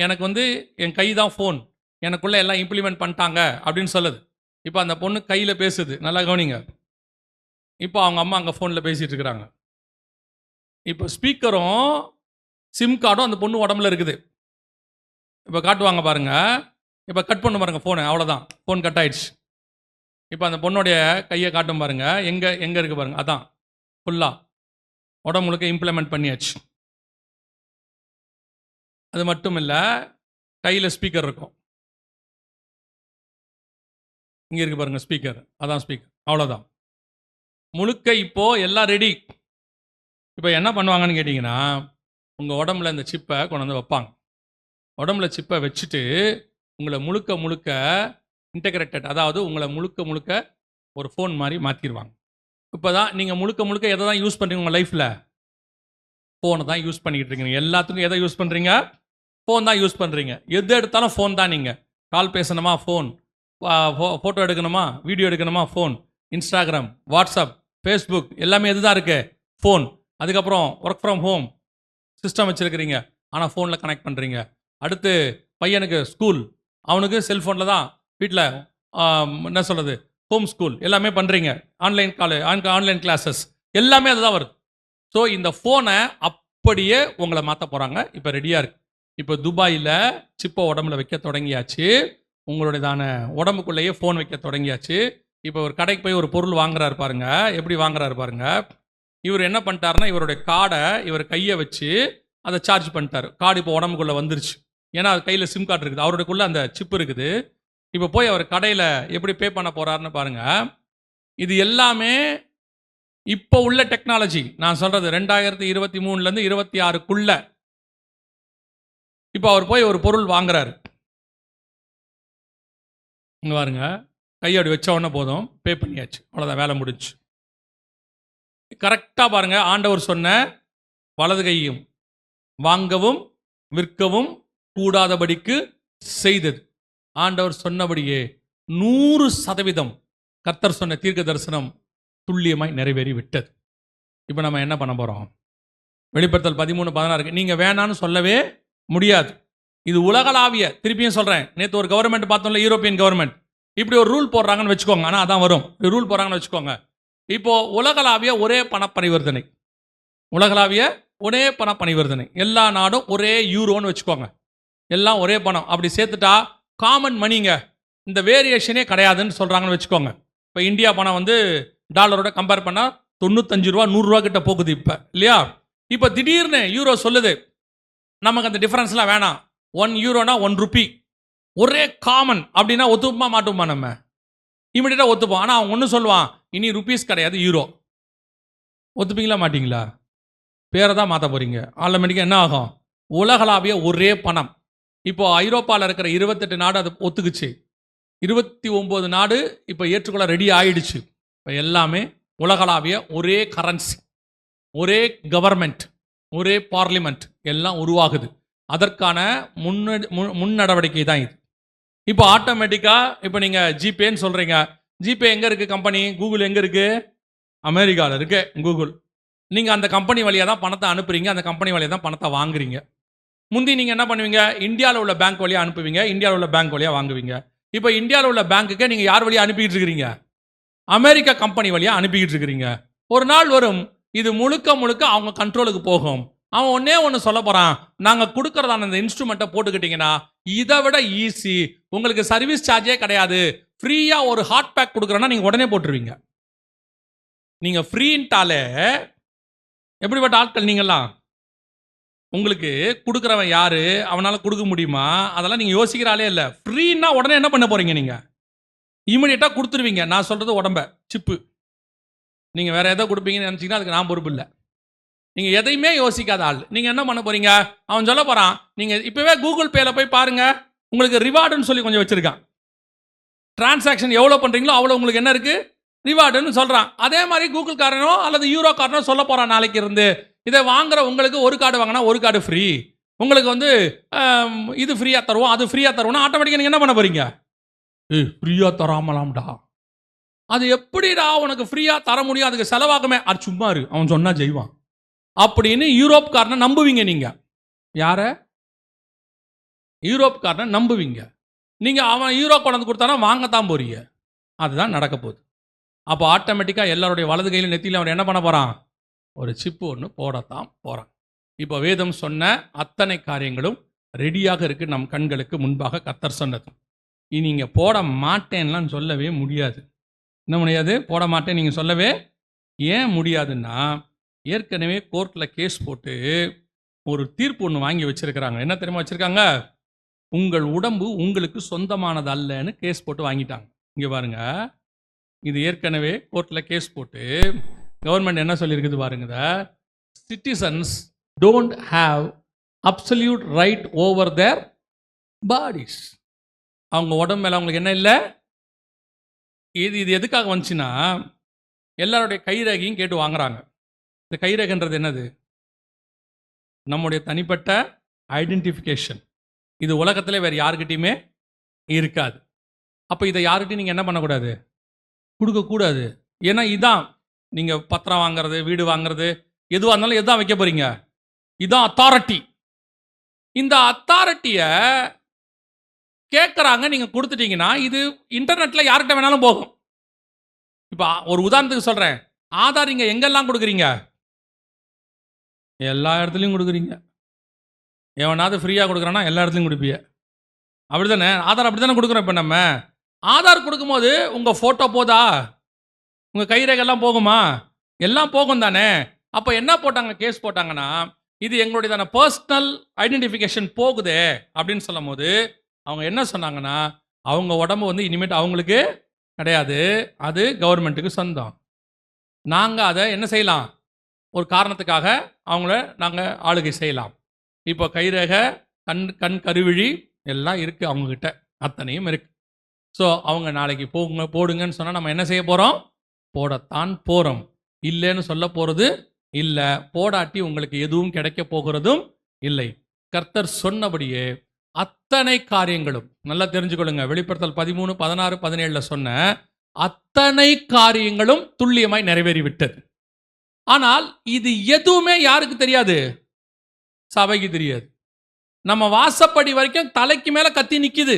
எனக்கு என் கை தான் ஃபோன், எனக்குள்ளே எல்லாம் இம்ப்ளிமெண்ட் பண்ணிட்டாங்க அப்படின்னு சொல்லுது. இப்போ அந்த பொண்ணு கையில் பேசுது, நல்லா கவனிங்க. இப்போ அவங்க அம்மா அங்கே ஃபோனில் பேசிகிட்டு இருக்கிறாங்க. இப்போ ஸ்பீக்கரும் சிம் கார்டும் அந்த பொண்ணு உடம்புல இருக்குது. இப்போ காட்டுவாங்க பாருங்க. இப்போ கட் பண்ண பாருங்க ஃபோனு, அவ்வளோதான், ஃபோன் கட் ஆயிடுச்சு. இப்போ அந்த பொண்ணுடைய கையை காட்டும் பாருங்க, எங்கே இருக்குது பாருங்க, அதான் ஃபுல்லாக உடம்பு முழுக்க இம்ப்ளிமெண்ட் பண்ணியாச்சு. அது மட்டும் இல்லை, கையில் ஸ்பீக்கர் இருக்கும், இங்கே இருக்குது பாருங்க ஸ்பீக்கர், அதான் ஸ்பீக்கர், அவ்வளோதான் முழுக்க. இப்போது எல்லாம் ரெடி. இப்போ என்ன பண்ணுவாங்கன்னு கேட்டிங்கன்னா, உங்கள் உடம்புல இந்த சிப்பை கொண்டு வந்து வைப்பாங்க. உடம்புல சிப்பை வச்சுட்டு உங்களை முழுக்க முழுக்க இன்டெகிரேட்டட், அதாவது உங்களை முழுக்க முழுக்க ஒரு ஃபோன் மாதிரி மாற்றிடுவாங்க. இப்போ தான் நீங்கள் முழுக்க முழுக்க எதை தான் யூஸ் பண்ணுறீங்க உங்கள் லைஃப்பில்? ஃபோனை தான் யூஸ் பண்ணிக்கிட்டு இருக்கீங்க. எல்லாத்துக்கும் எதை யூஸ் பண்ணுறீங்க? ஃபோன் தான் யூஸ் பண்ணுறீங்க. எது எடுத்தாலும் ஃபோன் தான். நீங்கள் கால் பேசணுமா ஃபோன், ஃபோட்டோ எடுக்கணுமா, வீடியோ எடுக்கணுமா ஃபோன், இன்ஸ்டாகிராம், வாட்ஸ்அப், ஃபேஸ்புக் எல்லாமே எது தான் இருக்குது? ஃபோன். அதுக்கப்புறம் ஒர்க் ஃப்ரம் ஹோம் சிஸ்டம் வச்சுருக்கிறீங்க, ஆனால் ஃபோனில் கனெக்ட் பண்ணுறீங்க. அடுத்து பையனுக்கு ஸ்கூல், அவனுக்கு செல்ஃபோனில் தான் வீட்டில் என்ன சொல்கிறது, ஹோம் ஸ்கூல் எல்லாமே பண்ணுறீங்க. ஆன்லைன் கிளாஸஸ் எல்லாமே அதுதான் வருது. ஸோ இந்த ஃபோனை அப்படியே உங்களை மாற்ற போகிறாங்க. இப்போ ரெடியாக இருக்குது. இப்போ துபாயில் சிப்பை உடம்புல வைக்க தொடங்கியாச்சு. உங்களுடையதான உடம்புக்குள்ளேயே ஃபோன் வைக்க தொடங்கியாச்சு. இப்போ ஒரு கடைக்கு போய் ஒரு பொருள் வாங்குறாரு பாருங்க, எப்படி வாங்குறாரு பாருங்க. இவர் என்ன பண்ணிட்டாருன்னா, இவருடைய கார்டை இவர் கையை வச்சு அதை சார்ஜ் பண்ணிட்டார். கார்டு இப்போ உடம்புக்குள்ளே வந்துருச்சு. ஏன்னா அது கையில் சிம் கார்டு இருக்குது, அவருக்குள்ளே அந்த சிப் இருக்குது. இப்போ போய் அவர் கடையில் எப்படி பே பண்ண போகிறாருன்னு பாருங்கள். இது எல்லாமே இப்போ உள்ள டெக்னாலஜி. நான் சொல்கிறது 2023 26க்குள்ள. இப்போ அவர் போய் ஒரு பொருள் வாங்குறாரு. இங்கே பாருங்க, கையோடு வச்ச உடனே போதும், பே பண்ணியாச்சு, அவ்வளோதான், வேலை முடிஞ்சு. கரெக்டாக பாருங்கள், ஆண்டவர் சொன்ன வலது கையும் வாங்கவும் விற்கவும் கூடாதபடிக்கு செய்தது. ஆண்டவர் சொன்னபடியே 100% கர்த்தர் சொன்ன தீர்க்க தரிசனம் துல்லியமாய் நிறைவேறி விட்டது. இப்போ நம்ம என்ன பண்ண போகிறோம்? வெளிப்படுத்தல் 13:16 நீங்கள் வேணான்னு சொல்லவே முடியாது. இது உலகளாவிய, திருப்பியும் சொல்கிறேன், நேற்று ஒரு கவர்மெண்ட் பார்த்தோம்ல, யூரோப்பியன் கவர்மெண்ட், இப்படி ஒரு ரூல் போடுறாங்கன்னு வச்சுக்கோங்க. ஆனால் அதான் வரும், ரூல் போடுறாங்கன்னு வச்சுக்கோங்க. இப்போது உலகளாவிய ஒரே பண பரிவர்த்தனை, உலகளாவிய ஒரே பண பரிவர்த்தனை, எல்லா நாடும் ஒரே யூரோன்னு வச்சுக்கோங்க, எல்லாம் ஒரே பணம். அப்படி சேர்த்துட்டா காமன் மணிங்க, இந்த வேரியேஷனே கிடையாதுன்னு சொல்கிறாங்கன்னு வச்சுக்கோங்க. இப்போ இந்தியா பணம் டாலரோட கம்பேர் பண்ணால் 95 ரூபா 100 ரூபா கிட்ட போகுது இப்போ, இல்லையா? இப்போ திடீர்னு யூரோ சொல்லுது, நமக்கு அந்த டிஃப்ரென்ஸ்லாம் வேணாம், 1 யூரோனா 1 ரூபி ஒரே காமன் அப்படின்னா ஒத்துப்போமா மாட்டோமா? நம்ம இமீடியட்டாக ஒத்துப்போம். ஆனால் அவன் ஒன்று சொல்லுவான், இனி ருபீஸ் கிடையாது யூரோ. ஒத்துப்பீங்களா மாட்டிங்களா? பேரை தான் மாற்ற போகிறீங்க. ஆட்டோமேட்டிக்காக என்ன ஆகும்? உலகளாவிய ஒரே பணம். இப்போ ஐரோப்பாவில் இருக்கிற 28 நாடு அது ஒத்துக்குச்சு. 29 நாடு இப்போ ஏற்றுக்கொள்ள ரெடி ஆயிடுச்சு. இப்போ எல்லாமே உலகளாவிய ஒரே கரன்சி, ஒரே கவர்மெண்ட், ஒரே பார்லிமெண்ட் எல்லாம் உருவாகுது. அதற்கான முன் நடவடிக்கை தான் இது. இப்போ ஆட்டோமேட்டிக்காக இப்போ நீங்கள் ஜிபேன்னு சொல்கிறீங்க. ஜிபே எங்கே இருக்குது கம்பெனி? கூகுள் எங்கே இருக்குது? அமெரிக்காவில் இருக்கு கூகுள். நீங்கள் அந்த கம்பெனி வழியாக தான் பணத்தை அனுப்புறீங்க, அந்த கம்பெனி வழியாக தான் பணத்தை வாங்குறீங்க. முந்தி நீங்கள் என்ன பண்ணுவீங்க? இந்தியாவில் உள்ள பேங்க் வழியாக அனுப்புவீங்க, இந்தியாவில் உள்ள பேங்க் வழியாக வாங்குவீங்க. இப்போ இந்தியாவில் உள்ள பேங்க்குக்கு நீங்கள் யார் வழியாக அனுப்பிக்கிட்டு இருக்கிறீங்க? அமெரிக்கா கம்பெனி வழியாக அனுப்பிக்கிட்டு இருக்கிறீங்க. ஒரு நாள் வரும், இது முழுக்க முழுக்க அவங்க கண்ட்ரோலுக்கு போகும். அவன் ஒன்னே ஒன்று சொல்ல போகிறான், நாங்கள் கொடுக்குறதான இந்த இன்ஸ்ட்ருமெண்ட்டை போட்டுக்கிட்டிங்கன்னா இதை விட ஈஸி, உங்களுக்கு சர்வீஸ் சார்ஜே கிடையாது, ஃப்ரீயாக ஒரு ஹாட் பேக் கொடுக்குறேன்னா நீங்கள் உடனே போட்டுருவீங்க. நீங்கள் ஃப்ரீன்ட்டாலே எப்படிப்பட்ட ஆட்கள் நீங்கள்லாம்? உங்களுக்கு கொடுக்குறவன் யாரு, அவனால் கொடுக்க முடியுமா, அதெல்லாம் நீங்கள் யோசிக்கிறாலே இல்லை. ஃப்ரீன்னா உடனே என்ன பண்ண போகிறீங்க? நீங்கள் இமீடியட்டாக கொடுத்துருவீங்க. நான் சொல்கிறது உடம்ப சிப்பு. நீங்கள் வேறு எதோ கொடுப்பீங்கன்னு நினச்சிங்கன்னா அதுக்கு நான் பொறுப்பு இல்லை. நீங்கள் எதையுமே யோசிக்காத ஆள். நீங்கள் என்ன பண்ண போகிறீங்க? அவன் சொல்ல போகிறான், நீங்கள் இப்போவே கூகுள் பேல போய் பாருங்கள், உங்களுக்கு ரிவார்டுன்னு சொல்லி கொஞ்சம் வச்சுருக்கான். டிரான்சாக்ஷன் எவ்வளோ பண்ணுறீங்களோ அவ்வளோ உங்களுக்கு என்ன இருக்குது, ரிவார்டுன்னு சொல்கிறான். அதே மாதிரி கூகுள் காரனோ அல்லது யூரோ காரனோ சொல்ல போகிறான், நாளைக்கு இருந்து இதை வாங்குற உங்களுக்கு ஒரு கார்டு வாங்கினா ஒரு கார்டு ஃப்ரீ, உங்களுக்கு வந்து இது ஃப்ரீயாக தருவோம், அது ஃப்ரீயாக தருவோம்னா ஆட்டோமேட்டிக்காக நீங்கள் என்ன பண்ண போகிறீங்க? ஃப்ரீயாக தராமலாம்டா, அது எப்படிடா உனக்கு ஃப்ரீயாக தர முடியும், அதுக்கு செலவாகுமே, அது சும்மா இரு, அவன் சொன்னால் செய்வான் அப்படின்னு யூரோப்காரனை நம்புவீங்க. நீங்கள் யாரை? யூரோப்காரனை நம்புவீங்க. நீங்கள் அவன் யூரோ கொண்டு கொடுத்தானா வாங்கத்தான் போறீங்க. அதுதான் நடக்க போகுது. அப்போ ஆட்டோமேட்டிக்காக எல்லாருடைய வலது கையில் நெத்தியில் அவன் என்ன பண்ண போகிறான்? ஒரு சிப்பு ஒன்று போடத்தான் போகிறான். இப்போ வேதம் சொன்ன அத்தனை காரியங்களும் ரெடியாக இருக்குது நம் கண்களுக்கு முன்பாக. கர்த்தர் சொன்னது நீங்கள் போட மாட்டேன்லாம் சொல்லவே முடியாது. என்ன முடியாது? போட மாட்டேன் நீங்கள் சொல்லவே ஏன் முடியாதுன்னா, ஏற்கனவே கோர்ட்டில் கேஸ் போட்டு ஒரு தீர்ப்பு ஒன்று வாங்கி வச்சுருக்கிறாங்க. என்ன தெரியுமா வச்சுருக்காங்க? உங்கள் உடம்பு உங்களுக்கு சொந்தமானது அல்லன்னு கேஸ் போட்டு வாங்கிட்டாங்க. இங்கே பாருங்க, இது ஏற்கனவே கோர்ட்டில் கேஸ் போட்டு கவர்மெண்ட் என்ன சொல்லியிருக்குது பாருங்க, citizens don't have absolute right over their bodies. அவங்க உடம்பு மேலே அவங்களுக்கு என்ன இல்லை. இது எதுக்காக வந்துச்சுன்னா, எல்லாருடைய கைரேகையும் கேட்டு வாங்குறாங்க. இந்த கைரேகைன்றது என்னது? நம்முடைய தனிப்பட்ட ஐடென்டிஃபிகேஷன். இது உலகத்தில் வேறு யாருக்கிட்டையுமே இருக்காது. அப்போ இதை யாருக்கிட்டையும் நீங்கள் என்ன பண்ணக்கூடாது? கொடுக்கக்கூடாது. ஏன்னா இதான் நீங்கள் பத்திரம் வாங்குறது, வீடு வாங்குறது, எதுவாக இருந்தாலும் எதுதான் வைக்க போகிறீங்க? இதுதான் அத்தாரிட்டி. இந்த அத்தாரிட்டியை கேட்குறாங்க, நீங்கள் கொடுத்துட்டீங்கன்னா இது இன்டர்நெட்டில் யார்கிட்ட வேணாலும் போகும். இப்போ ஒரு உதாரணத்துக்கு சொல்கிறேன், ஆதார் நீங்கள் எங்கெல்லாம் கொடுக்குறீங்க? எல்லா இடத்துலையும் கொடுக்குறீங்க. எவனாவது ஃப்ரீயாக கொடுக்குறான்னா எல்லா இடத்துலையும் கொடுப்பீங்க. அப்படி தானே? ஆதார் அப்படி தானே கொடுக்குறோம். இப்போ நம்ம ஆதார் கொடுக்கும்போது உங்கள் ஃபோட்டோ போதா? உங்கள் கைரேகைலாம் போகுமா? எல்லாம் போகும் தானே. அப்போ என்ன போட்டாங்க, கேஸ் போட்டாங்கன்னா, இது எங்களுடைய தானே பர்சனல் ஐடென்டிஃபிகேஷன் போகுதே அப்படின்னு சொல்லும் போது அவங்க என்ன சொன்னாங்கன்னா, அவங்க உடம்பு வந்து இனிமேட்டு அவங்களுக்கு கிடையாது, அது கவர்மெண்ட்டுக்கு சொந்தம். நாங்கள் அதை என்ன செய்யலாம்? ஒரு காரணத்துக்காக அவங்கள நாங்கள் ஆளுகை செய்யலாம். இப்போ கைரேகை, கண் கருவிழி எல்லாம் இருக்குது அவங்கக்கிட்ட, அத்தனையும் இருக்குது. ஸோ அவங்க நாளைக்கு போடுங்கன்னு சொன்னால் நம்ம என்ன செய்ய போகிறோம்? போடத்தான் போகிறோம். இல்லைன்னு சொல்ல போகிறது இல்லை. போடாட்டி உங்களுக்கு எதுவும் கிடைக்க போகிறதும் இல்லை. கர்த்தர் சொன்னபடியே அத்தனை காரியங்களும் நல்லா தெரிஞ்சுக்கொள்ளுங்க. வெளிப்படுத்தல் 13, 16, 17 சொன்ன அத்தனை காரியங்களும் துல்லியமாய் நிறைவேறிவிட்டது. ஆனால் இது எதுவுமே யாருக்கு தெரியாது? சபைக்கு தெரியாது. நம்ம வாசப்படி வரைக்கும் தலைக்கு மேல கத்தி நிக்குது.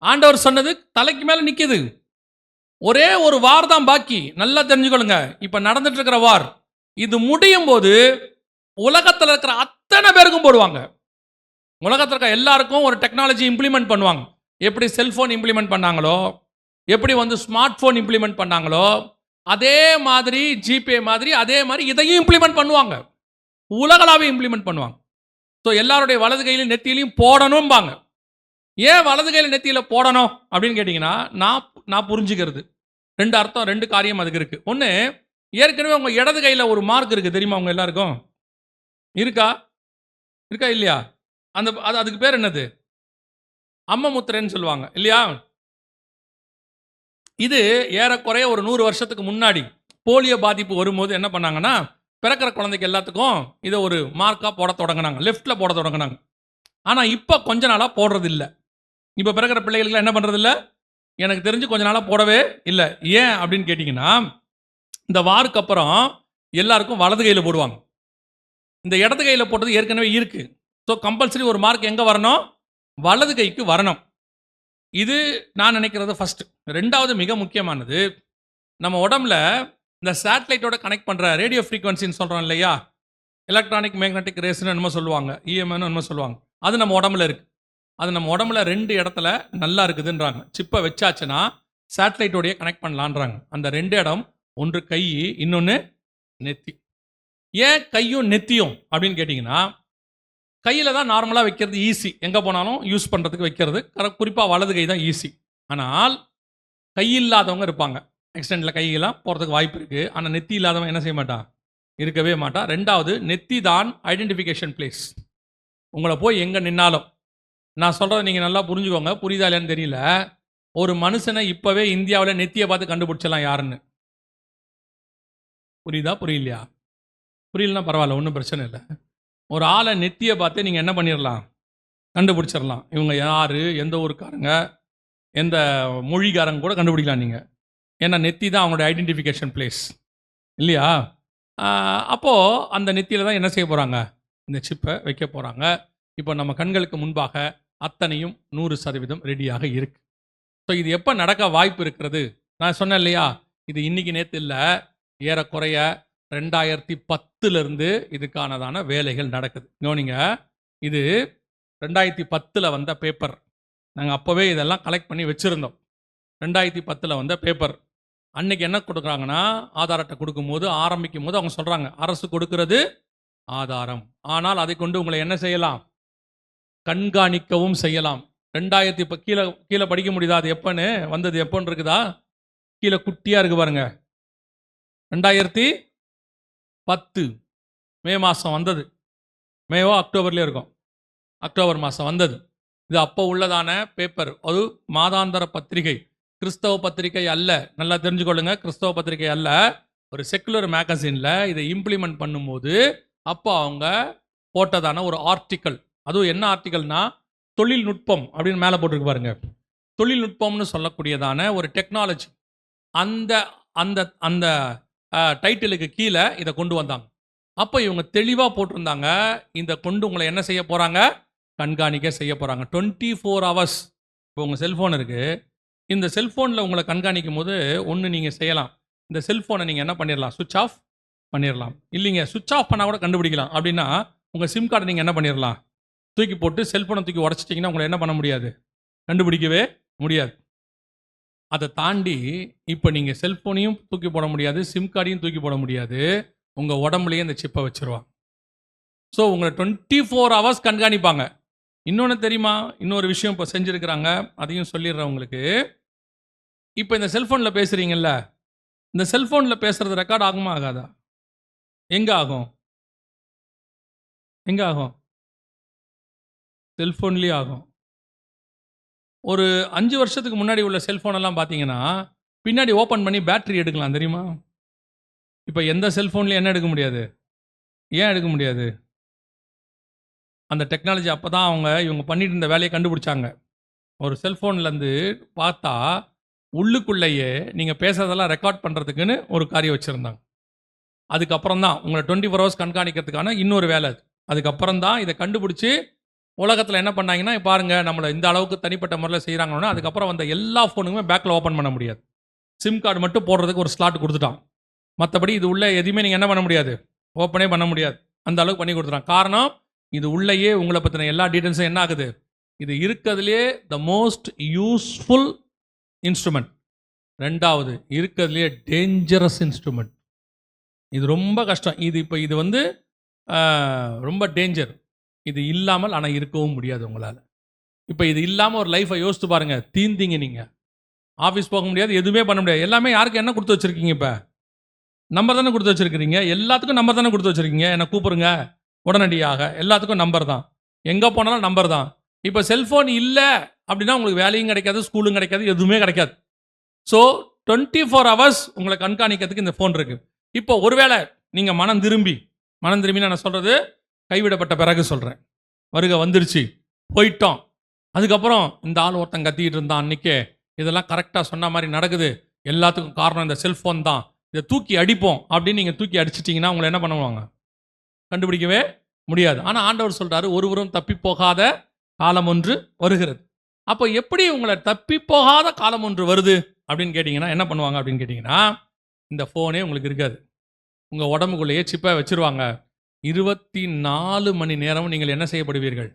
ஆண்டவர் சொன்னது தலைக்கு மேல நிக்குது. ஒரே ஒரு வார் தான் பாக்கி. நல்லா தெரிஞ்சுக்கொள்ளுங்க. இப்ப நடந்துட்டு இருக்கிற வார் இது முடியும் போது உலகத்தில் இருக்கிற அத்தனை பேருக்கும் போடுவாங்க. உலகத்தில் இருக்கிற எல்லாருக்கும் ஒரு டெக்னாலஜி இம்ப்ளிமெண்ட் பண்ணுவாங்க. எப்படி செல்போன் இம்ப்ளிமெண்ட் பண்ணாங்களோ, எப்படி வந்து ஸ்மார்ட் போன் இம்ப்ளிமெண்ட் பண்ணாங்களோ, அதே மாதிரி ஜிபே மாதிரி அதே மாதிரி இதையும் இம்ப்ளிமெண்ட் பண்ணுவாங்க. உலகளாவே இம்ப்ளிமெண்ட் பண்ணுவாங்க. ஸோ எல்லாருடைய வலது கையிலும் நெத்தியிலையும் போடணும்பாங்க. ஏன் வலது கையில் நெத்தியில் போடணும் அப்படின்னு கேட்டிங்கன்னா, நான் புரிஞ்சுக்கிறது ரெண்டு அர்த்தம், ரெண்டு காரியம் அதுக்கு இருக்குது. ஒன்று, ஏற்கனவே உங்கள் இடது கையில் ஒரு மார்க் இருக்குது தெரியுமா? உங்கள் எல்லாருக்கும் இருக்கா இல்லையா? அதுக்கு பேர் என்னது? அம்ம முத்திரைன்னு சொல்லுவாங்க இல்லையா? இது ஏறக்குறைய ஒரு 100 வருஷத்துக்கு முன்னாடி போலியோ பாதிப்பு வரும்போது என்ன பண்ணாங்கன்னா, பிறக்கிற குழந்தைக்கு எல்லாத்துக்கும் இதை ஒரு மார்க்காக போட தொடங்கினாங்க, லெஃப்டில் போட தொடங்கினாங்க. ஆனால் இப்போ கொஞ்ச நாளாக போடுறது இல்லை. இப்போ பிறக்கிற பிள்ளைகளுக்கு என்ன பண்ணுறது இல்லை, எனக்கு தெரிஞ்சு கொஞ்ச நாளாக போடவே இல்லை. ஏன் அப்படின்னு கேட்டிங்கன்னா, இந்த வாருக்கு அப்புறம் எல்லாருக்கும் வலது கையில் போடுவாங்க. இந்த இடது கையில் போட்டது ஏற்கனவே இருக்குது. ஸோ கம்பல்சரி ஒரு மார்க் எங்கே வரணும்? வலது கைக்கு வரணும். இது நான் நினைக்கிறது ஃபஸ்ட்டு. ரெண்டாவது மிக முக்கியமானது, நம்ம உடம்புல இந்த சேட்டலைட்டோட கனெக்ட் பண்ணுற ரேடியோ ஃப்ரீக்வன்சின்னு சொல்கிறோம் இல்லையா, எலக்ட்ரானிக் மேக்னெட்டிக் ரேஸ்ன்னு என்னமோ சொல்லுவாங்க, இஎம்என்னு என்னமோ சொல்லுவாங்க. அது நம்ம உடம்புல இருக்குது. அது நம்ம உடம்புல 2 இடத்துல நல்லா இருக்குதுன்றாங்க. சிப்பை வச்சாச்சுன்னா சேட்டலைட்டோடைய கனெக்ட் பண்ணலான்றாங்க. அந்த 2 இடம், ஒன்று கை, இன்னொன்று நெத்தி. ஏன் கையும் நெத்தியும் அப்படின்னு கேட்டிங்கன்னா, கையில் தான் நார்மலாக வைக்கிறது ஈஸி, எங்கே போனாலும் யூஸ் பண்ணுறதுக்கு வைக்கிறது குறிப்பாக வலது கை தான் ஈஸி. ஆனால் கை இல்லாதவங்க இருப்பாங்க, எக்ஸ்டெண்டில் கையெல்லாம் போகிறதுக்கு வாய்ப்பு இருக்குது. ஆனால் நெத்தி இல்லாதவன் என்ன செய்ய மாட்டான்? இருக்கவே மாட்டான். ரெண்டாவது, நெத்தி தான் ஐடென்டிஃபிகேஷன் பிளேஸ். உங்களை போய் எங்கே நின்னாலும், நான் சொல்கிறத நீங்கள் நல்லா புரிஞ்சுக்கோங்க, புரியுதா இல்லையான்னு தெரியல. ஒரு மனுஷனை இப்போவே இந்தியாவில் நெத்தியை பார்த்து கண்டுபிடிச்சலாம் யாருன்னு. புரியுதா புரியலையா? புரியலன்னா பரவாயில்ல, ஒன்றும் பிரச்சனை இல்லை. ஒரு ஆளை நெத்தியை பார்த்து நீங்கள் என்ன பண்ணிடலாம், கண்டுபிடிச்சிடலாம். இவங்க யார், எந்த ஊருக்காரங்க, எந்த மொழிக்காரங்க கூட கண்டுபிடிக்கலாம் நீங்கள். ஏன்னா நெத்தி தான் அவங்களோட ஐடென்டிஃபிகேஷன் பிளேஸ் இல்லையா? அப்போது அந்த நெத்தியில் தான் என்ன செய்ய போகிறாங்க, இந்த சிப்பை வைக்க போகிறாங்க. இப்போ நம்ம கண்களுக்கு முன்பாக அத்தனையும் 100% ரெடியாக இருக்குது. ஸோ இது எப்போ நடக்க வாய்ப்பு இருக்கிறது? நான் சொன்னேன் இல்லையா, இது இன்னைக்கு நேற்று இல்லை, ஏறக்குறைய 2010 இதுக்கானதான வேலைகள் நடக்குது. கவனிங்க, இது 2010 வந்த பேப்பர். நாங்கள் அப்போவே இதெல்லாம் கலெக்ட் பண்ணி வச்சுருந்தோம். 2010 வந்த பேப்பர். அன்னைக்கு என்ன கொடுக்குறாங்கன்னா, ஆதார் அட்டை கொடுக்கும்போது ஆரம்பிக்கும் போது அவங்க சொல்கிறாங்க, அரசு கொடுக்கிறது ஆதாரம், ஆனால் அதை கொண்டு உங்களை என்ன செய்யலாம், கண்காணிக்கவும் செய்யலாம். 2000 கீழே கீழே படிக்க முடியுதா, அது எப்போன்னு வந்தது, எப்போன்னு இருக்குதா, கீழே குட்டியாக இருக்கு பாருங்க, 2010 மே மாதம் வந்தது. மேவோ அக்டோபர்லேயே இருக்கும், அக்டோபர் மாதம் வந்தது. இது அப்போ உள்ளதான பேப்பர். அது மாதாந்திர பத்திரிகை, கிறிஸ்தவ பத்திரிகை அல்ல. நல்லா தெரிஞ்சுக்கொள்ளுங்க, கிறிஸ்தவ பத்திரிகை அல்ல, ஒரு செக்குலர் மேகசினில் இதை இம்ப்ளிமெண்ட் பண்ணும்போது அப்போ அவங்க போட்டதான ஒரு ஆர்டிக்கல். அதுவும் என்ன ஆர்டிக்கல்னா, தொழில்நுட்பம் அப்படின்னு மேலே போட்டிருக்கு பாருங்க. தொழில்நுட்பம்னு சொல்லக்கூடியதான ஒரு டெக்னாலஜி, அந்த அந்த அந்த டைட்டிலுக்கு கீழே இதை கொண்டு வந்தாங்க. அப்போ இவங்க தெளிவாக போட்டிருந்தாங்க, இந்த கொண்டு உங்களை என்ன செய்ய போகிறாங்க, கண்காணிக்க செய்ய போகிறாங்க 24 hours. இப்போ உங்கள் செல்ஃபோன் இருக்குது, இந்த செல்ஃபோனில் உங்களை கண்காணிக்கும் போது ஒன்று நீங்கள் செய்யலாம், இந்த செல்ஃபோனை நீங்கள் என்ன பண்ணிடலாம், சுவிட்ச் ஆஃப் பண்ணிடலாம். இல்லைங்க, சுவிட்ச் ஆஃப் பண்ணால் கூட கண்டுபிடிக்கலாம். அப்படின்னா உங்கள் சிம் கார்டை நீங்கள் என்ன பண்ணிடலாம், தூக்கி போட்டு செல்ஃபோனை தூக்கி உடச்சிட்டிங்கன்னா உங்களை என்ன பண்ண முடியாது, கண்டுபிடிக்கவே முடியாது. அதை தாண்டி இப்போ நீங்கள் செல்ஃபோனையும் தூக்கி போட முடியாது, சிம் கார்டையும் தூக்கி போட முடியாது, உங்கள் உடம்புலையே இந்த சிப்பை வச்சுருவாங்க. ஸோ உங்களை 24 hours கண்காணிப்பாங்க. இன்னொன்று தெரியுமா, இன்னொரு விஷயம் இப்போ செஞ்சுருக்கிறாங்க, அதையும் சொல்லிடுறேன் உங்களுக்கு. இப்போ இந்த செல்ஃபோனில் பேசுகிறீங்கல்ல, இந்த செல்ஃபோனில் பேசுகிறது ரெக்கார்ட் ஆகுமா ஆகாதா? எங்கே ஆகும், எங்கே ஆகும், செல்ஃபோன்லேயே ஆகும். ஒரு 5 வருஷத்துக்கு முன்னாடி உள்ள செல்ஃபோனெல்லாம் பார்த்தீங்கன்னா பின்னாடி ஓப்பன் பண்ணி பேட்டரி எடுக்கலாம், தெரியுமா? இப்போ எந்த செல்ஃபோன்லையும் என்ன எடுக்க முடியாது, ஏன் எடுக்க முடியாது? அந்த டெக்னாலஜி அப்போ தான் இவங்க பண்ணிட்டு இருந்த வேலையை கண்டுபிடிச்சாங்க. ஒரு செல்ஃபோன்லேருந்து பார்த்தா உள்ளுக்குள்ளேயே நீங்கள் பேசுறதெல்லாம் ரெக்கார்ட் பண்ணுறதுக்குன்னு ஒரு காரியம் வச்சுருந்தாங்க. அதுக்கப்புறம் தான் உங்களை 24 hours கண்காணிக்கிறதுக்கான இன்னொரு வேலை அது. அதுக்கப்புறம் தான் இதை கண்டுபிடிச்சி உலகத்தில் என்ன பண்ணாங்கன்னா, பாருங்கள் நம்மளை இந்த அளவுக்கு தனிப்பட்ட முறையில் செய்கிறாங்கன்னா, அதுக்கப்புறம் வந்த எல்லா ஃபோனுக்குமே பேக்கில் ஓப்பன் பண்ண முடியாது. சிம் கார்டு மட்டும் போடுறதுக்கு ஒரு ஸ்லாட் கொடுத்துட்டான். மற்றபடி இது உள்ள எதுவுமே நீங்கள் என்ன பண்ண முடியாது, ஓப்பனே பண்ண முடியாது. அந்த அளவுக்கு பண்ணி கொடுத்துட்டான். காரணம், இது உள்ளேயே உங்களை பற்றின எல்லா டீட்டெயில்ஸும் என்ன ஆகுது, இது இருக்கிறதுலே த மோஸ்ட் யூஸ்ஃபுல் இன்ஸ்ட்ருமெண்ட். ரெண்டாவது, இருக்கிறதுலே டேஞ்சரஸ் இன்ஸ்ட்ருமெண்ட். இது ரொம்ப கஷ்டம். இது ரொம்ப டேஞ்சர். இது இல்லாமல் ஆனால் இருக்கவும் முடியாது உங்களால். இப்போ இது இல்லாமல் ஒரு லைஃப்பை யோசித்து பாருங்கள், தீந்தீங்க. நீங்கள் ஆஃபீஸ் போக முடியாது, எதுவுமே பண்ண முடியாது. எல்லாமே யாருக்கு என்ன கொடுத்து வச்சுருக்கீங்க, இப்போ நம்பர் தானே கொடுத்து வச்சுருக்கிறீங்க, எல்லாத்துக்கும் நம்பர் தானே கொடுத்து வச்சுருக்கீங்க. என்னை கூப்பிடுங்க உடனடியாக, எல்லாத்துக்கும் நம்பர் தான், எங்கே போனாலும் நம்பர் தான். இப்போ செல்ஃபோன் இல்லை அப்படின்னா உங்களுக்கு வேலையும் கிடைக்காது, ஸ்கூலும் கிடைக்காது, எதுவுமே கிடைக்காது. ஸோ 24 hours உங்களை கண்காணிக்கிறதுக்கு இந்த ஃபோன் இருக்குது. இப்போ ஒருவேளை நீங்கள் மனம் திரும்பி நான் சொல்கிறது கைவிடப்பட்ட பிறகு சொல்கிறேன், வருகை வந்துருச்சு, போயிட்டோம், அதுக்கப்புறம் இந்த ஆள் ஒருத்தன் கத்திக்கிட்டு இருந்தான் அன்றைக்கே, இதெல்லாம் கரெக்டாக சொன்ன மாதிரி நடக்குது, எல்லாத்துக்கும் காரணம் இந்த செல்ஃபோன் தான், இதை தூக்கி அடிப்போம் அப்படின்னு நீங்கள் தூக்கி அடிச்சிட்டிங்கன்னா உங்களை என்ன பண்ணுவாங்க, கண்டுபிடிக்கவே முடியாது. ஆனால் ஆண்டவர் சொல்கிறாரு, ஒருவரும் தப்பி போகாத காலம் ஒன்று வருகிறது. அப்போ எப்படி உங்களை தப்பி போகாத காலம் ஒன்று வருது அப்படின்னு கேட்டிங்கன்னா என்ன பண்ணுவாங்க அப்படின்னு கேட்டிங்கன்னா, இந்த ஃபோனே உங்களுக்கு இருக்காது, உங்கள் உடம்புக்குள்ளேயே சிப்பை வச்சுருவாங்க. 24 மணி நேரமும் நீங்கள் என்ன செய்யப்படுவீர்கள்,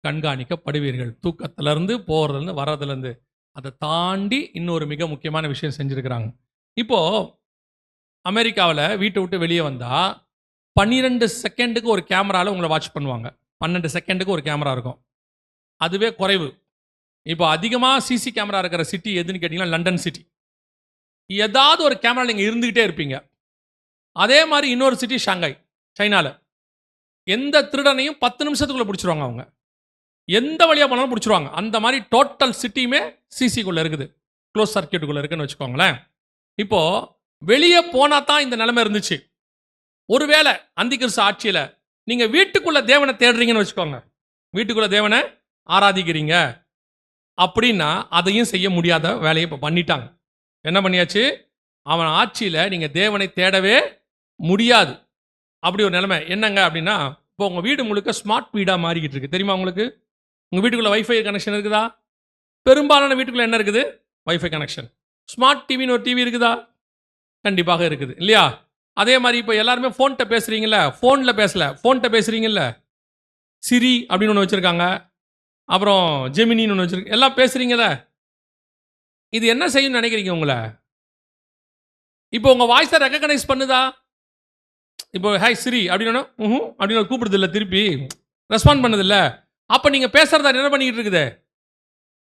கண்காணிக்கப்படுவீர்கள். தூக்கத்திலேருந்து போகிறதுலேருந்து வர்றதுலேருந்து. அதை தாண்டி இன்னொரு மிக முக்கியமான விஷயம் செஞ்சுருக்கிறாங்க. இப்போது அமெரிக்காவில் வீட்டை விட்டு வெளியே வந்தால் 12 செகண்டுக்கு ஒரு கேமராவில் உங்களை வாட்ச் பண்ணுவாங்க. 12 செகண்டுக்கு ஒரு கேமரா இருக்கும், அதுவே குறைவு. இப்போ அதிகமாக சிசி கேமரா இருக்கிற சிட்டி எதுன்னு கேட்டிங்கன்னா லண்டன் சிட்டி. ஏதாவது ஒரு கேமரா நீங்கள் இருந்துக்கிட்டே இருப்பீங்க. அதே மாதிரி இன்னொரு சிட்டி ஷாங்காய், சைனால. எந்த திருடனையும் 10 நிமிஷத்துக்குள்ள பிடிச்சிருவாங்க அவங்க. எந்த வழியா போனாலும் பிடிச்சிருவாங்க. அந்த மாதிரி டோட்டல் சிட்டியுமே சிசிக்குள்ள இருக்குது, க்ளோஸ் சர்க்கியூட்டுக்குள்ள இருக்குன்னு வச்சுக்கோங்களேன். இப்போ வெளியே போனா தான் இந்த நிலைமை இருந்துச்சு. ஒருவேளை அந்திகிறிஸ்து ஆட்சியில நீங்க வீட்டுக்குள்ள தேவனை தேடுறீங்கன்னு வச்சுக்கோங்க, வீட்டுக்குள்ள தேவனை ஆராதிக்கிறீங்க அப்படின்னா அதையும் செய்ய முடியாத வேலையை இப்போ பண்ணிட்டாங்க. என்ன பண்ணியாச்சு? அவன் ஆட்சியில நீங்க தேவனை தேடவே முடியாது. அப்படி ஒரு நிலைமை. என்னங்க அப்படின்னா, இப்போ உங்க வீடு முழுக்க ஸ்மார்ட் வீடா மாறிக்கிட்டு இருக்கு. தெரியுமா உங்களுக்கு? உங்க வீட்டுக்குள்ள வைஃபை கனெக்ஷன் இருக்குதா? பெரும்பாலான வீட்டுக்குள்ள என்ன இருக்குது? Wifi connection. ஸ்மார்ட் டிவின்னு ஒரு டிவி இருக்குதா? கண்டிப்பாக இருக்குது இல்லையா? அதே மாதிரி இப்போ எல்லாருமே ஃபோன்கிட்ட பேசுறீங்கல்ல, ஃபோனில் பேசல, ஃபோன்கிட்ட பேசுறீங்கல்ல. சிரி அப்படின்னு ஒன்று வச்சுருக்காங்க, அப்புறம் ஜெமினின்னு ஒன்று வச்சுருக்கு, எல்லாம் பேசுறீங்கல்ல. இது என்ன செய்யும்னு நினைக்கிறீங்க உங்களை? இப்போ உங்கள் வாய்ஸை ரெக்கக்னைஸ் பண்ணுதா? இப்போ ஹாய் சிரி அப்படின்னா அப்படின்னு கூப்பிடுது இல்லை, திருப்பி ரெஸ்பாண்ட் பண்ணுது இல்லை. அப்போ நீங்கள் பேசுறதா என்ன பண்ணிக்கிட்டு இருக்குது?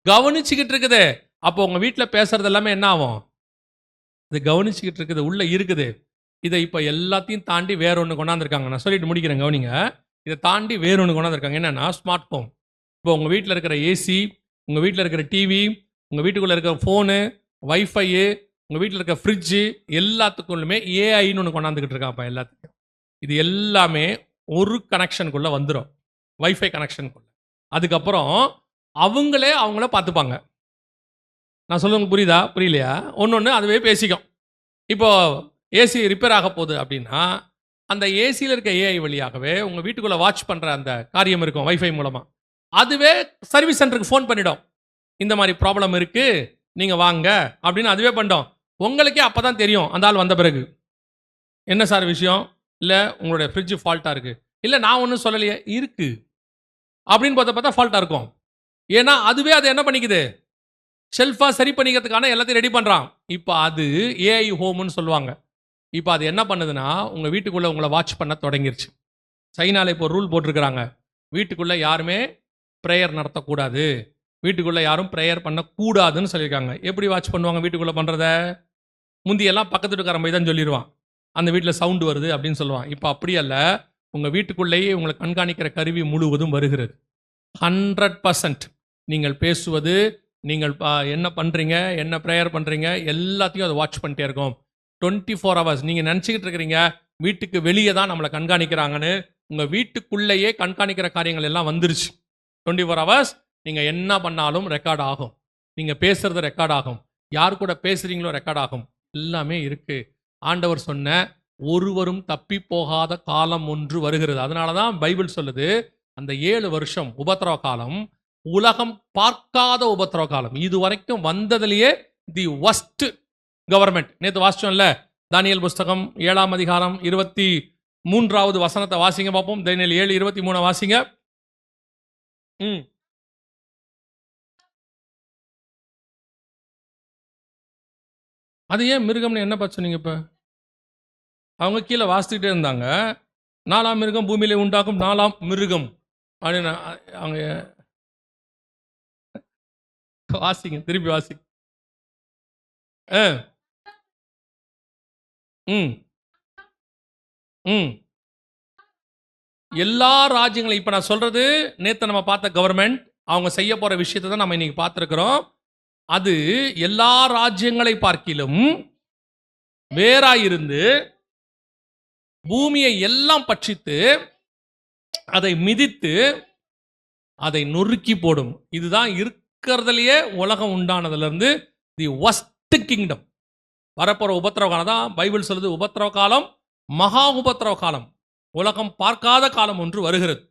கவனிச்சுக்கிட்டு இருக்குது. அப்போ உங்கள் வீட்டில் பேசுறது எல்லாமே என்ன ஆகும்? இது கவனிச்சுக்கிட்டு இருக்குது, உள்ள இருக்குது. இதை இப்போ எல்லாத்தையும் தாண்டி வேற ஒன்று கொண்டாந்துருக்காங்க. நான் சொல்லிட்டு முடிக்கிறேன், கவனிங்க. இதை தாண்டி வேற ஒன்று கொண்டாந்துருக்காங்க. என்னன்னா ஸ்மார்ட் ஃபோன். இப்போ உங்கள் வீட்டில் இருக்கிற ஏசி, உங்கள் வீட்டில் இருக்கிற டிவி, உங்கள் வீட்டுக்குள்ளே இருக்கிற ஃபோனு, வைஃபையு, உங்கள் வீட்டில் இருக்கிற ஃப்ரிட்ஜு, எல்லாத்துக்குள்ளுமே ஏஐன்னு ஒன்று கொண்டாந்துக்கிட்டு இருக்காப்பா எல்லாத்துக்கும். இது எல்லாமே ஒரு கனெக்ஷனுக்குள்ளே வந்துடும், வைஃபை கனெக்ஷனுக்குள்ள. அதுக்கப்புறம் அவங்கள பார்த்துப்பாங்க. நான் சொல்லுங்க, புரியுதா புரியலையா? ஒன்று அதுவே பேசிக்கும். இப்போ ஏசி ரிப்பேர் ஆக போகுது அப்படின்னா அந்த ஏசியில் இருக்க ஏஐ வழியாகவே உங்கள் வீட்டுக்குள்ளே வாட்ச் பண்ணுற அந்த காரியம் இருக்கும் வைஃபை மூலமாக. அதுவே சர்வீஸ் சென்டருக்கு ஃபோன் பண்ணிடும், இந்த மாதிரி ப்ராப்ளம் இருக்குது நீங்கள் வாங்க அப்படின்னு அதுவே பண்ணிட்டோம். உங்களுக்கே அப்போ தான் தெரியும் அந்த ஆள் வந்த பிறகு. என்ன சார் விஷயம்? இல்லை உங்களுடைய ஃப்ரிட்ஜு ஃபால்ட்டாக இருக்குது. இல்லை நான் ஒன்றும் சொல்லலையே, இருக்குது அப்படின்னு பார்த்தா ஃபால்ட்டாக இருக்கும். ஏன்னா அதுவே அதை என்ன பண்ணிக்குது? ஷெல்ஃபாக சரி பண்ணிக்கிறதுக்கான எல்லாத்தையும் ரெடி பண்ணுறான். இப்போ அது ஏஐ ஹோம்னு சொல்லுவாங்க. இப்போ அது என்ன பண்ணுதுன்னா உங்கள் வீட்டுக்குள்ளே உங்களை வாட்ச் பண்ண தொடங்கிருச்சு. சைனாவில் இப்போ ரூல் போட்டிருக்கிறாங்க, வீட்டுக்குள்ளே யாருமே ப்ரேயர் நடத்தக்கூடாது, வீட்டுக்குள்ளே யாரும் ப்ரேயர் பண்ணக்கூடாதுன்னு சொல்லியிருக்காங்க. எப்படி வாட்ச் பண்ணுவாங்க வீட்டுக்குள்ளே பண்ணுறத? முந்தியெல்லாம் பக்கத்து வீட்டுக்காரன் போய் தான் சொல்லிடுவான், அந்த வீட்டில் சவுண்டு வருது அப்படின்னு சொல்லுவான். இப்போ அப்படி அல்ல, உங்கள் வீட்டுக்குள்ளேயே உங்களை கண்காணிக்கிற கருவி முழுவதும் வருகிறது. 100% நீங்கள் பேசுவது, நீங்கள் என்ன பண்ணுறீங்க, என்ன ப்ரேயர் பண்ணுறீங்க, எல்லாத்தையும் அதை வாட்ச் பண்ணிட்டே இருக்கும் 24 hours. நீங்கள் நினச்சிக்கிட்டு இருக்கிறீங்க வீட்டுக்கு வெளியே தான் நம்மளை கண்காணிக்கிறாங்கன்னு. உங்கள் வீட்டுக்குள்ளேயே கண்காணிக்கிற காரியங்கள் எல்லாம் வந்துருச்சு. 24 hours நீங்கள் என்ன பண்ணாலும் ரெக்கார்ட் ஆகும், நீங்கள் பேசுறது ரெக்கார்ட் ஆகும், யார் கூட பேசுகிறீங்களோ ரெக்கார்ட் ஆகும், எல்லாமே இருக்குது. ஆண்டவர் சொன்ன ஒருவரும் தப்பி போகாத காலம் ஒன்று வருகிறது. அதனால தான் பைபிள் சொல்லுது, அந்த 7 வருஷம் உபத்திரவ காலம் உலகம் பார்க்காத உபத்திரவ காலம், இது வரைக்கும் வந்ததுலேயே தி வஸ்ட் கவர்மெண்ட். நேற்று வாசிச்சோம்ல, தானியேல் புஸ்தகம் 7ஆம் அதிகாரம் 23வது வசனத்தை வாசிங்க பார்ப்போம். தானியேல் 7:23 வாசிங்க. அது ஏன் மிருகம்னு என்ன பார்த்து சொன்னீங்க? இப்போ அவங்க கீழே வாசிச்சுக்கிட்டே இருந்தாங்க, 4ஆம் மிருகம் பூமியிலே உண்டாக்கும் 4ஆம் மிருகம் அப்படின்னு. அவங்க வாசிங்க, திருப்பி வாசிங்க. எல்லா ராஜ்யங்களும் இப்போ நான் சொல்றது நேற்று நம்ம பார்த்த கவர்மெண்ட் அவங்க செய்ய போற விஷயத்தை தான் நம்ம இன்னைக்கு பார்த்துருக்கிறோம். அது எல்லா ராஜ்யங்களை பார்க்கிலும் வேறாயிருந்து பூமியை எல்லாம் பட்சித்து அதை மிதித்து அதை நொறுக்கி போடும். இதுதான் இருக்கிறதுலையே உலகம் உண்டானதுல இருந்து தி வஸ்ட் கிங்டம். வரப்போற உபத்திரவ காலம் தான் பைபிள் சொல்லுது, உபத்திரவ காலம், மகா உபத்திரவ காலம், உலகம் பார்க்காத காலம் ஒன்று வருகிறது.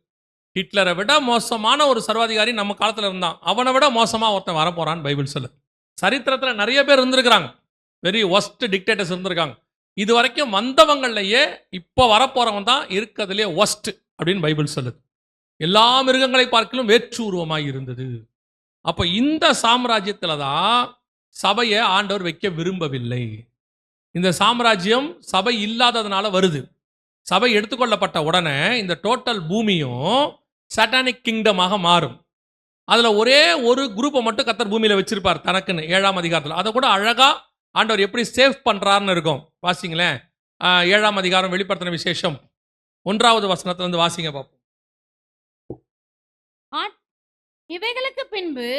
ஹிட்லரை விட மோசமான ஒரு சர்வாதிகாரி நம்ம காலத்தில் இருந்தான், அவனை விட மோசமா ஒருத்தன் வரப்போறான்னு பைபிள் சொல்லுது. சரித்திரத்தில் நிறைய பேர் இருந்திருக்கிறாங்க, வெரி ஒஸ்ட் டிக்டேட்டர்ஸ் இருந்திருக்காங்க. இது வரைக்கும் வந்தவங்களையே இப்போ வரப்போறவன் தான் இருக்கிறதுலே ஒஸ்ட் அப்படின்னு பைபிள் சொல்லுது. எல்லா மிருகங்களை பார்க்கலும் வேற்று உருவமாய் இருந்தது. அப்போ இந்த சாம்ராஜ்யத்தில் தான் சபையை ஆண்டவர் வைக்க விரும்பவில்லை. இந்த சாம்ராஜ்யம் சபை இல்லாததுனால வருது. சபை எடுத்துக்கொள்ளப்பட்ட உடனே இந்த டோட்டல் பூமியும் சாட்டானிக் கிங்டமாக மாறும். அதுல ஒரே ஒரு குரூப்பை மட்டும் கர்த்தர் பூமியில வச்சிருப்பார் தனக்குன்னு 7ஆம் அதிகாரத்தில். அதை கூட அழகா ஆண்டவர் எப்படி சேவ் பண்றாருன்னு இருக்கும். வாசிங்களேன், 7ஆம் அதிகாரம் வெளிப்படுத்தின விசேஷம் 1வது வசனத்திலிருந்து வாசிங்க பார்ப்போம். இவைகளுக்கு பின்பு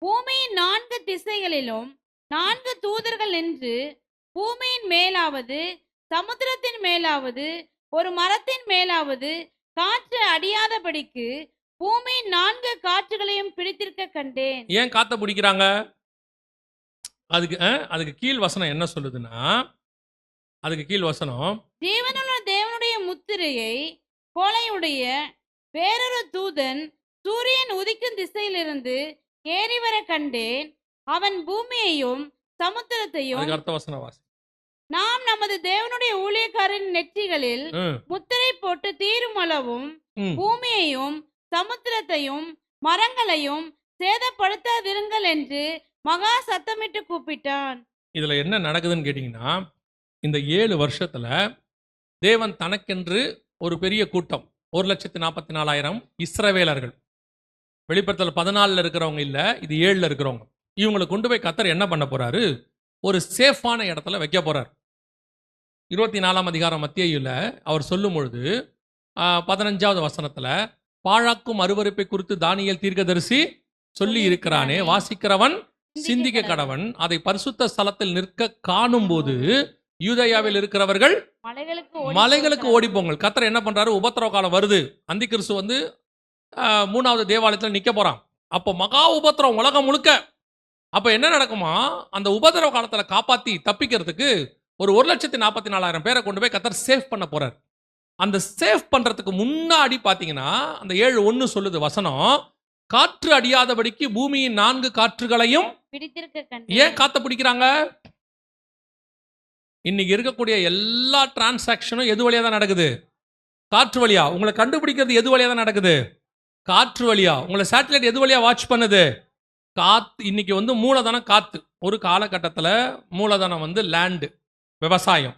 பூமியின் 4 திசைகளிலும் 4 தூதர்கள் நின்று பூமியின் மேலாவது சமுத்திரத்தின் மேலாவது ஒரு மரத்தின் மேலாவது காற்று அடியாதபடிக்கு பூமியின் 4 காற்றுகளையும் பிடித்திருக்க கண்டேன். ஏன் காத்த பிடிக்கிறாங்க? அதுக்கு கீழ் வசனம் என்ன சொல்லுதுன்னா, அதுக்கு கீழ் வசனம், ஜீவனுள்ள தேவனுடைய முத்திரையை கொலையுடைய வேறொரு தூதன் சூரியன் உதிக்கும் திசையிலிருந்து ஏறி வர கண்டேன். அவன் பூமியையும் சமுத்திரத்தையும், அர்த்த வசனம் வாசி, நாம் நமது தேவனுடைய ஊழியக்காரரின் நெற்றிகளில் முத்திரை போட்டு தீரும் அளவும் பூமியையும் சமுத்திரத்தையும் மரங்களையும் சேதப்படுத்தாதிருங்கள் என்று மகா சத்தமிட்டு கூப்பிட்டான். இதுல என்ன நடக்குதுன்னு கேட்டீங்கன்னா, இந்த 7 வருஷத்துல தேவன் தனக்கென்று ஒரு பெரிய கூட்டம் 1,44,000 இஸ்ரவேலர்கள், வெளிப்படுத்தல் 14 இருக்கிறவங்க இல்ல, இது 7 இருக்கிறவங்க, இவங்களை கொண்டு போய் கர்த்தர் என்ன பண்ண போறாரு? ஒரு சேஃபான இடத்துல வைக்க போறார். 24ஆம் அதிகாரம் மத்தேயுல அவர் சொல்லும் பொழுது 15வது வசனத்துல, பாழாக்கும் அருவருப்பை குறித்து தானியேல் தீர்க்கதரிசி சொல்லி இருக்கிறானே, வாசிக்கிறவன் சிந்திக்க கடவன், அதை பரிசுத்த ஸ்தலத்தில் நிற்க காணும் போது யூதேயாவில் இருக்கிறவர்கள் மலைகளுக்கு ஓடிப்போங்கள். கர்த்தர் என்ன பண்றாரு? உபத்திரவ காலம் வருது, அந்தி கிறிஸ்து வந்து 3வது தேவாலயத்தில் நிக்க போறான். அப்போ மகா உபத்திரவம் உலகம் முழுக்க. அப்ப என்ன நடக்குமா? அந்த உபத்திரவ காலத்துல காப்பாத்தி தப்பிக்கிறதுக்கு ஒரு 1,44,000 பேரை கொண்டு போய் கர்த்தர் சேஃப் பண்ண போறார். அந்த சேஃப் பண்றதுக்கு முன்னாடி பாத்தீங்கன்னா, அந்த 7:1 சொல்லுது வசனம், காற்று அடியாதபடிக்கு பூமியின் 4 காற்றுகளையும் பிடித்திருக்க கண்டேன். ஏன் காத்த பிடிக்கிறாங்க? இன்னைக்கு இருக்கக்கூடிய எல்லா டிரான்சாக்சனும் எது வழியா தான் நடக்குது? காற்று வழியா. உங்களை கண்டுபிடிக்கிறது எது வழியா தான் நடக்குது? காற்று வழியா. உங்களை சேட்டலைட் எது வழியா வாட்ச் பண்ணுது? காத்து. இன்னைக்கு வந்து மூலதனம் காத்து. ஒரு காலகட்டத்தில் மூலதனம் வந்து லேண்டு, விவசாயம்.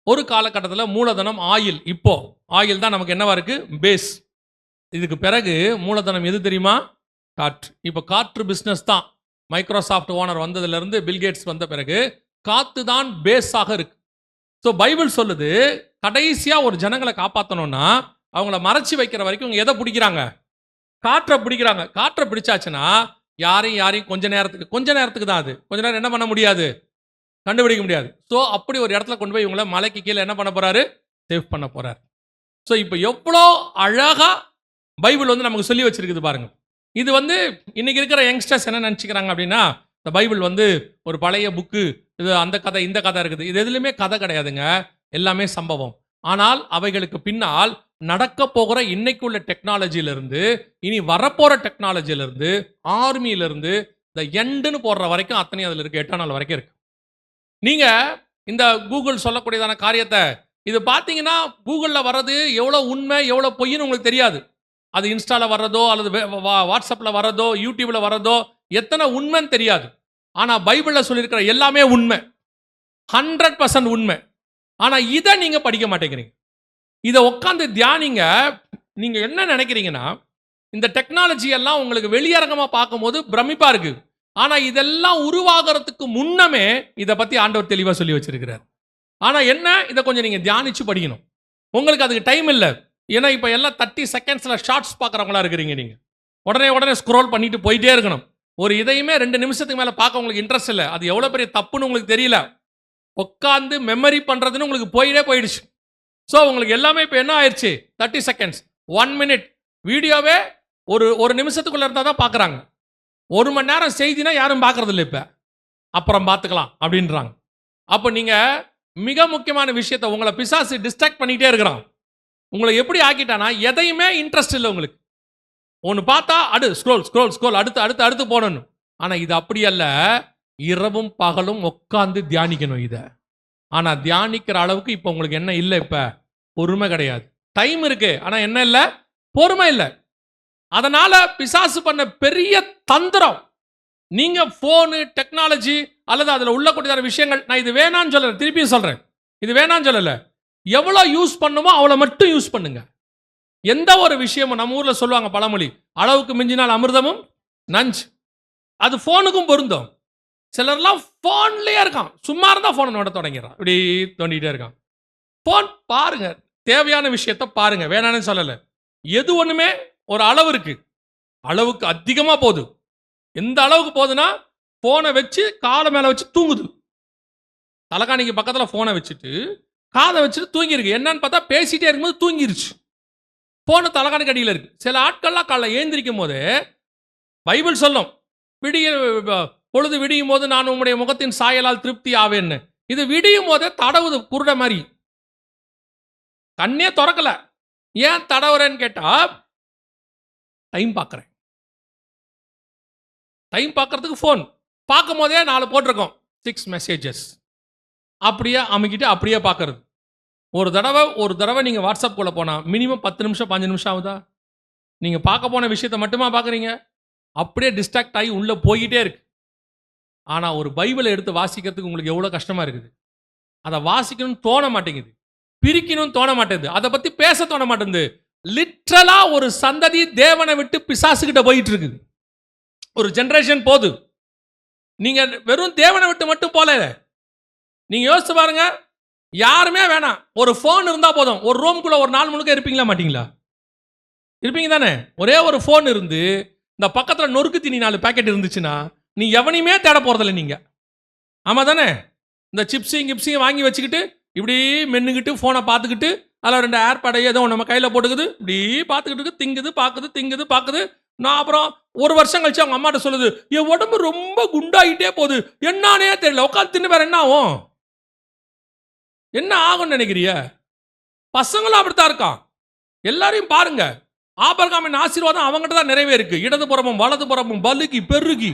ஒரு காலகட்டத்தில் மூலதனம் ஆயில். இப்போ ஆயில் தான் நமக்கு என்னவா இருக்கு? பேஸ். இதுக்கு பிறகு மூலதனம் எது தெரியுமா? காற்று. இப்போ காற்று பிஸ்னஸ் தான். மைக்ரோசாஃப்ட் ஓனர் வந்ததுலேருந்து பில்கேட்ஸ் வந்த பிறகு காத்து தான் பேஸாக இருக்கு. ஸோ பைபிள் சொல்லுது, கடைசியாக ஒரு ஜனங்களை காப்பாற்றணும்னா அவங்கள மறைச்சி வைக்கிற வரைக்கும் இவங்க எதை பிடிக்கிறாங்க? காற்றை பிடிக்கிறாங்க. காற்றை பிடிச்சாச்சுன்னா யாரையும் கொஞ்ச நேரத்துக்கு தான். அது கொஞ்ச நேரம் என்ன பண்ண முடியாது? கண்டுபிடிக்க முடியாது. ஸோ அப்படி ஒரு இடத்துல கொண்டு போய் இவங்கள மலைக்கு கீழே என்ன பண்ண போறாரு? சேவ் பண்ண போறாரு. ஸோ இப்போ எவ்வளோ அழகா பைபிள் வந்து நமக்கு சொல்லி வச்சிருக்குது பாருங்க. இது வந்து இன்னைக்கு இருக்கிற யங்ஸ்டர்ஸ் என்ன நினச்சிக்கிறாங்க அப்படின்னா, இந்த பைபிள் வந்து ஒரு பழைய புக்கு, இது அந்த கதை இந்த கதை இருக்குது. இது எதுலையுமே கதை கிடையாதுங்க, எல்லாமே சம்பவம். ஆனால் அவைகளுக்கு பின்னால் நடக்க போகிற இன்னைக்குள்ள டெக்னாலஜியிலிருந்து, இனி வரப்போற டெக்னாலஜியிலிருந்து, ஆர்மியிலிருந்து இந்த எண்டுன்னு போடுற வரைக்கும் அத்தனை அதில் இருக்கு. 8ஆம் நாள் வரைக்கும் இருக்கு. நீங்க இந்த கூகுள் சொல்லக்கூடியதான காரியத்தை இது பார்த்தீங்கன்னா, கூகுளில் வர்றது எவ்வளோ உண்மை எவ்வளோ பொய்ன்னு உங்களுக்கு தெரியாது. அது இன்ஸ்டாவில் வர்றதோ அல்லது வாட்ஸ்அப்பில் வர்றதோ யூடியூப்ல வர்றதோ எத்தனை உண்மைன்னு தெரியாது. ஆனால் பைபிளில் சொல்லியிருக்கிற எல்லாமே உண்மை, 100% உண்மை. ஆனால் இதை நீங்கள் படிக்க மாட்டேங்கிறீங்க. இதை உட்காந்து தியானிங்க. நீங்கள் என்ன நினைக்கிறீங்கன்னா, இந்த டெக்னாலஜி எல்லாம் உங்களுக்கு வெளியரங்கமாக பார்க்கும்போது பிரமிப்பாக இருக்கு. ஆனால் இதெல்லாம் உருவாகிறதுக்கு முன்னமே இதை பற்றி ஆண்டவர் தெளிவாக சொல்லி வச்சிருக்கிறார். ஆனால் என்ன, இதை கொஞ்சம் நீங்கள் தியானிச்சு படிக்கணும். உங்களுக்கு அதுக்கு டைம் இல்லை. ஏன்னா இப்போ எல்லாம் 30 செகண்ட்ஸில் ஷார்ட்ஸ் பார்க்குறவங்களா இருக்கிறீங்க. நீங்கள் உடனே ஸ்க்ரோல் பண்ணிட்டு போயிட்டே இருக்கணும். ஒரு இதையுமே 2 நிமிஷத்துக்கு மேலே பார்க்க உங்களுக்கு இன்ட்ரெஸ்ட் இல்லை. அது எவ்வளோ பெரிய தப்புன்னு உங்களுக்கு தெரியல. உட்காந்து மெமரி பண்ணுறதுன்னு உங்களுக்கு போயிடுச்சு. ஸோ உங்களுக்கு எல்லாமே இப்போ என்ன ஆயிடுச்சு? 30 செகண்ட்ஸ், 1 மினிட் வீடியோவே ஒரு நிமிஷத்துக்குள்ளே இருந்தால் தான் பார்க்குறாங்க. 1 மணி நேரம் செய்தினா யாரும் பார்க்கறது இல்லை. இப்போ அப்புறம் பார்த்துக்கலாம் அப்படின்றாங்க. அப்போ நீங்கள் மிக முக்கியமான விஷயத்தை உங்களை பிசாசு டிஸ்ட்ராக்ட் பண்ணிகிட்டே இருக்கிறான். உங்களை எப்படி ஆக்கிட்டானா, எதையுமே இன்ட்ரெஸ்ட் இல்லை உங்களுக்கு. ஒன்று பார்த்தா ஸ்க்ரோல் அடுத்து போடணும். ஆனால் இது அப்படி அல்ல. இரவும் பகலும் உட்காந்து தியானிக்கணும் இதை. ஆனால் தியானிக்கிற அளவுக்கு இப்போ உங்களுக்கு என்ன இல்லை? இப்போ பொறுமை கிடையாது. டைம் இருக்கு, ஆனால் என்ன இல்லை? பொறுமை இல்லை. அதனால பிசாசு பண்ண பெரிய தந்திரம், நீங்க போனு டெக்னாலஜி அல்லது அதில் உள்ள கூடிய விஷயங்கள், நான் இது வேணான்னு சொல்லல, திருப்பியும் சொல்றேன், இது வேணான்னு சொல்லல. எவ்வளோ யூஸ் பண்ணுமோ அவ்வளோ மட்டும் யூஸ் பண்ணுங்க. எந்த ஒரு விஷயமும் நம்ம ஊரில் சொல்லுவாங்க பழமொழி, அளவுக்கு மிஞ்சினால் அமிர்தமும் நஞ்சு. அது ஃபோனுக்கும் பொருந்தும். சிலர்லாம் ஃபோன்லேயே இருக்கான், சும்மா இருந்தால் ஃபோனை நோட தொடங்கிறான், இப்படி தோண்டிகிட்டே இருக்கான். போன் பாருங்க, தேவையான விஷயத்த பாருங்க, வேணான்னு சொல்லல. எது ஒண்ணுமே ஒரு அளவு இருக்கு. அளவுக்கு அதிகமா போகுது. எந்த அளவுக்கு போகுதுன்னா, போனை வச்சு காலை மேல வச்சு தூங்குது. தலைகாணிக்கு பக்கத்துல போனை வச்சுட்டு காதை வச்சுட்டு தூங்கி இருக்கு. என்னன்னு பார்த்தா பேசிட்டே இருக்கும்போது தூங்கிருச்சு. போன தலைகாணிக்கு அடியில் இருக்கு. சில ஆட்கள்லாம் காலைல ஏந்திரிக்கும் போது பைபிள் சொல்லும், விடிய பொழுது விடியும் போது நான் உம்முடைய முகத்தின் சாயலால் திருப்தி ஆவேன்னு. இது விடியும் போதே தடவுது குருட மாதிரி. கண்ணே திறக்கல. ஏன் தடவுறேன்னு கேட்டா, டைம் பார்க்கறேன். டைம் பார்க்கறதுக்கு போன் பார்க்கும் போதே 4 போட்டிருக்கோம், 6 மெசேஜஸ். அப்படியே அமைக்கிட்டு அப்படியே பார்க்கறது. ஒரு தடவை நீங்க வாட்ஸ்அப்குள்ள போனா மினிமம் 10 நிமிஷம் 5 நிமிஷம் ஆகுதா? நீங்க பார்க்க போன விஷயத்தை மட்டுமா பார்க்குறீங்க? அப்படியே டிஸ்ட்ராக்ட் ஆகி உள்ள போயிட்டே இருக்கு. ஆனா ஒரு பைபிளை எடுத்து வாசிக்கிறதுக்கு உங்களுக்கு எவ்வளவு கஷ்டமா இருக்குது. அதை வாசிக்கணும்னு தோண மாட்டேங்குது, பிரிக்கணும்னு தோண மாட்டேங்குது, அதை பத்தி பேச தோண மாட்டேங்குது. லிட்ரலா ஒரு சந்ததி தேவனை விட்டு பிசாசுகிட்ட போயிட்டு இருக்குது. ஒரு ஜெனரேஷன் போகுது. நீங்க வெறும் தேவனை விட்டு மட்டும் போல, நீங்க யோசிச்சு பாருங்க. யாருமே வேணாம், ஒரு போன் இருந்தா போதும். ஒரு ரூம்குள்ள ஒரு நாள் முழுக்க இருப்பீங்களா மாட்டீங்களா? இருப்பீங்க தானே? ஒரே ஒரு போன் இருந்து இந்த பக்கத்துல நொறுக்கு தீனி 4 பேக்கெட் இருந்துச்சுன்னா நீ எவனையுமே தேட போறதில்லை நீங்க. ஆமா தானே? இந்த சிப்ஸையும் வாங்கி வச்சுக்கிட்டு இப்படி மென்னுக்கிட்டு போனை பார்த்துக்கிட்டு அதில் 2 ஏர்பேடை ஏதோ நம்ம கையில் போட்டுக்குது, இப்படி பார்த்துக்கிட்டு திங்குது பார்க்குது. நான் அப்புறம் ஒரு வருஷம் கழிச்சு அவங்க அம்மாட்ட சொல்லுது, என் உடம்பு ரொம்ப குண்டாயிட்டே போகுது, என்னானே தெரியல, உட்காந்து தின்னு வேற என்ன ஆகும்? என்ன ஆகும்னு நினைக்கிறிய? பசங்களும் அப்படித்தான் இருக்கான். எல்லாரையும் பாருங்க, ஆபிரகாமின் ஆசீர்வாதம் அவங்ககிட்ட தான் நிறைவே இருக்கு. இடதுபுறமும் வலதுபுறமும் பலுகி பெருகி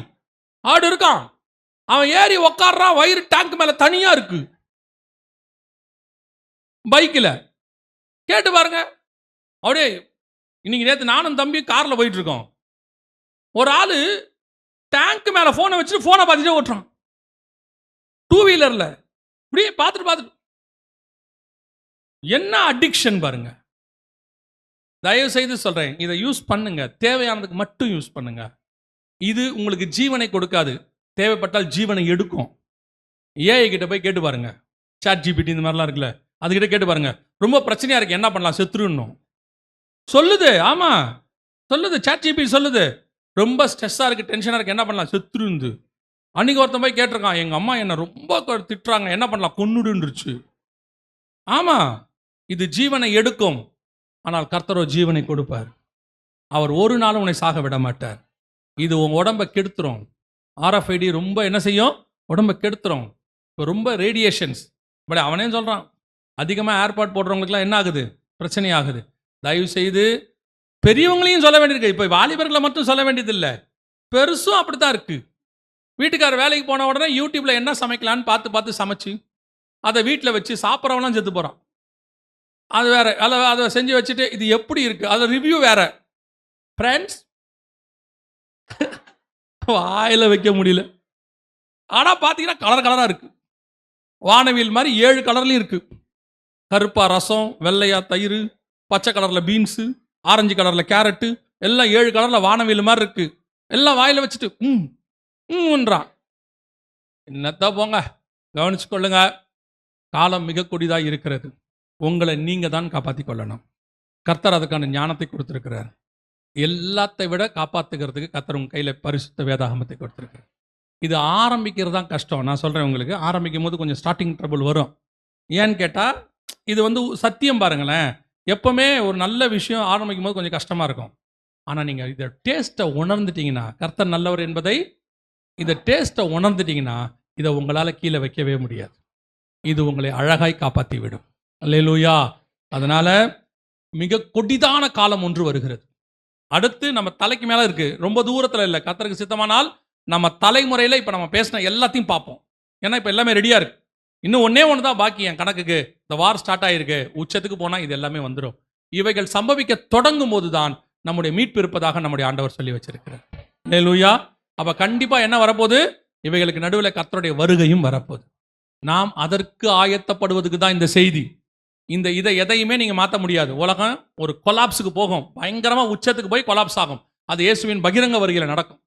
ஆடு இருக்கான். அவன் ஏறி உக்காடுறான், வயிறு டேங்க் மேல தனியா இருக்கு. பைக்கில் கேட்டு பாருங்க. அப்படியே இன்னைக்கு நேற்று நானும் தம்பி கார்ல போயிட்டு இருக்கோம். ஒரு ஆளு டேங்க் மேல போனை வச்சுட்டு போனை பார்த்துட்டே ஓட்டுறான். 2 வீலர்ல இப்படியே பார்த்துட்டு என்ன அடிக்ஷன் பாருங்க. தயவு செய்து சொல்றேன், இதை யூஸ் பண்ணுங்க, தேவையானதுக்கு மட்டும் யூஸ் பண்ணுங்க. இது உங்களுக்கு ஜீவனை கொடுக்காது, தேவைப்பட்டால் ஜீவனை எடுக்கும். ஏஐ கிட்ட போய் கேட்டு பாருங்க, சாட் ஜிபிடி இந்த மாதிரிலாம் இருக்குல்ல, அதுகிட்ட கேட்டு பாருங்க. ரொம்ப பிரச்சனையா இருக்கு, என்ன பண்ணலாம், செத்துருன்னு சொல்லுது. ஆமா சொல்லுது, சாட் ஜிபிடி சொல்லுது. ரொம்ப ஸ்ட்ரெஸ்ஸா இருக்கு, டென்ஷனா இருக்கு, என்ன பண்ணலாம், செத்துருந்து. அன்னைக்கு ஒருத்தன் போய் கேட்டிருக்கான், எங்க அம்மா என்ன ரொம்ப திட்டுறாங்க, என்ன பண்ணலாம், கொன்னுடுன்றுச்சு. ஆமா, இது ஜீவனை எடுக்கும், ஆனால் கர்த்தரோ ஜீவனை கொடுப்பார். அவர் ஒரு நாளும் உன்னை சாக விட மாட்டார். இது உங்க உடம்பை கெடுத்துரும். RFID ரொம்ப என்ன செய்யும், உடம்பை கெடுத்துரும். இப்போ ரொம்ப ரேடியேஷன்ஸ். பட் அவனே சொல்றான், அதிகமாக ஏர்பாட் போடுறவங்களுக்குலாம் என்ன ஆகுது, பிரச்சனை ஆகுது. தயவு செய்து பெரியவங்களையும் சொல்ல வேண்டியிருக்கு. இப்போ வாலிபர்களை மட்டும் சொல்ல வேண்டியதில்லை, பெருசும் அப்படித்தான் இருக்கு. வீட்டுக்காரர் வேலைக்கு போன உடனே யூடியூப்ல என்ன சமைக்கலான்னு பார்த்து சமைச்சு அதை வீட்டில் வச்சு சாப்பிட்றவங்களாம் செத்து போகிறான். அது வேற, அதை செஞ்சு வச்சுட்டு இது எப்படி இருக்கு, அதை ரிவ்யூ வேற. ஃப்ரெண்ட்ஸ் வாயில வைக்க முடியல. ஆனால் பார்த்தீங்கன்னா கலராக இருக்கு. வானவில் மாதிரி 7 கலர்லையும் இருக்கு. கருப்பா ரசம், வெள்ளையா தயிர், பச்சை கலரில் பீன்ஸு, ஆரஞ்சு கலரில் கேரட்டு, எல்லாம் 7 கலரில் வானவில் மாதிரி இருக்கு. எல்லாம் வாயில வச்சுட்டு ன்றான். என்னத்த போங்க, கவனிச்சு கொள்ளுங்க. காலம் மிக கொடிதாக இருக்கிறது. உங்களை நீங்க தான் காப்பாற்றி கொள்ளணும். கர்த்தர் அதுக்கான ஞானத்தை கொடுத்திருக்கிறார். எல்லாத்தை விட காப்பாற்றுகிறதுக்கு கர்த்தர் உங்க கையில் பரிசுத்த வேதாகமத்தை கொடுத்திருக்கிறார். இது ஆரம்பிக்கிறது தான் கஷ்டம். நான் சொல்றேன் உங்களுக்கு, ஆரம்பிக்கும் போது கொஞ்சம் ஸ்டார்டிங் ட்ரபிள் வரும். ஏன்னு கேட்டால் இது சத்தியம் பாருங்களேன். எப்பவுமே ஒரு நல்ல விஷயம் ஆரம்பிக்கும் போது கொஞ்சம் கஷ்டமா இருக்கும். ஆனால் நீங்கள் இதை டேஸ்ட்டை உணர்ந்துட்டீங்கன்னா, கர்த்தர் நல்லவர் என்பதை இதை டேஸ்ட்டை உணர்ந்துட்டீங்கன்னா இதை உங்களால் கீழே வைக்கவே முடியாது. இது உங்களை அழகாய் காப்பாற்றி விடும். அல்லேலூயா. அதனால மிக கொடிதான காலம் ஒன்று வருகிறது. அடுத்து நம்ம தலைக்கு மேலே இருக்கு, ரொம்ப தூரத்தில் இல்லை. கர்த்தருக்கு சித்தமானால் நம்ம தலைமுறையில் இப்போ நம்ம பேசின எல்லாத்தையும் பார்ப்போம். ஏன்னா இப்போ எல்லாமே ரெடியாக இருக்கு. இன்னும் ஒன்று தான் பாக்கி என் கணக்குக்கு. இந்த வார் ஸ்டார்ட் ஆகிருக்கு, உச்சத்துக்கு போனால் இது எல்லாமே வந்துடும். இவைகள் சம்பவிக்க தொடங்கும் போது தான் நம்முடைய மீட்பு இருப்பதாக நம்முடைய ஆண்டவர் சொல்லி வச்சிருக்கிறார். அல்லேலூயா. அப்போ கண்டிப்பாக என்ன வரப்போகுது, இவைகளுக்கு நடுவில் கர்த்தருடைய வருகையும் வரப்போகுது. நாம் அதற்கு ஆயத்தப்படுவதுக்கு தான் இந்த செய்தி. இதை எதையுமே நீங்கள் மாற்ற முடியாது. உலகம் ஒரு கொலாப்ஸுக்கு போகும், பயங்கரமாக உச்சத்துக்கு போய் கொலாப்ஸ் ஆகும். அது இயேசுவின் பகிரங்க வருகையில் நடக்கும்.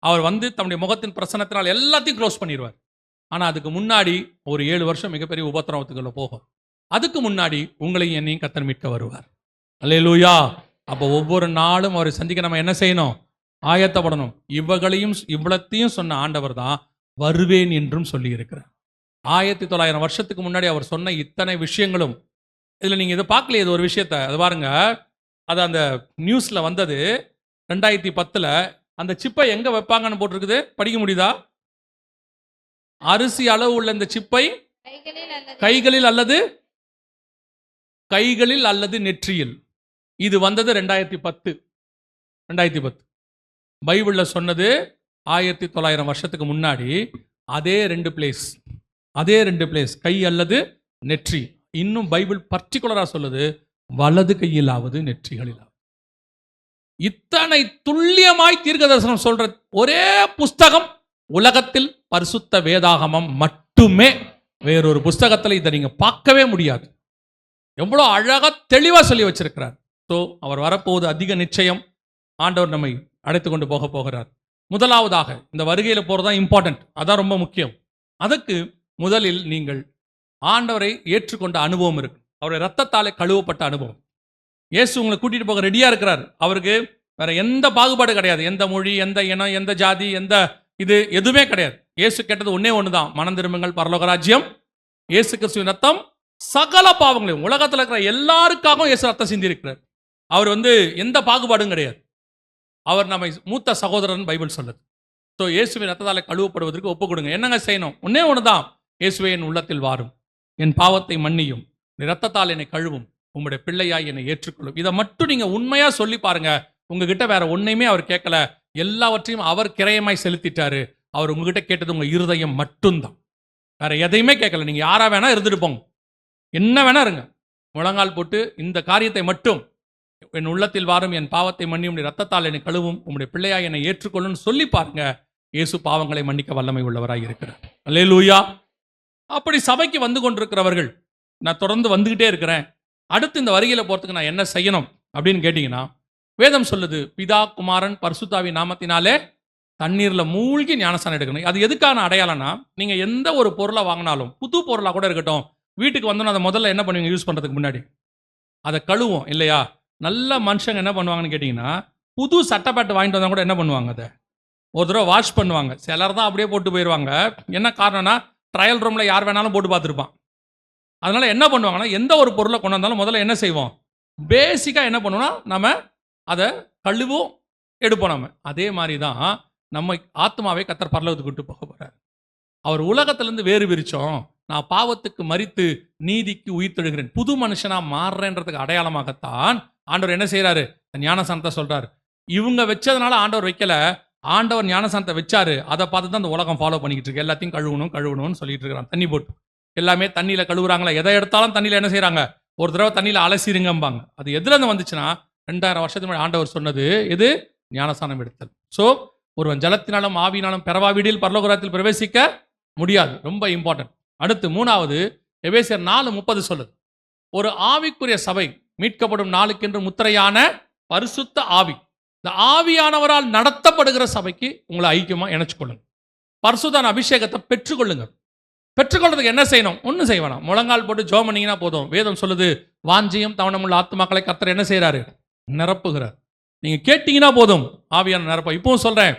அவர் தம்முடைய முகத்தின் பிரசன்னத்தினால் எல்லாத்தையும் க்ளோஸ் பண்ணிடுவார். ஆனால் அதுக்கு முன்னாடி ஒரு 7 வருஷம் மிகப்பெரிய உபத்திரவத்துக்குள்ள போகும். அதுக்கு முன்னாடி உங்களையும் என்னையும் கர்த்தர் மீட்க வருவார். அல்லேலூயா. அப்போ ஒவ்வொரு நாளும் அவரை சந்திக்க நம்ம என்ன செய்யணும்? ஆயத்தப்படணும். இவ்வளத்தையும் சொன்ன ஆண்டவர் தான் வருவேன் என்றும் சொல்லி இருக்கிறார். 1900 வருஷத்துக்கு முன்னாடி அவர் சொன்ன இத்தனை விஷயங்களும் இதில் நீங்கள் இதை பார்க்கலையே, இது ஒரு விஷயத்த அது பாருங்க. அது அந்த நியூஸில் வந்தது 2010. அந்த சிப்பை எங்கே வைப்பாங்கன்னு போட்டிருக்குது, படிக்க முடியுதா? அரிசி அளவு உள்ள இந்த சிப்பை கைகளில் அல்லது நெற்றியில். இது வந்தது 2010. பைபிளில் சொன்னது 1900 வருஷத்துக்கு முன்னாடி. அதே ரெண்டு பிளேஸ் கை அல்லது நெற்றி. இன்னும் பைபிள் பர்டிகுலரா சொல்லுது வலது கையிலாவது நெற்றிகளிலாவது. இத்தனை துல்லியமாய் தீர்க்கதரிசனம் சொல்ற ஒரே புஸ்தகம் உலகத்தில் பரிசுத்த வேதாகமம் மட்டுமே. வேறொரு புஸ்தகத்தில் இதை நீங்க பார்க்கவே முடியாது. எவ்வளோ அழகா தெளிவா சொல்லி வச்சிருக்கிறார். ஸோ அவர் வரப்போவது அதிக நிச்சயம். ஆண்டவர் நம்மை அழைத்து கொண்டு போகிறார். முதலாவதாக இந்த வருகையில் போகிறதான் இம்பார்ட்டன்ட், அதான் ரொம்ப முக்கியம். அதுக்கு முதலில் நீங்கள் ஆண்டவரை ஏற்றுக்கொண்ட அனுபவம் இருக்கு. அவருடைய ரத்தத்தாலே கழுவப்பட்ட அனுபவம். இயேசு உங்களை கூட்டிட்டு போக ரெடியா இருக்கிறார். அவருக்கு வேற எந்த பாகுபாடு கிடையாது. எந்த மொழி, எந்த இனம், எந்த ஜாதி, எந்த இது எதுவுமே கிடையாது. இயேசு கேட்டது ஒன்னே ஒண்ணுதான், மனம் திரும்புங்கள், பரலோக ராஜ்யம். இயேசு கிறிஸ்துவின் ரத்தம் சகல பாவங்களையும், உலகத்தில் இருக்கிற எல்லாருக்காகவும் இயேசு ரத்தம் சிந்தி இருக்கிறார். அவர் எந்த பாகுபாடும் கிடையாது. அவர் நம்மை மூத்த சகோதரன் பைபிள் சொல்லுது. ஸோ இயேசுவின் ரத்தத்தாலே கழுவப்படுவதற்கு ஒப்பு கொடுங்க. என்னங்க செய்யணும்? ஒன்னே ஒண்ணுதான், இயேசுவே என் உள்ளத்தில் வாரும், என் பாவத்தை மன்னியும், ரத்தத்தால் என்னை கழுவும், உங்களுடைய பிள்ளையாய் என்னை ஏற்றுக்கொள்ளும். இதை மட்டும் நீங்க உண்மையா சொல்லி பாருங்க. உங்ககிட்ட வேற ஒன்னையுமே அவர் கேட்கல, எல்லாவற்றையும் அவர் கிரயமாய் செலுத்திட்டாரு. அவர் உங்ககிட்ட கேட்டது உங்க இருதயம் மட்டும்தான், வேற எதையுமே கேட்கல. நீங்க யாரா வேணா இருந்துட்டு போங்க, என்ன வேணா இருங்க, முழங்கால் போட்டு இந்த காரியத்தை மட்டும், என் உள்ளத்தில் வாரும், என் பாவத்தை மன்னியும், ரத்தத்தால் என்னை கழுவும், உங்களுடைய பிள்ளையாய் என்னை ஏற்றுக்கொள்ளும் சொல்லி பாருங்க. இயேசு பாவங்களை மன்னிக்க வல்லமை உள்ளவராய் இருக்கிறார். அல்லேலூயா. அப்படி சபைக்கு வந்து கொண்டிருக்கிறவர்கள், நான் தொடர்ந்து வந்துகிட்டே இருக்கிறேன், அடுத்து இந்த வருகையில போறதுக்கு நான் என்ன செய்யணும் அப்படின்னு கேட்டீங்கன்னா, வேதம் சொல்லுது, பிதா குமாரன் பரிசுத்தாவி நாமத்தினாலே தண்ணீர்ல மூழ்கி ஞானஸ்நானம் எடுக்கணும். அது எதுக்கான அடையாளம்னா, நீங்க எந்த ஒரு பொருளை வாங்கினாலும், புது பொருளா கூட இருக்கட்டும், வீட்டுக்கு வந்தோன்னா அதை முதல்ல என்ன பண்ணுவீங்க? யூஸ் பண்றதுக்கு முன்னாடி அதை கழுவோம் இல்லையா? நல்ல மனுஷங்க என்ன பண்ணுவாங்கன்னு கேட்டீங்கன்னா, புது சட்டை பேட்டு வாங்கிட்டு வந்தா கூட என்ன பண்ணுவாங்க, அதை ஒரு தடவை வாஷ் பண்ணுவாங்க. சிலர் தான் அப்படியே போட்டு போயிடுவாங்க. என்ன காரணம்னா, ட்ரையல் ரூம்ல யார் வேணாலும் போட்டு பார்த்துருப்பான். அதனால என்ன பண்ணுவாங்கன்னா, எந்த ஒரு பொருளை கொண்டு வந்தாலும் முதல்ல என்ன செய்வோம்? பேசிக்கா என்ன பண்ணுவோம்னா, நம்ம அதை கழுவும் எடுப்போம். நம்ம அதே மாதிரி தான் நம்ம ஆத்மாவை கர்த்தர் பரலோகத்துக்கு கூட்டு போக போறார். அவர் உலகத்திலிருந்து வேறு பிரிச்சோம், நான் பாவத்துக்கு மரித்து நீதிக்கு உயிர்த்தெழுகிறேன், புது மனுஷனா மாறுறேன்றதுக்கு அடையாளமாகத்தான் ஆண்டவர் என்ன செய்யறாரு? ஞானஸ்நானத்தை சொல்றாரு. இவங்க வச்சதுனால ஆண்டவர் வைக்கல, ஆண்டவர் ஞானஸ்நானத்தை வச்சாரு. அதை பார்த்து தான் அந்த உலகம் ஃபாலோ பண்ணிக்கிட்டு இருக்கு. எல்லாத்தையும் கழுவணும்னு சொல்லிட்டு இருக்கிறான். தண்ணி போட்டு எல்லாமே தண்ணியில கழுவுறாங்களா? எதை எடுத்தாலும் தண்ணியில என்ன செய்யறாங்க? ஒரு தடவை தண்ணியில அலசிருங்கம்பாங்க. அது எதுல இருந்து வந்துச்சுன்னா, 2000 வருஷத்துக்கு முன்னாடி ஆண்டவர் சொன்னது எது? ஞானஸ்நானம் எடுத்தல். ஸோ ஒருவன் ஜலத்தினாலும் ஆவியினாலும் பெறவாவிடில் பரலோகத்தில் பிரவேசிக்க முடியாது. ரொம்ப இம்பார்ட்டன்ட். அடுத்து மூணாவது, எபேசியர் 4:30 சொல்லுது, ஒரு ஆவிக்குரிய சபை மீட்கப்படும் நாளுக்கென்று முத்திரையான பரிசுத்த ஆவி, இந்த ஆவியானவரால் நடத்தப்படுகிற சபைக்கு உங்களை ஐக்கியமா இணைச்சுக்கொள்ளுங்க. பரிசுத்தான அபிஷேகத்தை பெற்றுக்கொள்ளுங்க. பெற்றுக்கொள்றதுக்கு என்ன செய்யணும்? ஒன்றும் செய்ய வேணாம், முழங்கால் போட்டு ஜெபம் பண்ணீங்கன்னா போதும். வேதம் சொல்லுது, வாஞ்சியும் தவணமுள்ள ஆத்துமாக்களை கர்த்தர் என்ன செய்யறாரு? நிரப்புகிறார். நீங்க கேட்டீங்கன்னா போதும், ஆவியான நிரப்ப. இப்பவும் சொல்றேன்,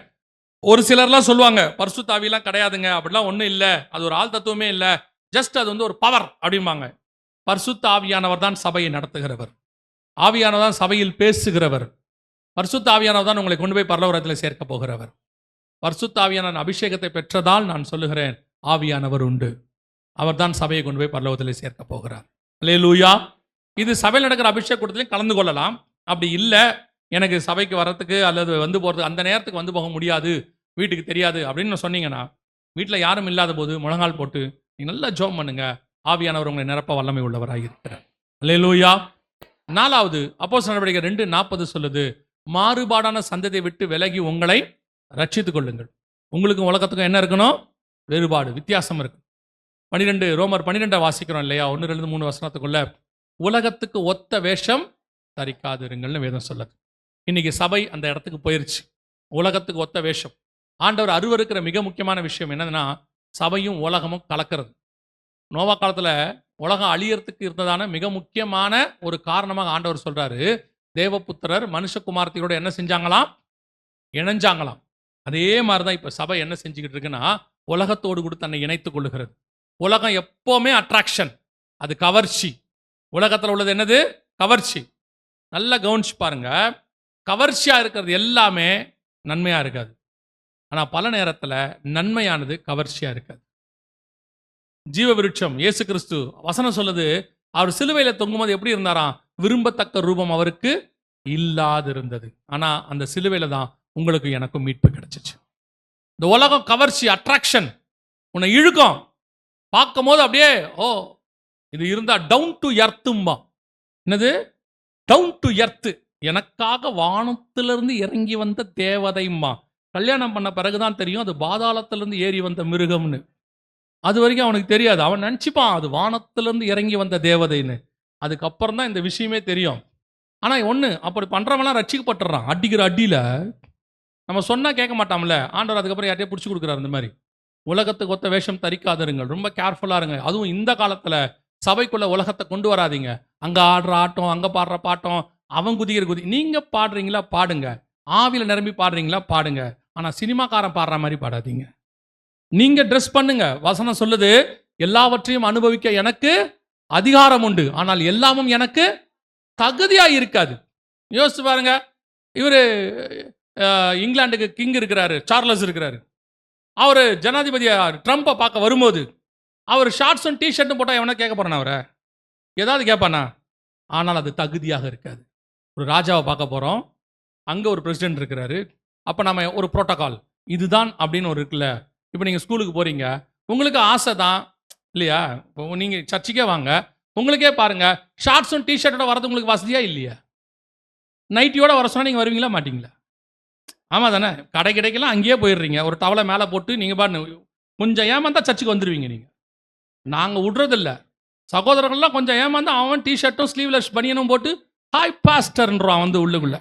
ஒரு சிலர்லாம் சொல்லுவாங்க, பரிசுத்த ஆவியெல்லாம் கிடையாதுங்க, அப்படிலாம் ஒன்றும் இல்லை, அது ஒரு ஆள் தத்துவமே இல்லை, ஜஸ்ட் அது ஒரு பவர் அப்படிம்பாங்க. பரிசுத்த ஆவியானவர் தான் சபையை நடத்துகிறவர், ஆவியானவர் தான் சபையில் பேசுகிறவர், பரிசுத்த ஆவியானவர் தான் உங்களை கொண்டு போய் பரலோகத்தில் சேர்க்க போகிறவர். பரிசுத்த ஆவியான அபிஷேகத்தை பெற்றதால் நான் சொல்லுகிறேன், ஆவியானவர் உண்டு, அவர் தான் சபையை கொண்டு போய் பரலோகத்தில் சேர்க்க போகிறார். அல்லேலூயா. இது சபையில் நடக்கிற அபிஷேக கூட்டத்திலையும் கலந்து கொள்ளலாம். அப்படி இல்லை, எனக்கு சபைக்கு வர்றதுக்கு அல்லது வந்து போகிறதுக்கு அந்த நேரத்துக்கு வந்து போக முடியாது, வீட்டுக்கு தெரியாது அப்படின்னு சொன்னீங்கன்னா, வீட்டில் யாரும் இல்லாத போது முழங்கால் போட்டு நீங்கள் நல்லா ஜெபம் பண்ணுங்க, ஆவியானவர் உங்களை நிரப்ப வல்லமை உள்ளவராக இருக்கிறார். அல்லேலூயா. நாலாவது, அப்போஸ்தலர் நடவடிக்கை 2:40 சொல்லுது, மாறுபாடான சந்ததியை விட்டு விலகி உங்களை ரட்சித்துக் கொள்ளுங்கள். உங்களுக்கும் உலகத்துக்கும் என்ன இருக்கணும்? வேறுபாடு, வித்தியாசம் இருக்கு. ரோமர் 12 வாசிக்கிறோம் இல்லையா? 1-3 வசனத்துக்குள்ள, உலகத்துக்கு ஒத்த வேஷம் தரிக்காதிருங்கள்னு வேதம் சொல்லுது. இன்னைக்கு சபை அந்த இடத்துக்கு போயிருச்சு, உலகத்துக்கு ஒத்த வேஷம். ஆண்டவர் அருவருக்கிற மிக முக்கியமான விஷயம் என்னன்னா, சபையும் உலகமும் கலக்கிறது. நோவா காலத்தில் உலகம் அழியறதுக்கு இருந்ததான மிக முக்கியமான ஒரு காரணமாக ஆண்டவர் சொல்றாரு, தேவபுத்திரர் மனுஷகுமாரத்தியோட என்ன செஞ்சாங்களாம்? இணைஞ்சாங்களாம். அதே மாதிரிதான் இப்ப சபை என்ன செஞ்சுக்கிட்டு இருக்குன்னா, உலகத்தோடு கூட தன்னை இணைத்துக் கொள்ளுகிறது. உலகம் எப்பவுமே அட்ராக்ஷன், அது கவர்ச்சி. உலகத்துல உள்ளது என்னது? கவர்ச்சி. நல்லா கவனிச்சு பாருங்க, கவர்ச்சியா இருக்கிறது எல்லாமே நன்மையா இருக்காது. ஆனா பல நேரத்துல நன்மையானது கவர்ச்சியா இருக்காது. ஜீவ விருட்சம் இயேசு கிறிஸ்து வசனம் சொல்லுது, அவர் சிலுவையில தொங்கும்போது எப்படி இருந்தாராம்? விரும்பத்தக்க ரூபம் அவருக்கு இல்லாதிருந்தது. ஆனா அந்த சிலுவையில தான் உங்களுக்கு எனக்கும் மீட்பு கிடைச்சிச்சு. இந்த உலகம் கவர்ச்சி, அட்ராக்ஷன், உன்னை இழுக்கும். பார்க்கும் போது அப்படியே ஓ இது இருந்தா டவுன் டு எர்த்தும்பா. என்னது? Down to earth. எனக்காக வானத்திலிருந்து இறங்கி வந்த தேவதைம்மா. கல்யாணம் பண்ண பிறகுதான் தெரியும் அது பாதாளத்திலிருந்து ஏறி வந்த மிருகம்னு. அது வரைக்கும் அவனுக்கு தெரியாது. அவன் நினச்சிப்பான் அது வானத்திலிருந்து இறங்கி வந்த தேவதைன்னு. அதுக்கப்புறம் தான் இந்த விஷயமே தெரியும். ஆனால் ஒன்று, அப்படி பண்ணுறவன்லாம் ரட்சிக்கப்பட்டுறான். அடிக்கிற அடியில் நம்ம சொன்னால் கேட்க மாட்டாம்ல, ஆண்டவர் அதுக்கப்புறம் யார்ட்டையே பிடிச்சி கொடுக்குறாரு. இந்த மாதிரி உலகத்துக்கு ஒத்த வேஷம் தரிக்காதருங்கள், ரொம்ப கேர்ஃபுல்லாக இருங்க. அதுவும் இந்த காலத்தில் சபைக்குள்ள உலகத்தை கொண்டு வராதிங்க. அங்கே ஆடுற ஆட்டம், அங்கே பாடுற பாட்டம், அவன் குதிக்கிற குதி. நீங்கள் பாடுறீங்களா பாடுங்க, ஆவியில் நிரம்பி பாடுறீங்களா பாடுங்க. ஆனால் சினிமாக்காரன் பாடுற மாதிரி பாடாதீங்க. நீங்க ட்ரெஸ் பண்ணுங்க. வசனம் சொல்லுது, எல்லாவற்றையும் அனுபவிக்க எனக்கு அதிகாரம் உண்டு, ஆனால் எல்லாமும் எனக்கு தகுதியா இருக்காது. யோசிச்சு பாருங்க, இவரு இங்கிலாந்துக்கு கிங் இருக்கிறாரு, சார்லஸ் இருக்கிறாரு. அவரு ஜனாதிபதியா ட்ரம்பை பார்க்க வரும்போது அவர் ஷார்ட்ஸும் டிஷர்ட்டும் போட்டா எவனா கேட்க போறானா? அவரை ஏதாவது கேட்பானா? ஆனால் அது தகுதியாக இருக்காது. ஒரு ராஜாவை பார்க்க போறோம், அங்க ஒரு பிரசிடென்ட் இருக்கிறாரு. அப்ப நம்ம ஒரு புரோட்டோகால் இதுதான் அப்படின்னு ஒரு இருக்குல்ல. இப்போ நீங்கள் ஸ்கூலுக்கு போகிறீங்க, உங்களுக்கு ஆசை தான் இல்லையா? இப்போ நீங்கள் சர்ச்சுக்கே வாங்க, உங்களுக்கே பாருங்க, ஷார்ட்ஸும் டிஷர்ட்டோட வரது உங்களுக்கு வசதியா இல்லையா? நைட்டியோட வர சொன்னால் நீங்கள் வருவீங்களா மாட்டிங்களா? ஆமாம் தானே? கடை கிடைக்கலாம் அங்கேயே போயிடுறீங்க, ஒரு டவலை மேலே போட்டு நீங்கள் பாருங்க, கொஞ்சம் ஏமாந்தா சர்ச்சுக்கு வந்துடுவீங்க. நீங்கள் நாங்கள் விட்றதில்ல. சகோதரர்கள்லாம் கொஞ்சம் ஏமாந்தா அவன் டிஷர்ட்டும் ஸ்லீவ்லெஸ் பனியனும் போட்டு ஹாய் பாஸ்டர்ன்றான் வந்து உள்ளுக்குள்ள.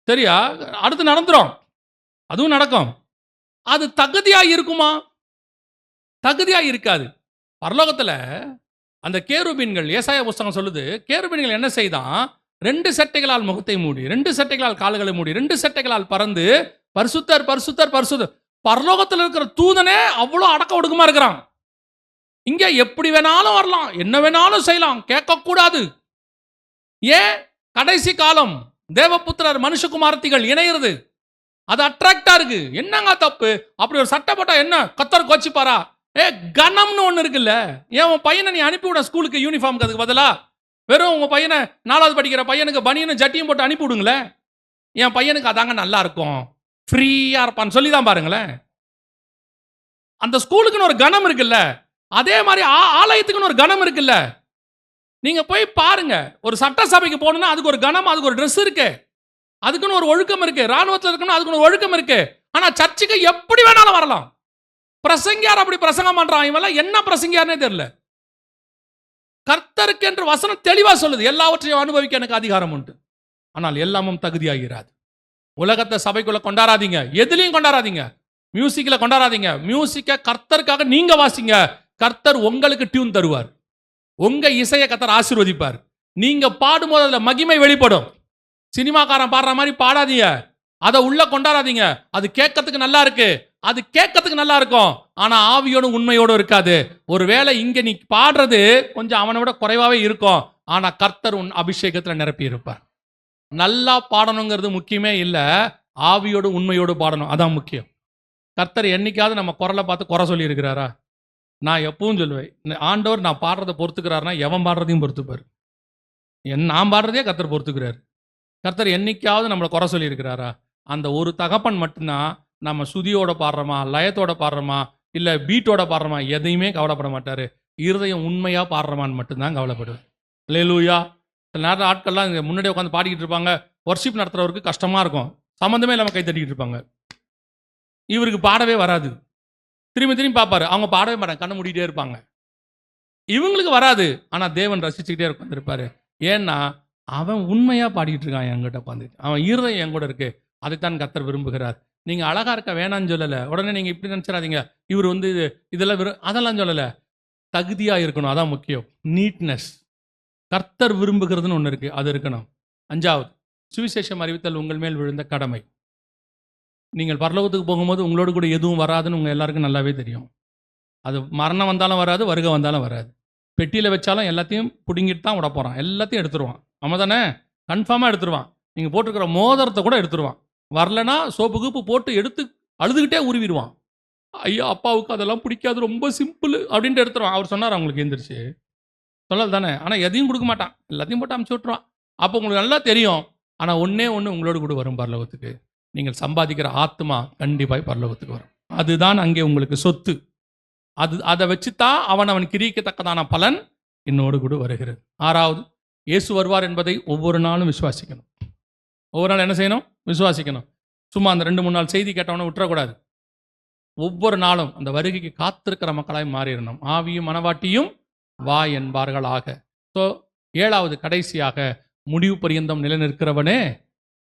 சரியா? அடுத்து நடந்துடும், அதுவும் நடக்கும். அது தகுதியா இருக்குமா? தகுதியா இருக்காது. பரலோகத்தில் அந்த கேருபீன்கள், ஏசாயா புஸ்தகம் சொல்லுது, கேருபீன்கள் என்ன செய்தான்? 2 சட்டைகளால் முகத்தை மூடி, 2 சட்டைகளால் கால்களை மூடி, 2 சட்டைகளால் பறந்து பரிசுத்தர் பரிசுத்தர் பரிசுத்தர். பரலோகத்தில் இருக்கிற தூதனே அவ்வளோ அடக்க ஒடுக்கமா இருக்கிறான். இங்க எப்படி வேணாலும் வரலாம், என்ன வேணாலும் செய்யலாம், கேட்கக்கூடாது. ஏன்? கடைசி காலம், தேவபுத்திரர் மனுஷகுமாரத்திகள் இணையிறது, அது அட்ராக்டா இருக்கு. என்னங்க தப்பு? அப்படி ஒரு சட்டை போட்டா என்ன கத்தர் கோச்சிப்பாரா? கனம்னு ஒண்ணு இருக்குல்ல. ஏன் உன் பையனை நீ அனுப்பிவிட ஸ்கூலுக்கு யூனிஃபார்முக்கு, அதுக்கு பதிலா வெறும் உங்க பையனை 4வது படிக்கிற பையனுக்கு பனியனும் ஜட்டியும் போட்டு அனுப்பி விடுங்களேன். என் பையனுக்கு அதாங்க நல்லா இருக்கும், ஃப்ரீயா இருப்பான்னு சொல்லிதான் பாருங்களேன். அந்த ஸ்கூலுக்குன்னு ஒரு கனம் இருக்குல்ல, அதே மாதிரி ஆலயத்துக்குன்னு ஒரு கனம் இருக்குல்ல. நீங்க போய் பாருங்க, ஒரு சட்டசபைக்கு போகணும்னா அதுக்கு ஒரு கனம், அதுக்கு ஒரு ட்ரெஸ் இருக்கு, அதுக்குன்னு ஒரு ஒழுக்கம் இருக்கு. ராணுவத்தில் இருக்கணும், அதுக்குன்னு ஒரு ஒழுக்கம் இருக்கு. ஆனா சர்ச்சுக்கு எப்படி வேணாலும் வரலாம். பிரசங்கியார் அப்படி பிரசங்கம் பண்றான், இவெல்லாம் என்ன பிரசங்கியார்னே தெரியல. கர்த்தருக்கு என்று வசனம் தெளிவா சொல்லுது, எல்லாவற்றையும் அனுபவிக்க எனக்கு அதிகாரம் உண்டு, ஆனால் எல்லாமும் தகுதியாகிறாது. உலகத்தை சபைக்குள்ள கொண்டாடாதீங்க, எதுலையும் கொண்டாடாதீங்க. மியூசிக்ல கொண்டாடாதீங்க. மியூசிக்க கர்த்தருக்காக நீங்க வாசிங்க, கர்த்தர் உங்களுக்கு டியூன் தருவார், உங்க இசையை கர்த்தர் ஆசீர்வதிப்பார். நீங்க பாடும்போது அதுல மகிமை வெளிப்படும். சினிமாக்காரன் பாடுற மாதிரி பாடாதீங்க, அதை உள்ள கொண்டாடாதீங்க. அது கேட்கறதுக்கு நல்லா இருக்கு, அது கேட்கறதுக்கு நல்லா இருக்கும், ஆனா ஆவியோடு உண்மையோடு இருக்காது. ஒருவேளை இங்க நீ பாடுறது கொஞ்சம் அவனை விட குறைவாவே இருக்கும், ஆனா கர்த்தர் உன் அபிஷேகத்துல நிரப்பி இருப்பார். நல்லா பாடணுங்கிறது முக்கியமே இல்லை, ஆவியோடு உண்மையோடு பாடணும், அதான் முக்கியம். கர்த்தர் என்னைக்காவது நம்ம குரலை பார்த்து குறை சொல்லி இருக்கிறாரா? நான் எப்பவும் சொல்லுவேன், ஆண்டவர் நான் பாடுறதை பொறுத்துக்கிறாருன்னா எவன் பாடுறதையும் பொறுத்துப்பார். நான் பாடுறதே கர்த்தர் பொறுத்துக்கிறாரு. கர்த்தர் என்னைக்காவது நம்மளை குறை சொல்லி இருக்கிறாரா? அந்த ஒரு தகப்பன் மட்டும்தான் நம்ம சுதியோட பாடுறோமா, லயத்தோட பாடுறோமா, இல்லை பீட்டோட பாடுறோமா, எதையுமே கவலைப்பட மாட்டார். இருதயம் உண்மையாக பாடுறோமான்னு மட்டும்தான் கவலைப்படுவேன். அல்லேலூயா. சில நேரம் ஆட்கள்லாம் இங்கே முன்னாடி உட்காந்து பாடிக்கிட்டு இருப்பாங்க, ஒர்ஷிப் நடத்துகிறவருக்கு கஷ்டமாக இருக்கும், சம்மந்தமே இல்லாமல் கை தட்டிக்கிட்டு இருப்பாங்க. இவருக்கு பாடவே வராது, திரும்பி திரும்பி பார்ப்பாரு, அவங்க பாடவே மாட்டாங்க, கண்ணை மூடிட்டே இருப்பாங்க. இவங்களுக்கு வராது, ஆனால் தேவன் ரசிச்சுக்கிட்டே உட்காந்துருப்பாரு. ஏன்னா அவன் உண்மையாக பாடிக்கிட்டு இருக்கான் என்கிட்ட உட்காந்துட்டு, அவன் இருதயம் என் கூட இருக்கு, அதைத்தான் கர்த்தர் விரும்புகிறார். நீங்கள் அழகாக இருக்க வேணான்னு சொல்லலை, உடனே நீங்கள் இப்படி நினச்சிடாதீங்க, இவர் வந்து இதெல்லாம் அதெல்லாம் சொல்லலை. தகுதியாக இருக்கணும், அதான் முக்கியம். நீட்னஸ், கர்த்தர் விரும்புகிறதுன்னு ஒன்று இருக்குது, அது இருக்கணும். 5வது, சுவிசேஷம் அறிவித்தல் உங்கள் மேல் விழுந்த கடமை. நீங்கள் பரலோகத்துக்கு போகும்போது உங்களோடு கூட எதுவும் வராதுன்னு உங்கள் எல்லாருக்கும் நல்லாவே தெரியும். அது மரணம் வந்தாலும் வராது, வருகை வந்தாலும் வராது. பெட்டியில் வச்சாலும் எல்லாத்தையும் பிடுங்கிட்டு தான் விட போகிறான், எல்லாத்தையும் எடுத்துருவான். ஆமாம் தானே? கன்ஃபார்மாக எடுத்துருவான். நீங்கள் போட்டிருக்கிற மோதிரத்தை கூட எடுத்துருவான். வரலனா சோப்பு கீப்பு போட்டு எடுத்து அழுதுகிட்டே உருவிடுவான். ஐயா அப்பாவுக்கு அதெல்லாம் பிடிக்காது, ரொம்ப சிம்பிள் அப்படின்ட்டு எடுத்துருவான். அவர் சொன்னார் அவங்களுக்கு எந்திரிச்சு, சொல்லல் தானே? ஆனால் எதையும் கொடுக்க மாட்டான், எல்லாத்தையும் போட்டு அமுச்சு விட்ருவான். அப்போ உங்களுக்கு நல்லா தெரியும். ஆனால் ஒன்றே ஒன்று உங்களோடு கூட வரும் பரலோகத்துக்கு. நீங்கள் சம்பாதிக்கிற ஆத்மா கண்டிப்பாக பரலோகத்துக்கு வரும். அதுதான் அங்கே உங்களுக்கு சொத்து. அதை வச்சுத்தான் அவன் கிரிக்கத்தக்கதான பலன் என்னோடு கூட வருகிறது. 6வது, இயேசு வருவார் என்பதை ஒவ்வொரு நாளும் விசுவாசிக்கணும். ஒவ்வொரு நாள் என்ன செய்யணும்? விசுவாசிக்கணும். சும்மா அந்த 2-3 நாள் செய்தி கேட்டவனை விட்டுறக்கூடாது. ஒவ்வொரு நாளும் அந்த வருகைக்கு காத்திருக்கிற மக்களாய் மாறிடணும். ஆவியும் மனவாட்டியும் வா என்பார்களாக. ஸோ 7வது, கடைசியாக, முடிவு பரியந்தம் நிலைநிற்கிறவனே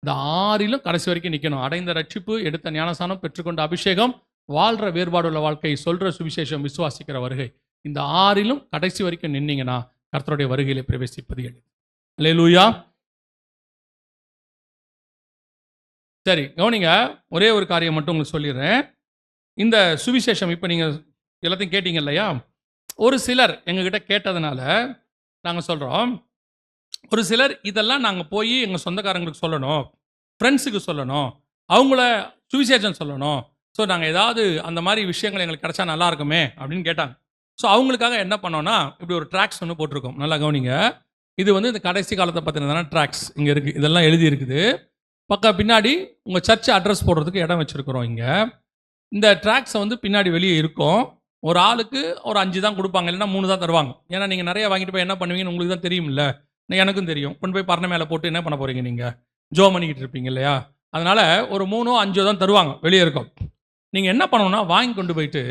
இந்த 6லும் கடைசி வரைக்கும் நிற்கணும். அடைந்த ரட்சிப்பு, எடுத்த ஞானசானம், பெற்றுக்கொண்ட அபிஷேகம், வாழ்கிற வேறுபாடுள்ள வாழ்க்கை, சொல்கிற சுவிசேஷம், விசுவாசிக்கிற வருகை, இந்த 6லும் கடைசி வரைக்கும் நின்னீங்கன்னா கர்த்தருடைய வருகையிலே பிரவேசிப்பது எளிது. அல்லேலூயா. சரி, கவனிங்க. ஒரே ஒரு காரியம் மட்டும் உங்களுக்கு சொல்லிடுறேன். இந்த சுவிசேஷம் இப்போ நீங்கள் எல்லாத்தையும் கேட்டீங்க இல்லையா? ஒரு சிலர் எங்ககிட்ட கேட்டதுனால நாங்கள் சொல்கிறோம். ஒரு சிலர் இதெல்லாம் நாங்கள் போய் எங்கள் சொந்தக்காரங்களுக்கு சொல்லணும், ஃப்ரெண்ட்ஸுக்கு சொல்லணும், அவங்கள சுவிசேஷம் சொல்லணும். ஸோ நாங்கள் ஏதாவது அந்த மாதிரி விஷயங்கள் எங்களுக்கு கிடைச்சா நல்லா இருக்குமே அப்படின்னு கேட்டாங்க. ஸோ அவங்களுக்காக என்ன பண்ணோன்னா, இப்படி ஒரு ட்ராக்ஸ் ஒன்று போட்டிருக்கோம். நல்லா கவனிங்க. இது வந்து இந்த கடைசி காலத்தை பற்றினதான ட்ராக்ஸ் இங்கே இருக்குது. இதெல்லாம் எழுதி இருக்குது. பின்னாடி உங்கள் சர்ச் அட்ரஸ் போடுறதுக்கு இடம் வச்சுருக்குறோம். இங்கே இந்த ட்ராக்ஸை வந்து பின்னாடி வெளியே இருக்கும். ஒரு ஆளுக்கு ஒரு 5 தான் கொடுப்பாங்க, இல்லைன்னா 3 தான் தருவாங்க. ஏன்னா நீங்கள் நிறைய வாங்கிட்டு போய் என்ன பண்ணுவீங்கன்னு உங்களுக்கு தான் தெரியும்ல, எனக்கும் தெரியும். கொண்டு போய் பரண மேலே போட்டு என்ன பண்ண போகிறீங்க, நீங்கள் ஜோ பண்ணிக்கிட்டு இருப்பீங்க இல்லையா? அதனால் ஒரு 3ஓ 5ஓ தான் தருவாங்க, வெளியே இருக்கும். நீங்கள் என்ன பண்ணணும்னா, வாங்கி கொண்டு போயிட்டு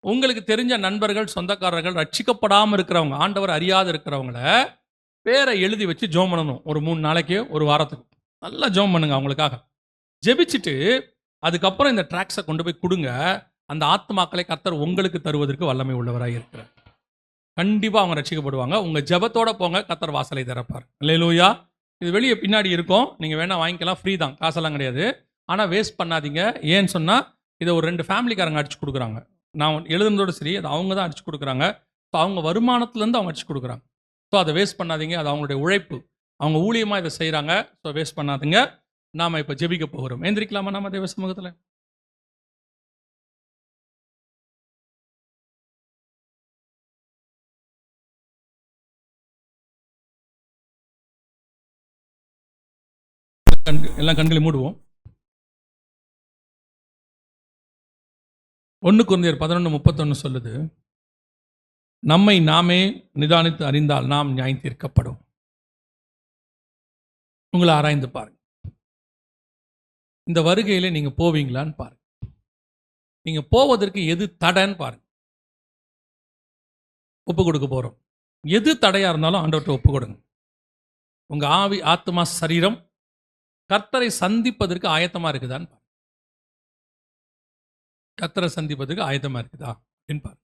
உங்களுக்கு தெரிஞ்ச நண்பர்கள், சொந்தக்காரர்கள், ரட்சிக்கப்படாமல் இருக்கிறவங்க, ஆண்டவர் அறியாத இருக்கிறவங்கள பேரை எழுதி வச்சு ஜோம் பண்ணணும். ஒரு 3 நாளைக்கு, ஒரு வாரத்துக்கு நல்லா ஜோம் பண்ணுங்க அவங்களுக்காக. ஜெபிச்சுட்டு அதுக்கப்புறம் இந்த ட்ராக்ஸை கொண்டு போய் கொடுங்க. அந்த ஆத்மாக்களை கர்த்தர் உங்களுக்கு தருவதற்கு வல்லமை உள்ளவராக இருக்கிறார். கண்டிப்பாக அவங்க ரட்சிக்கப்படுவாங்க. உங்கள் ஜெபத்தோட போங்க, கர்த்தர் வாசலை திறப்பார். அல்லேலூயா. இது வெளியே பின்னாடி இருக்கும், நீங்கள் வேணால் வாங்கிக்கலாம், ஃப்ரீ தான், காசெல்லாம் கிடையாது. ஆனால் வேஸ்ட் பண்ணாதீங்க. ஏன்னு சொன்னால் இதை ஒரு 2 ஃபேமிலிக்காரங்க அடிச்சு கொடுக்குறாங்க. நான் எழுதுனதோடு சரி, அது அவங்க தான் அடிச்சு கொடுக்குறாங்க. ஸோ அவங்க வருமானத்துலேருந்து அவங்க அடிச்சு கொடுக்குறாங்க. ஸோ அதை வேஸ்ட் பண்ணாதீங்க. அது அவங்களுடைய உழைப்பு, அவங்க ஊழியமாக இதை செய்கிறாங்க. ஸோ வேஸ்ட் பண்ணாதீங்க. நாம் இப்போ ஜெபிக்க போகிறோம். எந்திரிக்கலாமா நம்ம தேவ சமூகத்தில்? எல்லாம் கண்களை மூடுவோம். 1 கொரிந்தியர் 11:31 சொல்லுது, நம்மை நாமே நிதானித்து அறிந்தால் நாம் நியாயம் தீர்க்கப்படும். உங்களை ஆராய்ந்து பாருங்க. இந்த வருகையில நீங்க போவீங்களான்னு பாருங்க. நீங்க போவதற்கு எது தடைன்னு பாருங்க. ஒப்பு கொடுக்க போறோம். எது தடையா இருந்தாலும் ஆண்டவர்கிட்ட ஒப்பு கொடுங்க. உங்க ஆவி, ஆத்மா, சரீரம் கர்த்தரை சந்திப்பதற்கு ஆயத்தமா இருக்குதான்னு பாருங்க. கர்த்தரை சந்திப்பதற்கு ஆயத்தமா இருக்குதா அப்படின்னு பாருங்க.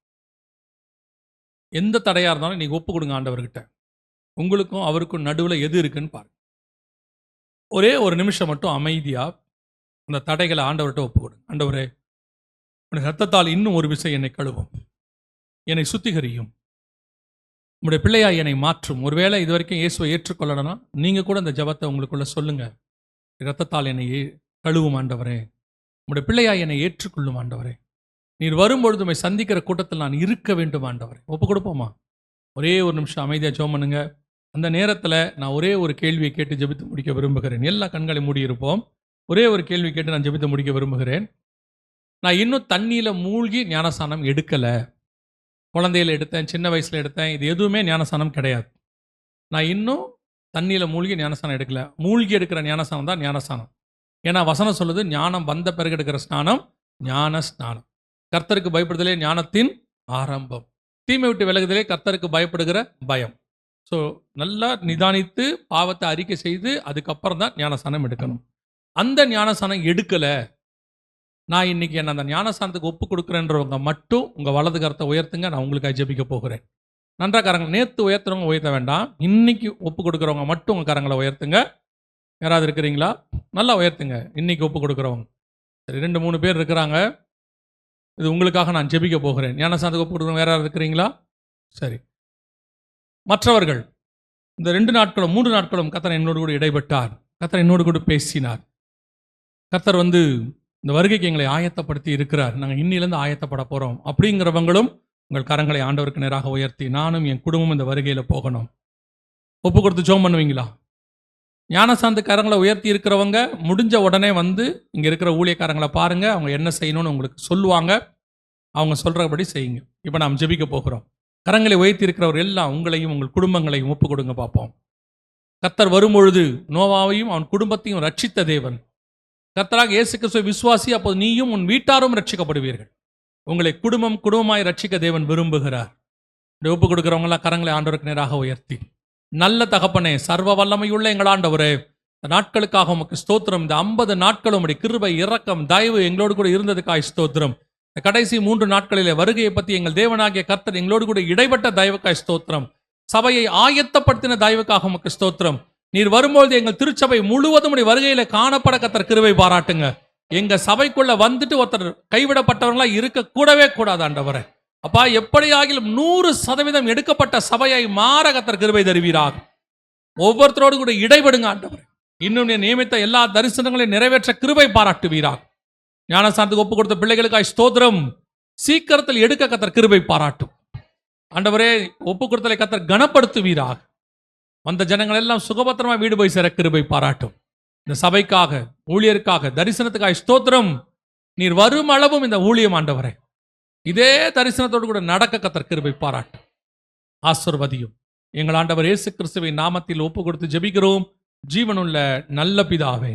எந்த தடையா இருந்தாலும் நீங்க ஒப்பு கொடுங்க ஆண்டவர்கிட்ட. உங்களுக்கும் அவருக்கும் நடுவில் எது இருக்குன்னு பாருங்க. ஒரே ஒரு நிமிஷம் மட்டும் அமைதியா அந்த தடைகளை ஆண்டவர்கிட்ட ஒப்பு கொடுங்க. ஆண்டவரே, உடைய ரத்தத்தால் இன்னும் ஒரு விசை என்னை கழுவும், என்னை சுத்திகரியும், உங்களுடைய பிள்ளையா என்னை மாற்றும். ஒருவேளை இது வரைக்கும் இயேசுவை ஏற்றுக்கொள்ளணும்னா நீங்க கூட இந்த ஜெபத்தை உங்களுக்குள்ள சொல்லுங்க. ரத்தத்தால் என்னை கழுவும் ஆண்டவரே, உங்களுடைய பிள்ளையா என்னை ஏற்றுக்கொள்ளும் ஆண்டவரே, நீர் வரும்பொழுது உம்மை சந்திக்கிற கூட்டத்தில் நான் இருக்க வேண்டும் ஆண்டவரே. ஒப்பு கொடுப்போமா? ஒரே ஒரு நிமிஷம் அமைதியாக ஜெபம் பண்ணுங்க. அந்த நேரத்தில் நான் ஒரே ஒரு கேள்வியை கேட்டு ஜெபித்து முடிக்க விரும்புகிறேன். எல்லா கண்களை மூடி இருப்போம். ஒரே ஒரு கேள்வி கேட்டு நான் ஜெபித்து முடிக்க விரும்புகிறேன். நான் இன்னும் தண்ணியில் மூழ்கி ஞானஸ்நானம் எடுக்கலை. குழந்தையில் எடுத்தேன், சின்ன வயசில் எடுத்தேன், இது எதுவுமே ஞானஸ்நானம் கிடையாது. நான் இன்னும் தண்ணியில் மூழ்கி ஞானஸ்நானம் எடுக்கலை. மூழ்கி எடுக்கிற ஞானஸ்நானம் தான் ஞானஸ்நானம். ஏன்னா வசனம் சொல்லுது, ஞானம் வந்த பிறகு எடுக்கிற ஸ்நானம் ஞான ஸ்நானம். கர்த்தருக்கு பயப்படுதலே ஞானத்தின் ஆரம்பம். தீமை விட்டு விலகுதலே கர்த்தருக்கு பயப்படுகிற பயம். ஸோ நல்லா நிதானித்து பாவத்தை அறிக்கை செய்து அதுக்கப்புறம் தான் ஞானஸ்நானம் எடுக்கணும். அந்த ஞானஸ்நானம் எடுக்கலை, நான் இன்னைக்கு என்ன அந்த ஞானஸ்தானத்துக்கு ஒப்பு கொடுக்குறேன்றவங்க மட்டும் உங்கள் வலது கரத்தை உயர்த்துங்க. நான் உங்களுக்காக ஜெபிக்க போகிறேன். நன்றா கரங்கள் நேற்று உயர்த்துறவங்க உயர்த்த வேண்டாம். இன்னைக்கு ஒப்பு கொடுக்குறவங்க மட்டும் உங்கள் கரங்களை உயர்த்துங்க. யாராவது இருக்கிறீங்களா? நல்லா உயர்த்துங்க. இன்னைக்கு ஒப்பு கொடுக்குறவங்க. சரி, 2-3 பேர் இருக்கிறாங்க. இது உங்களுக்காக நான் ஜெபிக்க போகிறேன். ஞானஸ்தானத்துக்கு ஒப்பு கொடுக்குறவங்க யாராவது இருக்கிறீங்களா? சரி. மற்றவர்கள் இந்த 2 நாட்களும் 3 நாட்களும் கர்த்தர் என்னோடு கூட இடைப்பட்டார். கர்த்தர் என்னோடு கூட பேசினார். கர்த்தர் இந்த வருகைக்கு எங்களை ஆயத்தப்படுத்தி இருக்கிறார். நாங்கள் இன்னிலிருந்து ஆயத்தப்பட போகிறோம் அப்படிங்கிறவங்களும் உங்கள் கரங்களை ஆண்டவருக்கு நேராக உயர்த்தி, நானும் என் குடும்பமும் இந்த வருகையில் போகணும், ஒப்பு கொடுத்து ஜெபம் பண்ணுவீங்களா? ஞானசாந்த கரங்களை உயர்த்தி இருக்கிறவங்க முடிஞ்ச உடனே இங்கே இருக்கிற ஊழியக்காரங்களை பாருங்கள். அவங்க என்ன செய்யணும்னு உங்களுக்கு சொல்லுவாங்க. அவங்க சொல்கிறபடி செய்யுங்க. இப்போ நாம் ஜெபிக்க போகிறோம். கரங்களை உயர்த்தி இருக்கிறவர் எல்லாம் உங்களையும் உங்கள் குடும்பங்களையும் ஒப்பு கொடுங்க பார்ப்போம். கர்த்தர் வரும்பொழுது நோவாவையும் அவன் குடும்பத்தையும் ரட்சித்த தேவன். கர்த்தராக இயேசு கிறிஸ்துவை விசுவாசி, அப்போது நீயும் உன் வீட்டாரும் ரட்சிக்கப்படுவீர்கள். உங்களை குடும்பமாய் ரட்சிக்க தேவன் விரும்புகிறார். ஒப்பு கொடுக்கிறவங்களாம் கரங்களை ஆண்டவருக்கு நேராக உயர்த்தி, நல்ல தகப்பனே, சர்வ வல்லமையுள்ள எங்கள் ஆண்டவரே, இந்த நாட்களுக்காக உமக்கு ஸ்தோத்திரம். இந்த 50 நாட்களும் உடைய கிருபை, இரக்கம், தயவு எங்களோடு கூட இருந்ததுக்காய் ஸ்தோத்திரம். இந்த கடைசி 3 நாட்களிலே வருகையை பற்றி எங்கள் தேவனாகிய கர்த்தர் எங்களோடு கூட இடைப்பட்ட தயவுக்காய் ஸ்தோத்திரம். சபையை ஆயத்தப்படுத்தின தயவுக்காக உமக்கு ஸ்தோத்திரம். நீர் வரும்போது எங்கள் திருச்சபை முழுவதும் உடைய வருகையில காணப்பட கர்த்தர் கிருபை பாராட்டுங்க. எங்க சபைக்குள்ள ஒருத்தர் கைவிடப்பட்டவர்களா இருக்க கூடவே கூடாது ஆண்டவரே. அப்பா, எப்படி ஆகிலும் 100% எடுக்கப்பட்ட சபையை மாற கர்த்தர் கிருபை தருவீராக. ஒவ்வொருத்தரோடு கூட இடைபடுங்க ஆண்டவரே. இன்னும் நியமித்த எல்லா தரிசனங்களையும் நிறைவேற்ற கிருபை பாராட்டுவீராக. ஞானஸ்தானத்துக்கு ஒப்பு கொடுத்த பிள்ளைகளுக்காய் ஸ்தோத்திரம். சீக்கிரத்தில் எடுக்க கர்த்தர் கிருபை பாராட்டும் ஆண்டவரே. ஒப்பு கொடுத்தலை கர்த்தர் கனப்படுத்துவீராக. வந்த ஜனங்கள் எல்லாம் சுகபத்திரமா வீடு போய் சேர கிருபை பாராட்டும். இந்த சபைக்காக, ஊழியருக்காக, தரிசனத்துக்காக ஸ்தோத்திரம். நீர் வரும் அளவும் இந்த ஊழியம் ஆண்டவரே இதே தரிசனத்தோடு கூட நடக்க கர்த்தர் கிருபை பாராட்டும். ஆசீர்வதியும். எங்கள் ஆண்டவர் இயேசு கிறிஸ்துவின் நாமத்தில் ஒப்பு கொடுத்து ஜெபிக்கிறோம் ஜீவனுள்ள நல்ல பிதாவே.